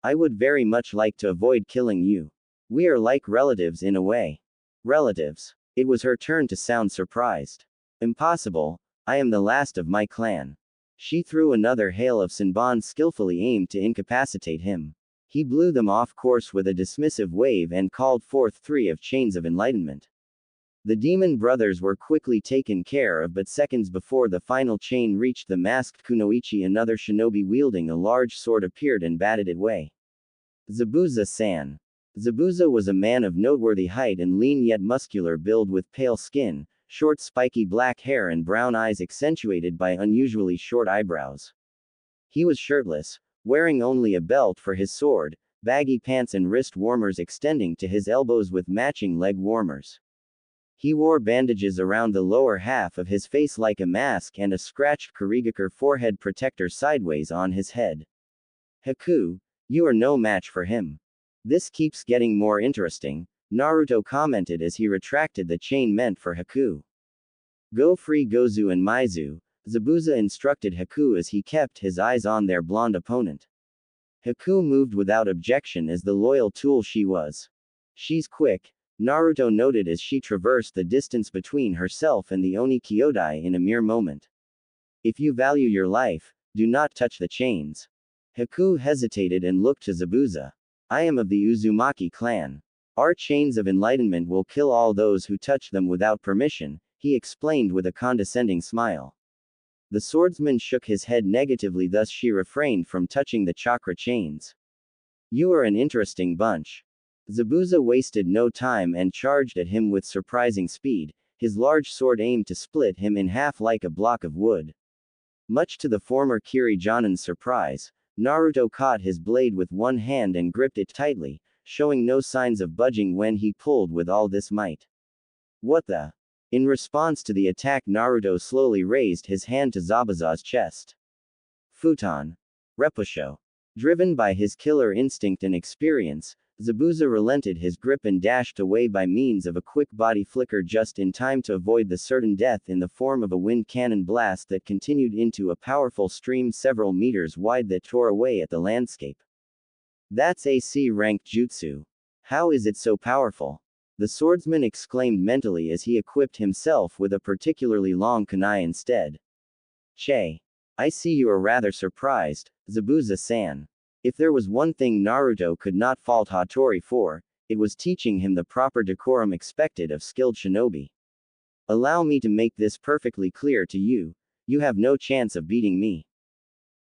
I would very much like to avoid killing you. We are like relatives in a way. Relatives. It was her turn to sound surprised. Impossible, I am the last of my clan. She threw another hail of Senbon skillfully aimed to incapacitate him. He blew them off course with a dismissive wave and called forth 3 of Chains of Enlightenment. The demon brothers were quickly taken care of, but seconds before the final chain reached the masked kunoichi, another shinobi wielding a large sword appeared and batted it away. Zabuza-san. Zabuza was a man of noteworthy height and lean yet muscular build with pale skin, short spiky black hair and brown eyes accentuated by unusually short eyebrows. He was shirtless, wearing only a belt for his sword, baggy pants and wrist warmers extending to his elbows with matching leg warmers. He wore bandages around the lower half of his face like a mask and a scratched Kurigakure forehead protector sideways on his head. Haku, you are no match for him. This keeps getting more interesting, Naruto commented as he retracted the chain meant for Haku. Go free Gozu and Maizu, Zabuza instructed Haku as he kept his eyes on their blonde opponent. Haku moved without objection as the loyal tool she was. She's quick, Naruto noted as she traversed the distance between herself and the Oni Kyodai in a mere moment. If you value your life, do not touch the chains. Haku hesitated and looked to Zabuza. I am of the Uzumaki clan. Our chains of enlightenment will kill all those who touch them without permission, he explained with a condescending smile. The swordsman shook his head negatively, thus she refrained from touching the chakra chains. You are an interesting bunch. Zabuza wasted no time and charged at him with surprising speed, his large sword aimed to split him in half like a block of wood. Much to the former Kirijonin's surprise, Naruto caught his blade with one hand and gripped it tightly, showing no signs of budging when he pulled with all this might. What the? In response to the attack, Naruto slowly raised his hand to Zabuza's chest. Futon. Repusho. Driven by his killer instinct and experience, Zabuza relented his grip and dashed away by means of a quick body flicker just in time to avoid the certain death in the form of a wind cannon blast that continued into a powerful stream several meters wide that tore away at the landscape. That's a C-ranked jutsu. How is it so powerful? The swordsman exclaimed mentally as he equipped himself with a particularly long kunai instead. Che. I see you are rather surprised, Zabuza-san. If there was one thing Naruto could not fault Hattori for, it was teaching him the proper decorum expected of skilled shinobi. Allow me to make this perfectly clear to you, you have no chance of beating me.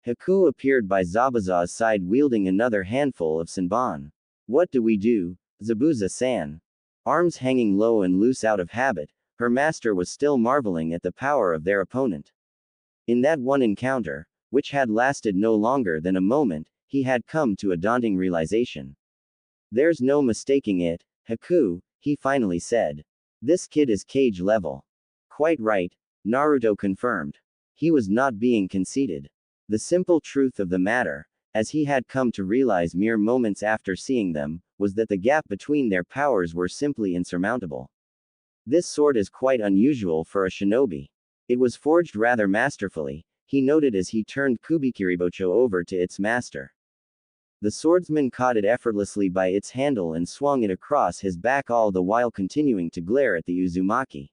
Haku appeared by Zabuza's side wielding another handful of senbon. What do we do, Zabuza-san? Arms hanging low and loose out of habit, her master was still marveling at the power of their opponent. In that one encounter, which had lasted no longer than a moment, he had come to a daunting realization. There's no mistaking it, Haku, he finally said. This kid is cage level. Quite right, Naruto confirmed. He was not being conceited. The simple truth of the matter, as he had come to realize mere moments after seeing them, was that the gap between their powers were simply insurmountable. This sword is quite unusual for a shinobi. It was forged rather masterfully, he noted as he turned Kubikiribocho over to its master. The swordsman caught it effortlessly by its handle and swung it across his back all the while continuing to glare at the Uzumaki.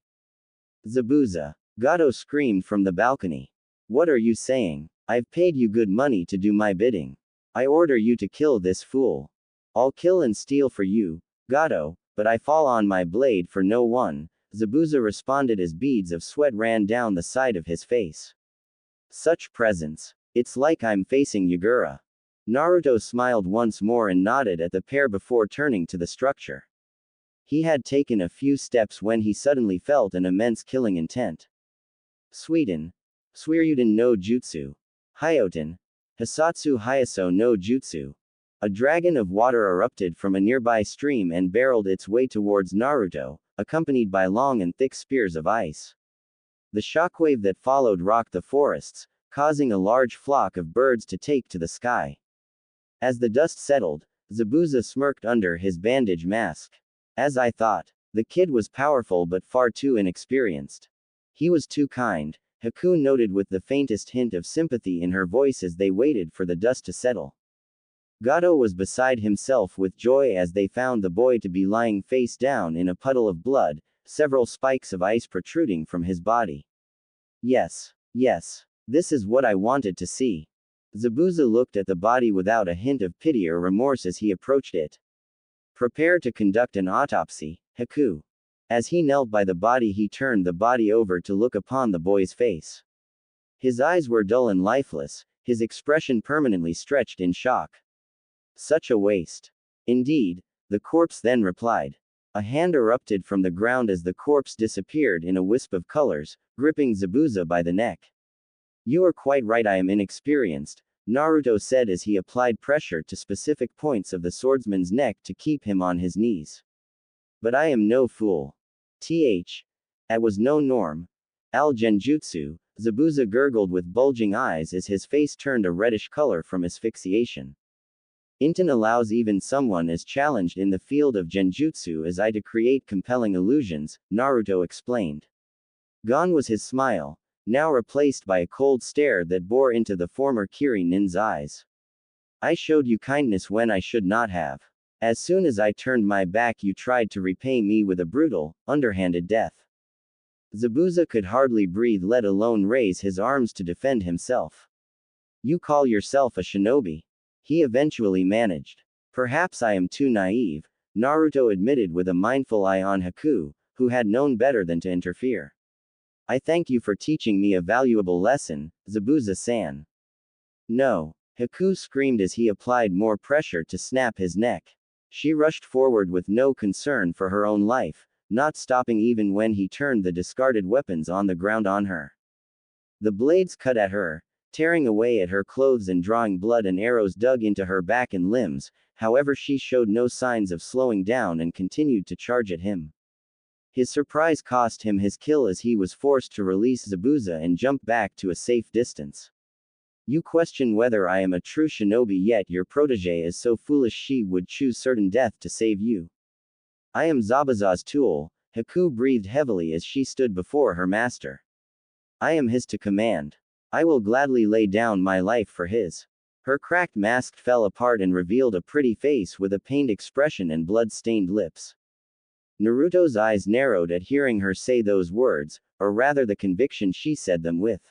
Zabuza. Gato screamed from the balcony. What are you saying? I've paid you good money to do my bidding. I order you to kill this fool. I'll kill and steal for you, Gato, but I fall on my blade for no one, Zabuza responded as beads of sweat ran down the side of his face. Such presence. It's like I'm facing Yagura. Naruto smiled once more and nodded at the pair before turning to the structure. He had taken a few steps when he suddenly felt an immense killing intent. Suiden. Suiryuden no Jutsu. Hyoten. Hisatsu Hyaso no Jutsu. A dragon of water erupted from a nearby stream and barreled its way towards Naruto, accompanied by long and thick spears of ice. The shockwave that followed rocked the forests, causing a large flock of birds to take to the sky. As the dust settled, Zabuza smirked under his bandage mask. As I thought, the kid was powerful but far too inexperienced. He was too kind, Haku noted with the faintest hint of sympathy in her voice as they waited for the dust to settle. Gato was beside himself with joy as they found the boy to be lying face down in a puddle of blood, several spikes of ice protruding from his body. Yes, this is what I wanted to see. Zabuza looked at the body without a hint of pity or remorse as he approached it. Prepare to conduct an autopsy, Haku. As he knelt by the body, he turned the body over to look upon the boy's face. His eyes were dull and lifeless, his expression permanently stretched in shock. Such a waste. Indeed, the corpse then replied. A hand erupted from the ground as the corpse disappeared in a wisp of colors, gripping Zabuza by the neck. You are quite right, I am inexperienced, Naruto said as he applied pressure to specific points of the swordsman's neck to keep him on his knees. But I am no fool. That was no norm. Al Genjutsu, Zabuza gurgled with bulging eyes as his face turned a reddish color from asphyxiation. Inten allows even someone as challenged in the field of Genjutsu as I to create compelling illusions, Naruto explained. Gone was his smile, now replaced by a cold stare that bore into the former Kiri-nin's eyes. I showed you kindness when I should not have. As soon as I turned my back, you tried to repay me with a brutal, underhanded death. Zabuza could hardly breathe, let alone raise his arms to defend himself. You call yourself a shinobi? He eventually managed. Perhaps I am too naive, Naruto admitted with a mindful eye on Haku, who had known better than to interfere. I thank you for teaching me a valuable lesson, Zabuza-san. No, Haku screamed as he applied more pressure to snap his neck. She rushed forward with no concern for her own life, not stopping even when he turned the discarded weapons on the ground on her. The blades cut at her, tearing away at her clothes and drawing blood, and arrows dug into her back and limbs, however she showed no signs of slowing down and continued to charge at him. His surprise cost him his kill as he was forced to release Zabuza and jump back to a safe distance. You question whether I am a true shinobi, yet your protege is so foolish she would choose certain death to save you. I am Zabuza's tool. Haku breathed heavily as she stood before her master. I am his to command. I will gladly lay down my life for his. Her cracked mask fell apart and revealed a pretty face with a pained expression and blood-stained lips. Naruto's eyes narrowed at hearing her say those words, or rather the conviction she said them with.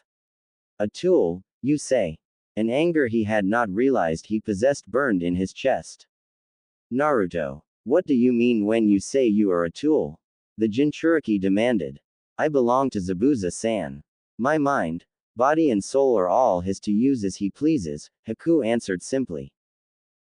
A tool, you say? An anger he had not realized he possessed burned in his chest. Naruto, what do you mean when you say you are a tool? The Jinchuriki demanded. I belong to Zabuza-san. My mind, body and soul are all his to use as he pleases, Haku answered simply.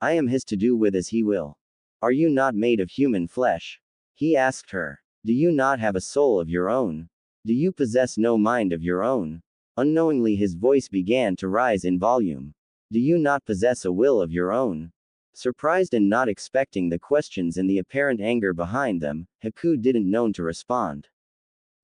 I am his to do with as he will. Are you not made of human flesh? He asked her. Do you not have a soul of your own? Do you possess no mind of your own? Unknowingly his voice began to rise in volume. Do you not possess a will of your own? Surprised and not expecting the questions and the apparent anger behind them, Haku didn't know to respond.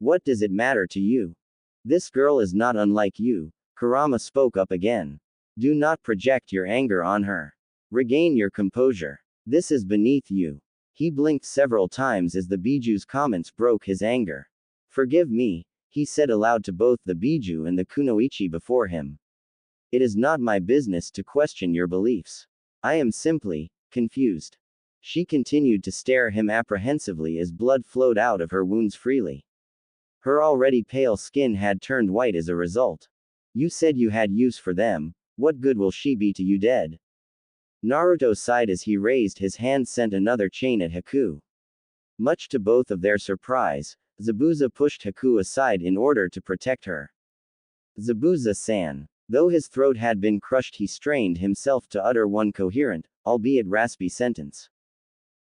What does it matter to you? This girl is not unlike you, Kurama spoke up again. Do not project your anger on her. Regain your composure. This is beneath you. He blinked several times as the Biju's comments broke his anger. Forgive me, he said aloud to both the Biju and the Kunoichi before him. It is not my business to question your beliefs. I am simply confused. She continued to stare him apprehensively as blood flowed out of her wounds freely. Her already pale skin had turned white as a result. You said you had use for them, what good will she be to you dead? Naruto sighed as he raised his hand sent another chain at Haku. Much to both of their surprise, Zabuza pushed Haku aside in order to protect her. Zabuza-san. Though his throat had been crushed, he strained himself to utter one coherent, albeit raspy sentence.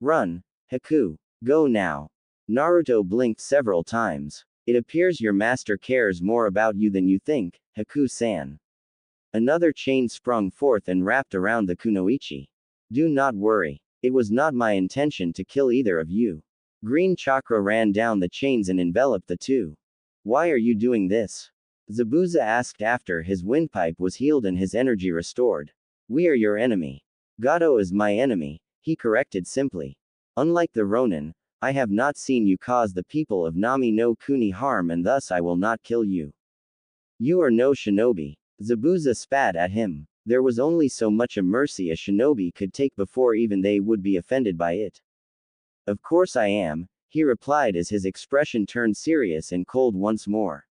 Run, Haku. Go now. Naruto blinked several times. It appears your master cares more about you than you think, Haku-san. Another chain sprung forth and wrapped around the Kunoichi. Do not worry. It was not my intention to kill either of you. Green chakra ran down the chains and enveloped the two. Why are you doing this? Zabuza asked after his windpipe was healed and his energy restored. We are your enemy. Gato is my enemy, he corrected simply. Unlike the Ronin, I have not seen you cause the people of Nami no Kuni harm, and thus I will not kill you. You are no shinobi. Zabuza spat at him. There was only so much a mercy a shinobi could take before even they would be offended by it. Of course I am, he replied as his expression turned serious and cold once more.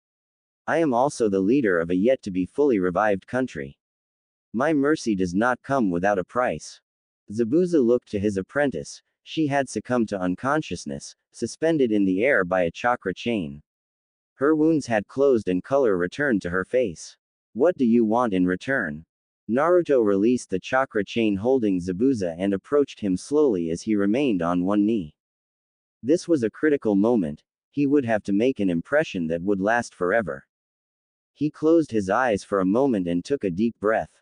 I am also the leader of a yet-to-be fully revived country. My mercy does not come without a price. Zabuza looked to his apprentice. She had succumbed to unconsciousness, suspended in the air by a chakra chain. Her wounds had closed and color returned to her face. What do you want in return? Naruto released the chakra chain holding Zabuza and approached him slowly as he remained on one knee. This was a critical moment. He would have to make an impression that would last forever. He closed his eyes for a moment and took a deep breath.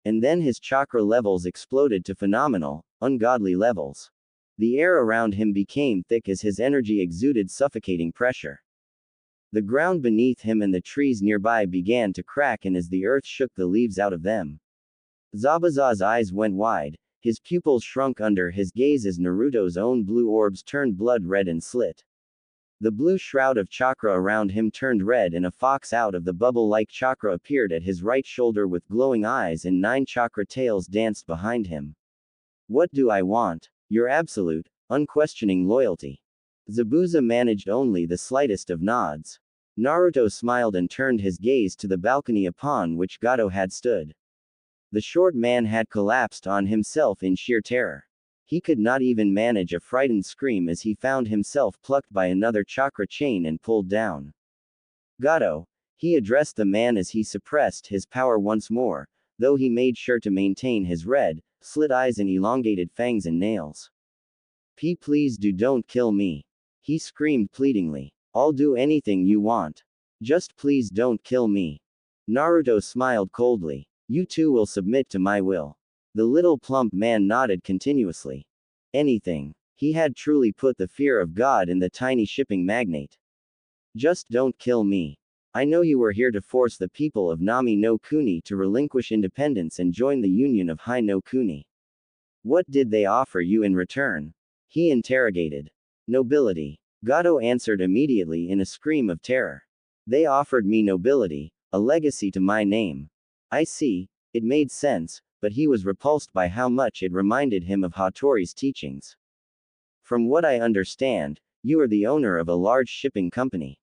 And then his chakra levels exploded to phenomenal, ungodly levels. The air around him became thick as his energy exuded suffocating pressure. The ground beneath him and the trees nearby began to crack, and as the earth shook the leaves out of them. Zabuza's eyes went wide, his pupils shrunk under his gaze as Naruto's own blue orbs turned blood red and slit. The blue shroud of chakra around him turned red, and a fox out of the bubble-like chakra appeared at his right shoulder with glowing eyes, and 9 chakra tails danced behind him. What do I want? Your absolute, unquestioning loyalty. Zabuza managed only the slightest of nods. Naruto smiled and turned his gaze to the balcony upon which Gato had stood. The short man had collapsed on himself in sheer terror. He could not even manage a frightened scream as he found himself plucked by another chakra chain and pulled down. Gato, he addressed the man as he suppressed his power once more, though he made sure to maintain his red, slit eyes and elongated fangs and nails. Please don't kill me. He screamed pleadingly. I'll do anything you want. Just please don't kill me. Naruto smiled coldly. You too will submit to my will. The little plump man nodded continuously. Anything. He had truly put the fear of God in the tiny shipping magnate. Just don't kill me. I know you were here to force the people of Nami no Kuni to relinquish independence and join the Union of Hai no Kuni. What did they offer you in return? He interrogated. Nobility. Gato answered immediately in a scream of terror. They offered me nobility, a legacy to my name. I see, it made sense, but he was repulsed by how much it reminded him of Hattori's teachings. From what I understand, you are the owner of a large shipping company.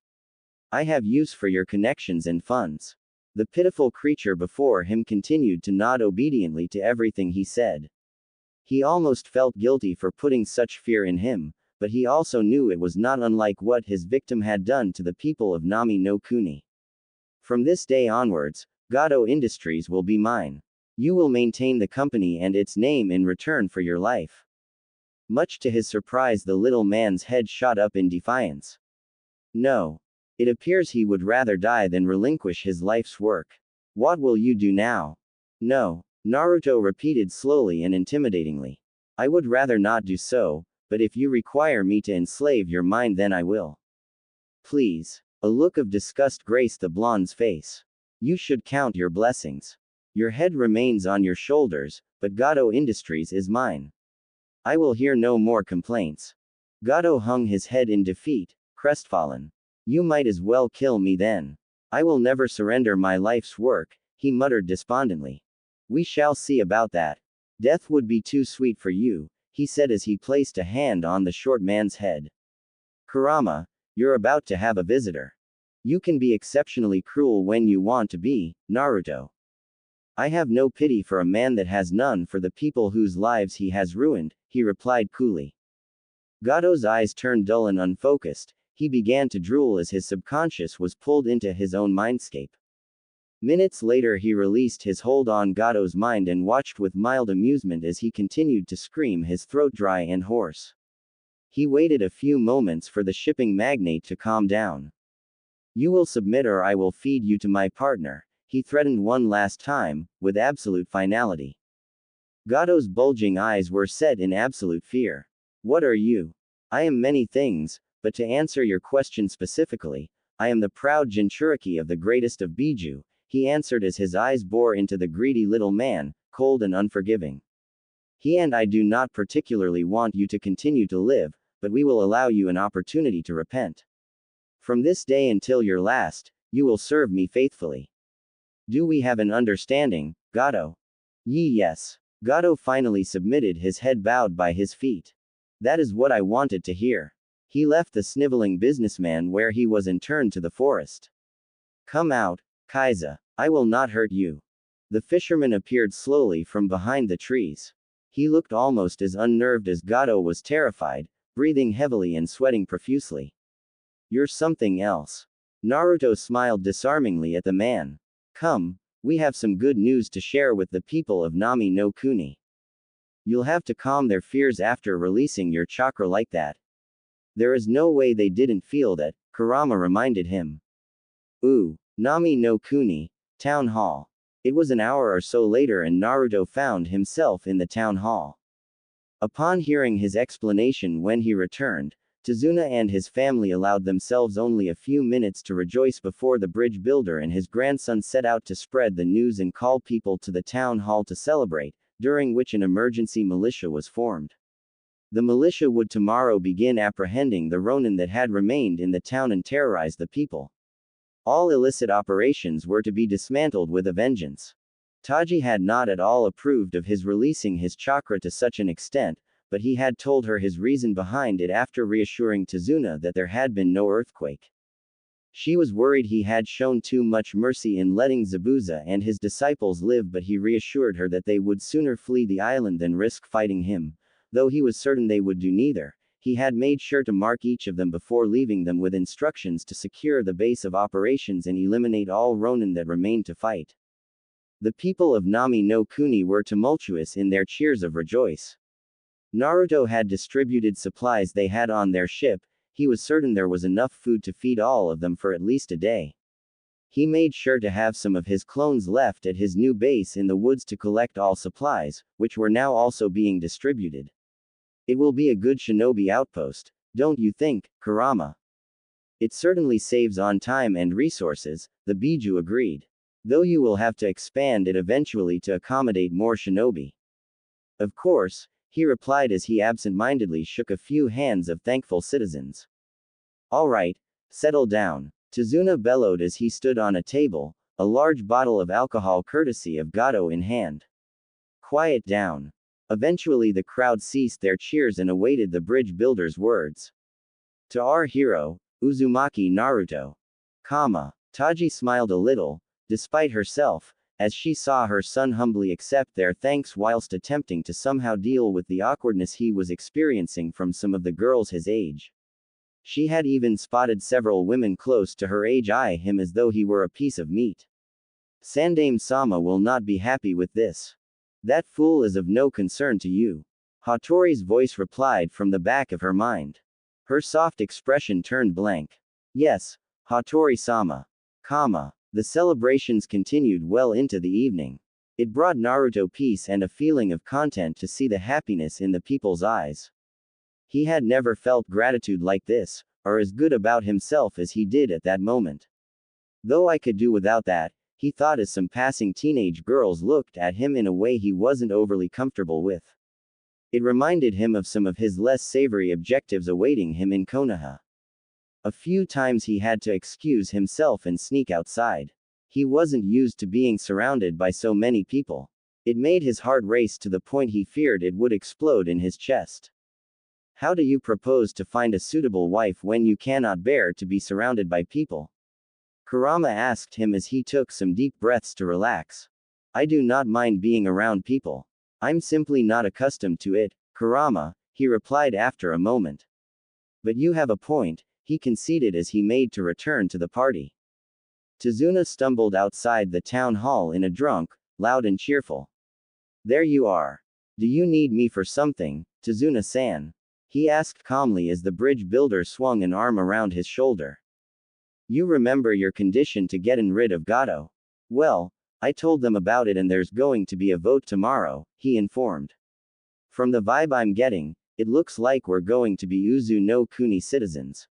I have use for your connections and funds. The pitiful creature before him continued to nod obediently to everything he said. He almost felt guilty for putting such fear in him, but he also knew it was not unlike what his victim had done to the people of Nami no Kuni. From this day onwards, Gato Industries will be mine. You will maintain the company and its name in return for your life. Much to his surprise, the little man's head shot up in defiance. No. It appears he would rather die than relinquish his life's work. What will you do now? No. Naruto repeated slowly and intimidatingly. I would rather not do so, but if you require me to enslave your mind, then I will. Please. A look of disgust graced the blonde's face. You should count your blessings. Your head remains on your shoulders, but Gato Industries is mine. I will hear no more complaints. Gato hung his head in defeat, crestfallen. You might as well kill me then. I will never surrender my life's work, he muttered despondently. We shall see about that. Death would be too sweet for you, he said as he placed a hand on the short man's head. Kurama, you're about to have a visitor. You can be exceptionally cruel when you want to be, Naruto. I have no pity for a man that has none for the people whose lives he has ruined, he replied coolly. Gato's eyes turned dull and unfocused. He began to drool as his subconscious was pulled into his own mindscape. Minutes later, he released his hold on Gato's mind and watched with mild amusement as he continued to scream, his throat dry and hoarse. He waited a few moments for the shipping magnate to calm down. You will submit or I will feed you to my partner, he threatened one last time, with absolute finality. Gato's bulging eyes were set in absolute fear. What are you? I am many things, but to answer your question specifically, I am the proud Jinchuriki of the greatest of Biju, he answered as his eyes bore into the greedy little man, cold and unforgiving. He and I do not particularly want you to continue to live, but we will allow you an opportunity to repent. From this day until your last, you will serve me faithfully. Do we have an understanding, Gato? Yes. Gato finally submitted, his head bowed by his feet. That is what I wanted to hear. He left the sniveling businessman where he was and turned to the forest. Come out, Kaiza. I will not hurt you. The fisherman appeared slowly from behind the trees. He looked almost as unnerved as Gato was terrified, breathing heavily and sweating profusely. You're something else. Naruto smiled disarmingly at the man. Come, we have some good news to share with the people of Nami no Kuni. You'll have to calm their fears after releasing your chakra like that. There is no way they didn't feel that, Kurama reminded him. Nami no Kuni, Town Hall. It was an hour or so later and Naruto found himself in the town hall. Upon hearing his explanation when he returned, Tazuna and his family allowed themselves only a few minutes to rejoice before the bridge builder and his grandson set out to spread the news and call people to the town hall to celebrate, during which an emergency militia was formed. The militia would tomorrow begin apprehending the Ronin that had remained in the town and terrorize the people. All illicit operations were to be dismantled with a vengeance. Taji had not at all approved of his releasing his chakra to such an extent, but he had told her his reason behind it after reassuring Tazuna that there had been no earthquake. She was worried he had shown too much mercy in letting Zabuza and his disciples live, but he reassured her that they would sooner flee the island than risk fighting him. Though he was certain they would do neither, he had made sure to mark each of them before leaving them with instructions to secure the base of operations and eliminate all Ronin that remained to fight. The people of Nami no Kuni were tumultuous in their cheers of rejoice. Naruto had distributed supplies they had on their ship. He was certain there was enough food to feed all of them for at least a day. He made sure to have some of his clones left at his new base in the woods to collect all supplies, which were now also being distributed. It will be a good shinobi outpost, don't you think, Kurama? It certainly saves on time and resources, the Biju agreed. Though you will have to expand it eventually to accommodate more shinobi. Of course, he replied as he absent-mindedly shook a few hands of thankful citizens. All right, settle down, Tazuna bellowed as he stood on a table, a large bottle of alcohol courtesy of Gato in hand. Quiet down. Eventually the crowd ceased their cheers and awaited the bridge builder's words. To our hero, Uzumaki Naruto. Taji smiled a little, despite herself, as she saw her son humbly accept their thanks whilst attempting to somehow deal with the awkwardness he was experiencing from some of the girls his age. She had even spotted several women close to her age eye him as though he were a piece of meat. Sandame-sama will not be happy with this. That fool is of no concern to you. Hattori's voice replied from the back of her mind. Her soft expression turned blank. Yes, Hattori-sama. The celebrations continued well into the evening. It brought Naruto peace and a feeling of content to see the happiness in the people's eyes. He had never felt gratitude like this, or as good about himself as he did at that moment. Though I could do without that, he thought as some passing teenage girls looked at him in a way he wasn't overly comfortable with. It reminded him of some of his less savory objectives awaiting him in Konoha. A few times he had to excuse himself and sneak outside. He wasn't used to being surrounded by so many people. It made his heart race to the point he feared it would explode in his chest. How do you propose to find a suitable wife when you cannot bear to be surrounded by people? Kurama asked him as he took some deep breaths to relax. I do not mind being around people. I'm simply not accustomed to it, Kurama, he replied after a moment. But you have a point, he conceded as he made to return to the party. Tazuna stumbled outside the town hall in a drunk, loud and cheerful. There you are. Do you need me for something, Tazuna-san? He asked calmly as the bridge builder swung an arm around his shoulder. You remember your condition to getting rid of Gato? Well, I told them about it and there's going to be a vote tomorrow, he informed. From the vibe I'm getting, it looks like we're going to be Uzu no Kuni citizens.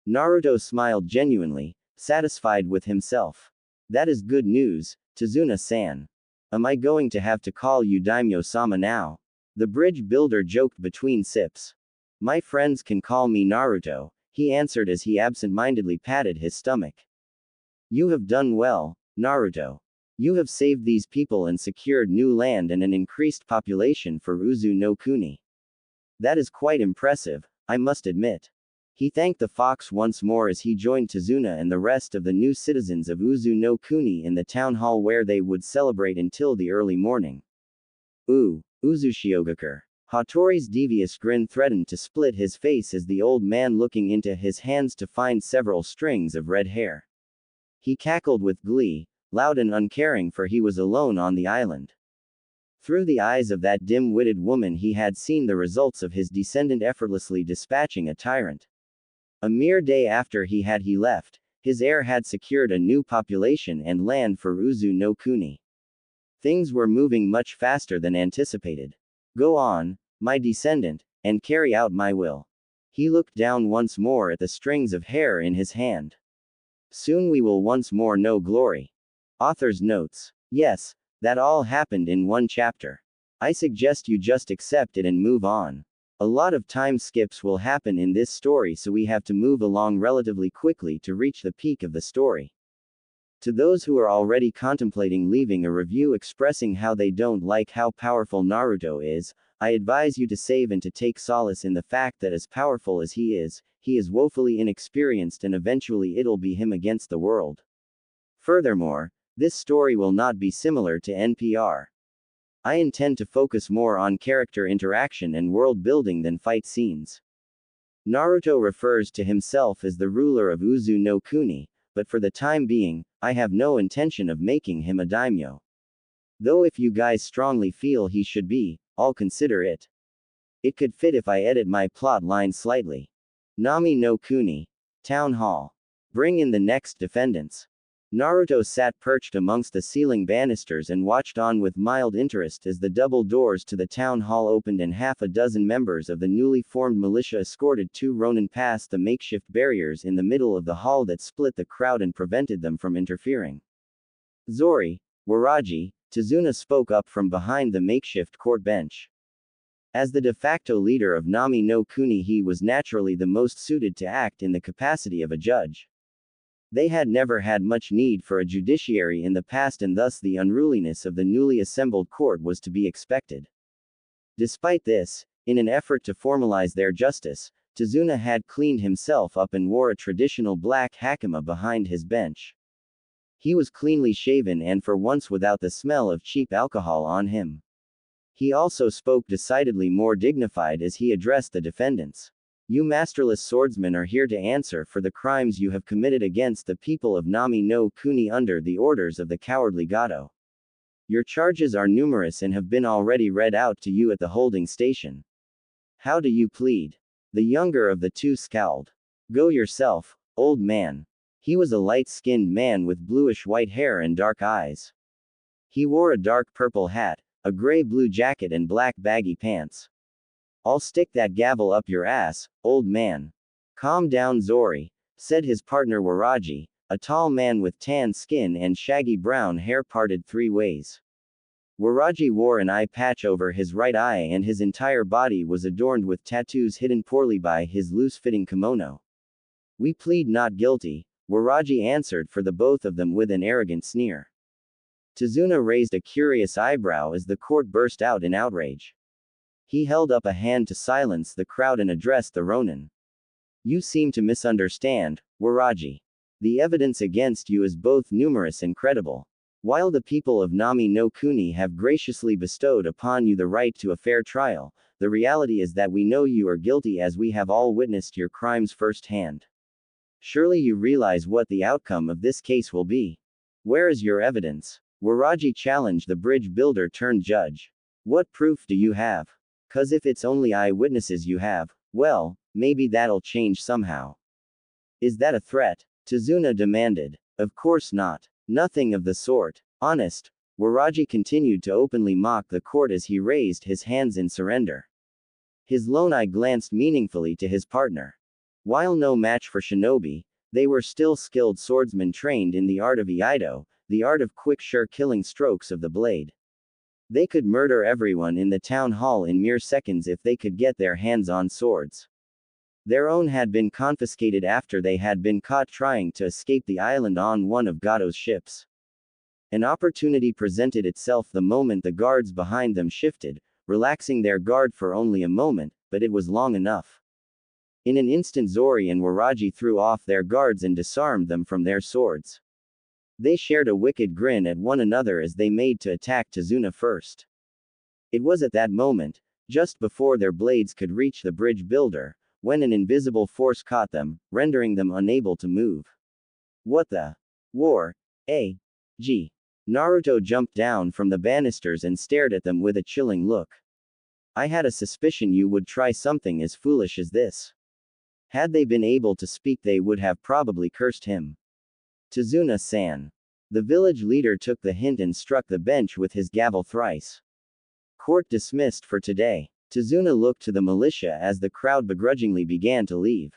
Naruto smiled genuinely, satisfied with himself. That is good news, Tazuna-san. Am I going to have to call you Daimyo-sama now? The bridge builder joked between sips. My friends can call me Naruto, he answered as he absent-mindedly patted his stomach. You have done well, Naruto. You have saved these people and secured new land and an increased population for Uzu no Kuni. That is quite impressive, I must admit. He thanked the fox once more as he joined Tazuna and the rest of the new citizens of Uzu no Kuni in the town hall where they would celebrate until the early morning. Uzushiogakure. Hattori's devious grin threatened to split his face as the old man looking into his hands to find several strings of red hair. He cackled with glee, loud and uncaring for he was alone on the island. Through the eyes of that dim-witted woman he had seen the results of his descendant effortlessly dispatching a tyrant. A mere day after he left, his heir had secured a new population and land for Uzu no Kuni. Things were moving much faster than anticipated. Go on, my descendant, and carry out my will. He looked down once more at the strings of hair in his hand. Soon we will once more know glory. Author's notes. Yes, that all happened in one chapter. I suggest you just accept it and move on. A lot of time skips will happen in this story, so we have to move along relatively quickly to reach the peak of the story. To those who are already contemplating leaving a review expressing how they don't like how powerful Naruto is, I advise you to save and to take solace in the fact that as powerful as he is woefully inexperienced and eventually it'll be him against the world. Furthermore, this story will not be similar to NPR. I intend to focus more on character interaction and world building than fight scenes. Naruto refers to himself as the ruler of Uzu no Kuni, but for the time being, I have no intention of making him a daimyo. Though if you guys strongly feel he should be, I'll consider it. It could fit if I edit my plot line slightly. Nami no Kuni. Town Hall. Bring in the next defendants. Naruto sat perched amongst the ceiling banisters and watched on with mild interest as the double doors to the town hall opened and half a dozen members of the newly formed militia escorted two Ronin past the makeshift barriers in the middle of the hall that split the crowd and prevented them from interfering. Zori, Waraji, Tazuna spoke up from behind the makeshift court bench. As the de facto leader of Nami no Kuni, he was naturally the most suited to act in the capacity of a judge. They had never had much need for a judiciary in the past, and thus the unruliness of the newly assembled court was to be expected. Despite this, in an effort to formalize their justice, Tazuna had cleaned himself up and wore a traditional black hakama behind his bench. He was cleanly shaven and for once without the smell of cheap alcohol on him. He also spoke decidedly more dignified as he addressed the defendants. You masterless swordsmen are here to answer for the crimes you have committed against the people of Nami no Kuni under the orders of the cowardly Gato. Your charges are numerous and have been already read out to you at the holding station. How do you plead? The younger of the two scowled. Go yourself, old man. He was a light-skinned man with bluish-white hair and dark eyes. He wore a dark purple hat, a gray-blue jacket and black baggy pants. I'll stick that gavel up your ass, old man. Calm down, Zori, said his partner Waraji, a tall man with tan skin and shaggy brown hair parted three ways. Waraji wore an eye patch over his right eye and his entire body was adorned with tattoos hidden poorly by his loose-fitting kimono. We plead not guilty, Waraji answered for the both of them with an arrogant sneer. Tazuna raised a curious eyebrow as the court burst out in outrage. He held up a hand to silence the crowd and addressed the Ronin. You seem to misunderstand, Waraji. The evidence against you is both numerous and credible. While the people of Nami no Kuni have graciously bestowed upon you the right to a fair trial, the reality is that we know you are guilty as we have all witnessed your crimes firsthand. Surely you realize what the outcome of this case will be. Where is your evidence? Waraji challenged the bridge builder turned judge. What proof do you have? 'Cause if it's only eyewitnesses you have, well, maybe that'll change somehow. Is that a threat? Tazuna demanded. Of course not. Nothing of the sort. Honest. Waraji continued to openly mock the court as he raised his hands in surrender. His lone eye glanced meaningfully to his partner. While no match for shinobi, they were still skilled swordsmen trained in the art of iaido, the art of quick sure killing strokes of the blade. They could murder everyone in the town hall in mere seconds if they could get their hands on swords. Their own had been confiscated after they had been caught trying to escape the island on one of Gato's ships. An opportunity presented itself the moment the guards behind them shifted, relaxing their guard for only a moment, but it was long enough. In an instant Zori and Waraji threw off their guards and disarmed them from their swords. They shared a wicked grin at one another as they made to attack Tazuna first. It was at that moment, just before their blades could reach the bridge builder, when an invisible force caught them, rendering them unable to move. What the? War? A.G. Naruto jumped down from the banisters and stared at them with a chilling look. I had a suspicion you would try something as foolish as this. Had they been able to speak they would have probably cursed him. Tazuna-san. The village leader took the hint and struck the bench with his gavel thrice. Court dismissed for today. Tazuna looked to the militia as the crowd begrudgingly began to leave.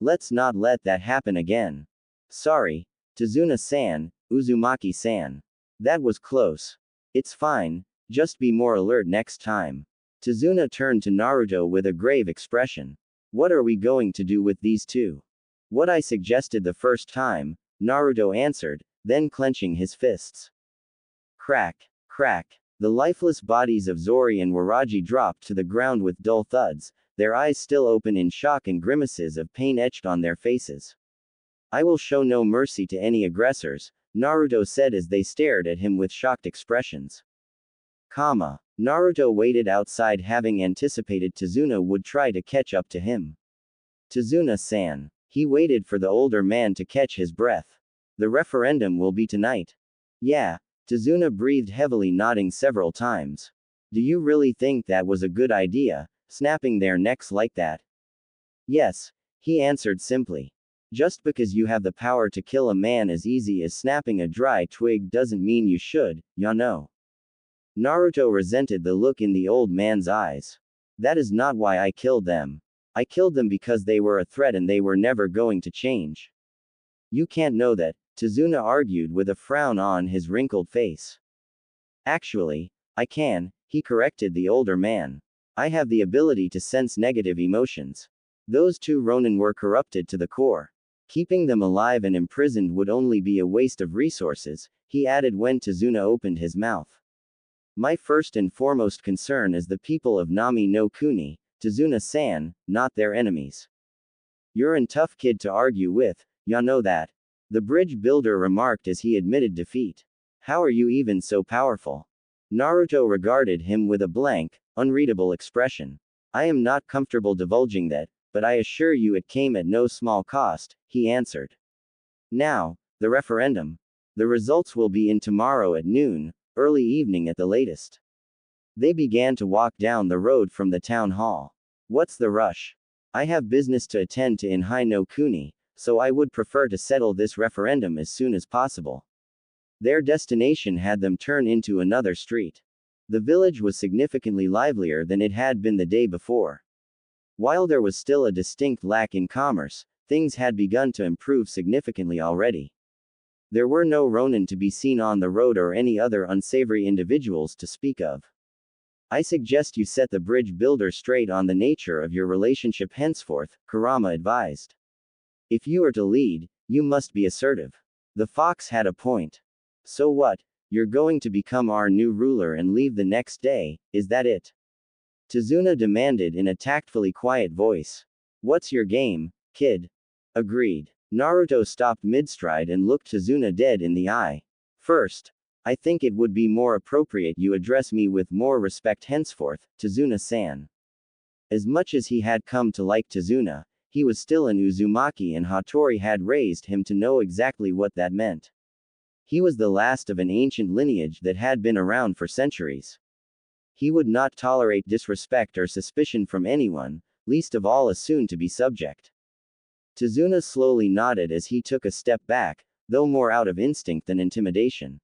Let's not let that happen again. Sorry, Tazuna-san, Uzumaki-san. That was close. It's fine, just be more alert next time. Tazuna turned to Naruto with a grave expression. What are we going to do with these two? What I suggested the first time, Naruto answered, then clenching his fists. Crack, crack. The lifeless bodies of Zori and Waraji dropped to the ground with dull thuds, their eyes still open in shock and grimaces of pain etched on their faces. I will show no mercy to any aggressors, Naruto said as they stared at him with shocked expressions. Naruto waited outside having anticipated Tazuna would try to catch up to him. Tazuna-san. He waited for the older man to catch his breath. The referendum will be tonight. Yeah. Tazuna breathed heavily, nodding several times. Do you really think that was a good idea, snapping their necks like that? Yes, he answered simply. Just because you have the power to kill a man as easy as snapping a dry twig doesn't mean you should, ya know. Naruto resented the look in the old man's eyes. That is not why I killed them. I killed them because they were a threat and they were never going to change. You can't know that, Tazuna argued with a frown on his wrinkled face. Actually, I can, he corrected the older man. I have the ability to sense negative emotions. Those two Ronin were corrupted to the core. Keeping them alive and imprisoned would only be a waste of resources, he added when Tazuna opened his mouth. My first and foremost concern is the people of Nami no Kuni, Tazuna-san, not their enemies. You're a tough kid to argue with, ya know that. The bridge builder remarked as he admitted defeat. How are you even so powerful? Naruto regarded him with a blank, unreadable expression. I am not comfortable divulging that, but I assure you it came at no small cost, he answered. Now, the referendum. The results will be in tomorrow at noon, early evening at the latest. They began to walk down the road from the town hall. What's the rush? I have business to attend to in Hai no Kuni, so I would prefer to settle this referendum as soon as possible. Their destination had them turn into another street. The village was significantly livelier than it had been the day before. While there was still a distinct lack in commerce, things had begun to improve significantly already. There were no Ronin to be seen on the road or any other unsavory individuals to speak of. I suggest you set the bridge builder straight on the nature of your relationship henceforth, Kurama advised. If you are to lead, you must be assertive. The fox had a point. So what? You're going to become our new ruler and leave the next day, is that it? Tazuna demanded in a tactfully quiet voice. What's your game, kid? Agreed. Naruto stopped mid-stride and looked Tazuna dead in the eye. First, I think it would be more appropriate you address me with more respect henceforth, Tazuna-san. As much as he had come to like Tazuna, he was still an Uzumaki and Hattori had raised him to know exactly what that meant. He was the last of an ancient lineage that had been around for centuries. He would not tolerate disrespect or suspicion from anyone, least of all a soon-to-be subject. Tazuna slowly nodded as he took a step back, though more out of instinct than intimidation.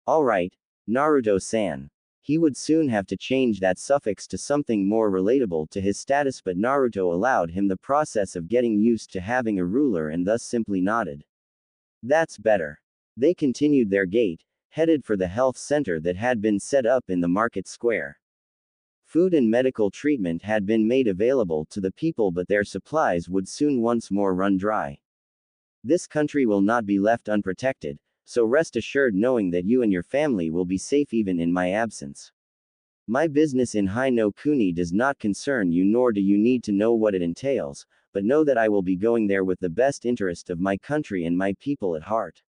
All right, Naruto-san. He would soon have to change that suffix to something more relatable to his status, but Naruto allowed him the process of getting used to having a ruler and thus simply nodded. That's better. They continued their gait, headed for the health center that had been set up in the market square. Food and medical treatment had been made available to the people, but their supplies would soon once more run dry. This country will not be left unprotected, so rest assured knowing that you and your family will be safe even in my absence. My business in Hai no Kuni does not concern you, nor do you need to know what it entails, but know that I will be going there with the best interest of my country and my people at heart.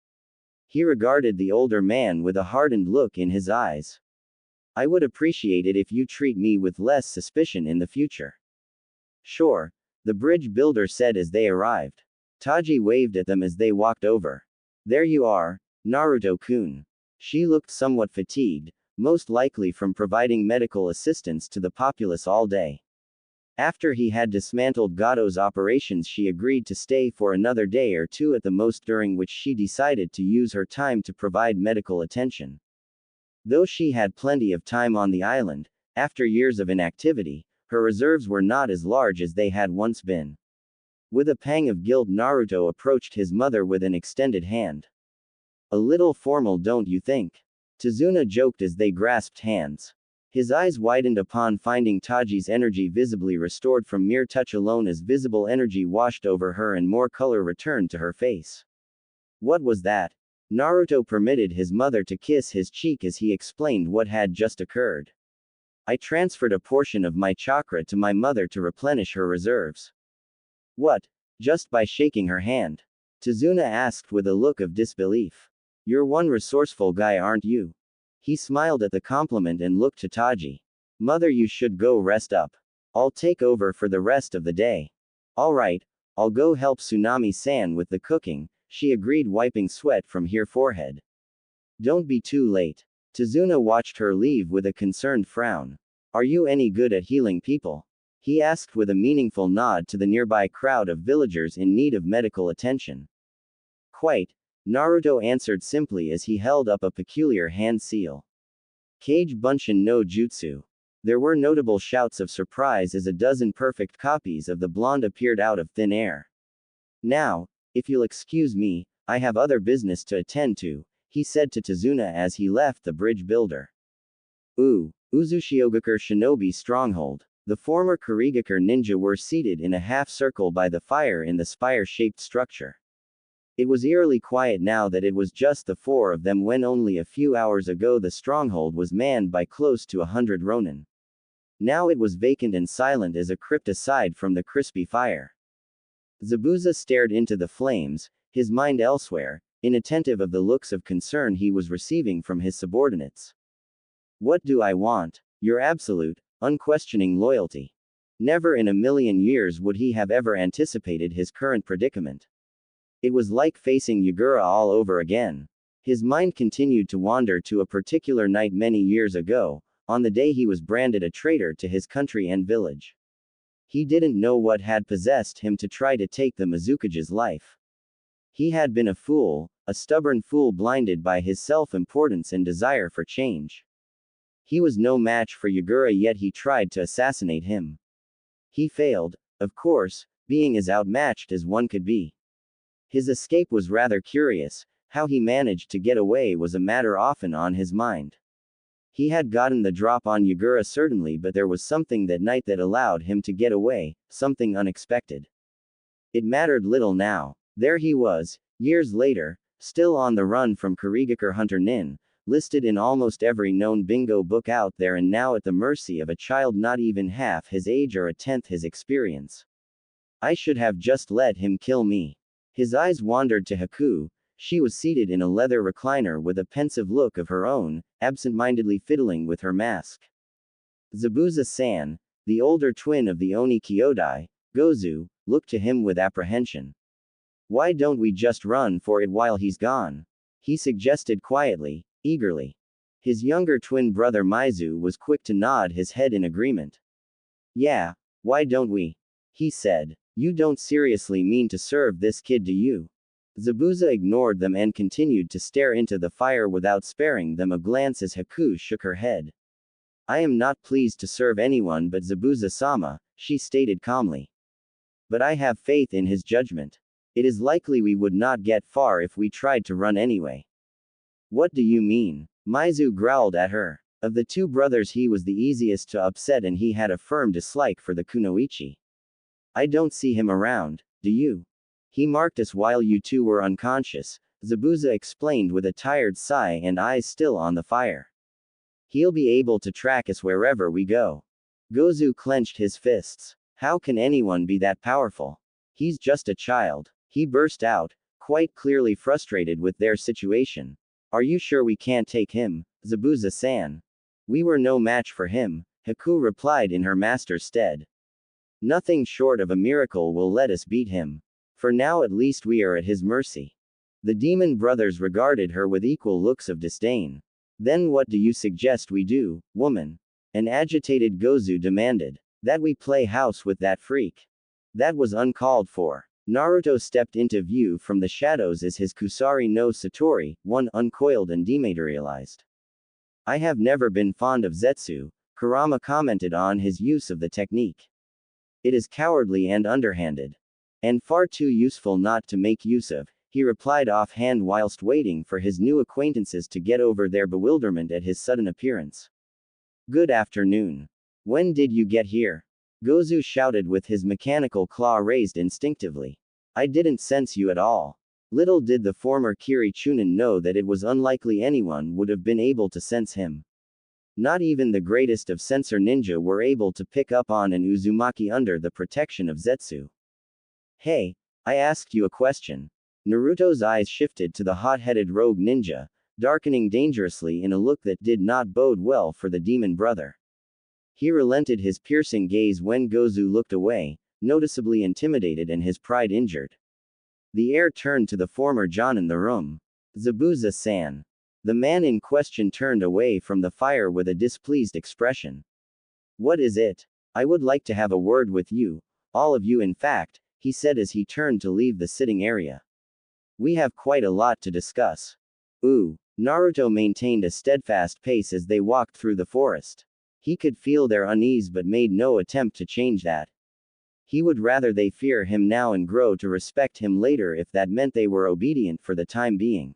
He regarded the older man with a hardened look in his eyes. I would appreciate it if you treat me with less suspicion in the future. Sure, the bridge builder said as they arrived. Taji waved at them as they walked over. There you are, Naruto-kun. She looked somewhat fatigued, most likely from providing medical assistance to the populace all day. After he had dismantled Gato's operations, she agreed to stay for another day or two at the most, during which she decided to use her time to provide medical attention. Though she had plenty of time on the island, after years of inactivity, her reserves were not as large as they had once been. With a pang of guilt, Naruto approached his mother with an extended hand. A little formal, don't you think? Tazuna joked as they grasped hands. His eyes widened upon finding Taji's energy visibly restored from mere touch alone, as visible energy washed over her and more color returned to her face. What was that? Naruto permitted his mother to kiss his cheek as he explained what had just occurred. I transferred a portion of my chakra to my mother to replenish her reserves. What? Just by shaking her hand? Tazuna asked with a look of disbelief. You're one resourceful guy, aren't you? He smiled at the compliment and looked to Taji. Mother, you should go rest up. I'll take over for the rest of the day. All right, I'll go help Tsunami-san with the cooking, she agreed, wiping sweat from her forehead. Don't be too late. Tazuna watched her leave with a concerned frown. Are you any good at healing people? He asked with a meaningful nod to the nearby crowd of villagers in need of medical attention. Quite, Naruto answered simply as he held up a peculiar hand seal. Kage Bunshin no Jutsu. There were notable shouts of surprise as a dozen perfect copies of the blonde appeared out of thin air. Now, if you'll excuse me, I have other business to attend to, he said to Tazuna as he left the bridge builder. Uzushiogakure Shinobi Stronghold. The former Kurigakure ninja were seated in a half-circle by the fire in the spire-shaped structure. It was eerily quiet now that it was just the four of them when only a few hours ago the stronghold was manned by close to 100 ronin. Now it was vacant and silent as a crypt aside from the crispy fire. Zabuza stared into the flames, his mind elsewhere, inattentive of the looks of concern he was receiving from his subordinates. What do I want? Your absolute, unquestioning loyalty. Never in a million years would he have ever anticipated his current predicament. It was like facing Yagura all over again. His mind continued to wander to a particular night many years ago, on the day he was branded a traitor to his country and village. He didn't know what had possessed him to try to take the Mizukage's life. He had been a fool, a stubborn fool blinded by his self-importance and desire for change. He was no match for Yagura, yet he tried to assassinate him. He failed, of course, being as outmatched as one could be. His escape was rather curious. How he managed to get away was a matter often on his mind. He had gotten the drop on Yagura certainly, but there was something that night that allowed him to get away, something unexpected. It mattered little now. There he was, years later, still on the run from Kurigakure Hunter Nin, listed in almost every known bingo book out there, and now at the mercy of a child not even half his age or a tenth his experience. I should have just let him kill me. His eyes wandered to Haku. She was seated in a leather recliner with a pensive look of her own, absent-mindedly fiddling with her mask. Zabuza-san, the older twin of the Oni Kyodai, Gozu, looked to him with apprehension. Why don't we just run for it while he's gone? He suggested quietly, eagerly. His younger twin brother Maizu was quick to nod his head in agreement. Yeah, why don't we? He said. You don't seriously mean to serve this kid, do you? Zabuza ignored them and continued to stare into the fire without sparing them a glance as Haku shook her head. I am not pleased to serve anyone but Zabuza-sama, she stated calmly. But I have faith in his judgment. It is likely we would not get far if we tried to run anyway. What do you mean? Maizu growled at her. Of the two brothers he was the easiest to upset and he had a firm dislike for the kunoichi. I don't see him around, do you? He marked us while you two were unconscious, Zabuza explained with a tired sigh and eyes still on the fire. He'll be able to track us wherever we go. Gozu clenched his fists. How can anyone be that powerful? He's just a child. He burst out, quite clearly frustrated with their situation. Are you sure we can't take him, Zabuza-san? We were no match for him, Haku replied in her master's stead. Nothing short of a miracle will let us beat him. For now at least we are at his mercy. The demon brothers regarded her with equal looks of disdain. Then what do you suggest we do, woman? An agitated Gozu demanded. That we play house with that freak. That was uncalled for. Naruto stepped into view from the shadows as his Kusari no Satori, one uncoiled and dematerialized. I have never been fond of Zetsu, Kurama commented on his use of the technique. It is cowardly and underhanded. And far too useful not to make use of, he replied offhand whilst waiting for his new acquaintances to get over their bewilderment at his sudden appearance. Good afternoon. When did you get here? Gozu shouted with his mechanical claw raised instinctively. I didn't sense you at all. Little did the former Kiri Chunin know that it was unlikely anyone would have been able to sense him. Not even the greatest of sensor ninja were able to pick up on an Uzumaki under the protection of Zetsu. Hey, I asked you a question. Naruto's eyes shifted to the hot-headed rogue ninja, darkening dangerously in a look that did not bode well for the demon brother. He relented his piercing gaze when Gozu looked away, noticeably intimidated and his pride injured. The heir turned to the former John in the room. Zabuza-san. The man in question turned away from the fire with a displeased expression. What is it? I would like to have a word with you, all of you in fact, he said as he turned to leave the sitting area. We have quite a lot to discuss. Ooh. Naruto maintained a steadfast pace as they walked through the forest. He could feel their unease but made no attempt to change that. He would rather they fear him now and grow to respect him later if that meant they were obedient for the time being.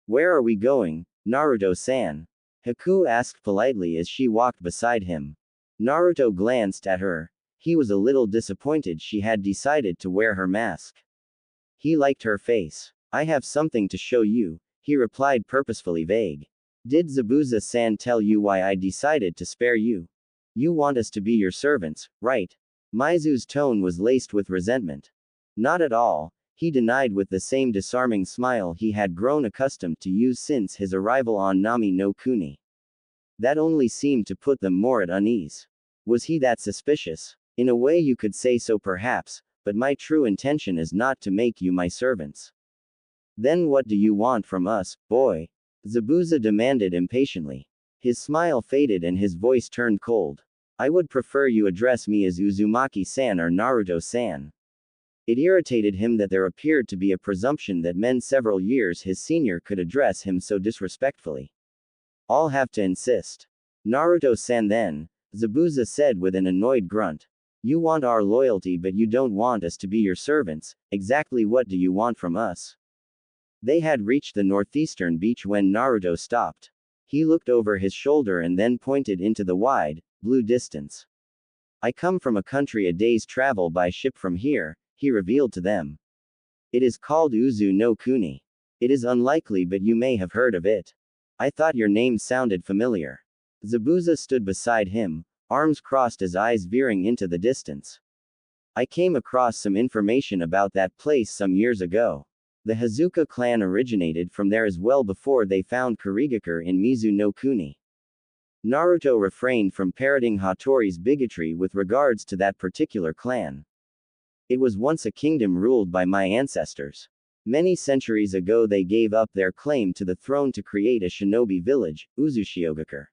Where are we going, Naruto-san? Haku asked politely as she walked beside him. Naruto glanced at her. He was a little disappointed she had decided to wear her mask. He liked her face. I have something to show you, he replied purposefully vague. Did Zabuza-san tell you why I decided to spare you? You want us to be your servants, right? Mizu's tone was laced with resentment. Not at all, he denied with the same disarming smile he had grown accustomed to use since his arrival on Nami no Kuni. That only seemed to put them more at unease. Was he that suspicious? In a way you could say so perhaps, but my true intention is not to make you my servants. Then what do you want from us, boy? Zabuza demanded impatiently. His smile faded and his voice turned cold. I would prefer you address me as Uzumaki-san or Naruto-san. It irritated him that there appeared to be a presumption that men several years his senior could address him so disrespectfully. I'll have to insist. Naruto-san then, Zabuza said with an annoyed grunt. You want our loyalty but you don't want us to be your servants, exactly what do you want from us? They had reached the northeastern beach when Naruto stopped. He looked over his shoulder and then pointed into the wide, blue distance. I come from a country a day's travel by ship from here, he revealed to them. It is called Uzu no Kuni. It is unlikely but you may have heard of it. I thought your name sounded familiar. Zabuza stood beside him, arms crossed as eyes veering into the distance. I came across some information about that place some years ago. The Hazuka clan originated from there as well before they found Kurigakure in Mizu no Kuni. Naruto refrained from parroting Hattori's bigotry with regards to that particular clan. It was once a kingdom ruled by my ancestors. Many centuries ago they gave up their claim to the throne to create a shinobi village, Uzushiogakure.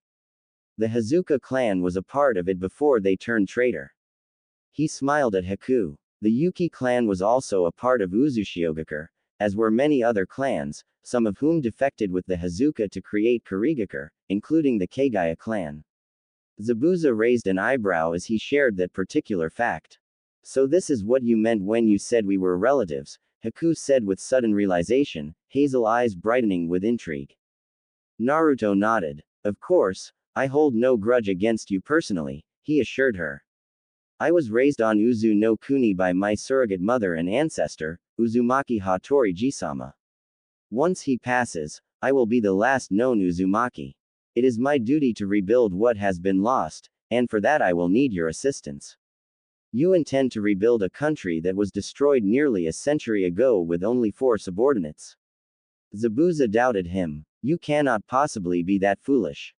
The Hazuka clan was a part of it before they turned traitor. He smiled at Haku. The Yuki clan was also a part of Uzushiogakure, as were many other clans, some of whom defected with the Hazuka to create Kurigakure, including the Kagaya clan. Zabuza raised an eyebrow as he shared that particular fact. So this is what you meant when you said we were relatives, Haku said with sudden realization, hazel eyes brightening with intrigue. Naruto nodded. Of course, I hold no grudge against you personally, he assured her. I was raised on Uzu no Kuni by my surrogate mother and ancestor, Uzumaki Hattori Jisama. Once he passes, I will be the last known Uzumaki. It is my duty to rebuild what has been lost, and for that I will need your assistance. You intend to rebuild a country that was destroyed nearly a century ago with only 4 subordinates. Zabuza doubted him. You cannot possibly be that foolish.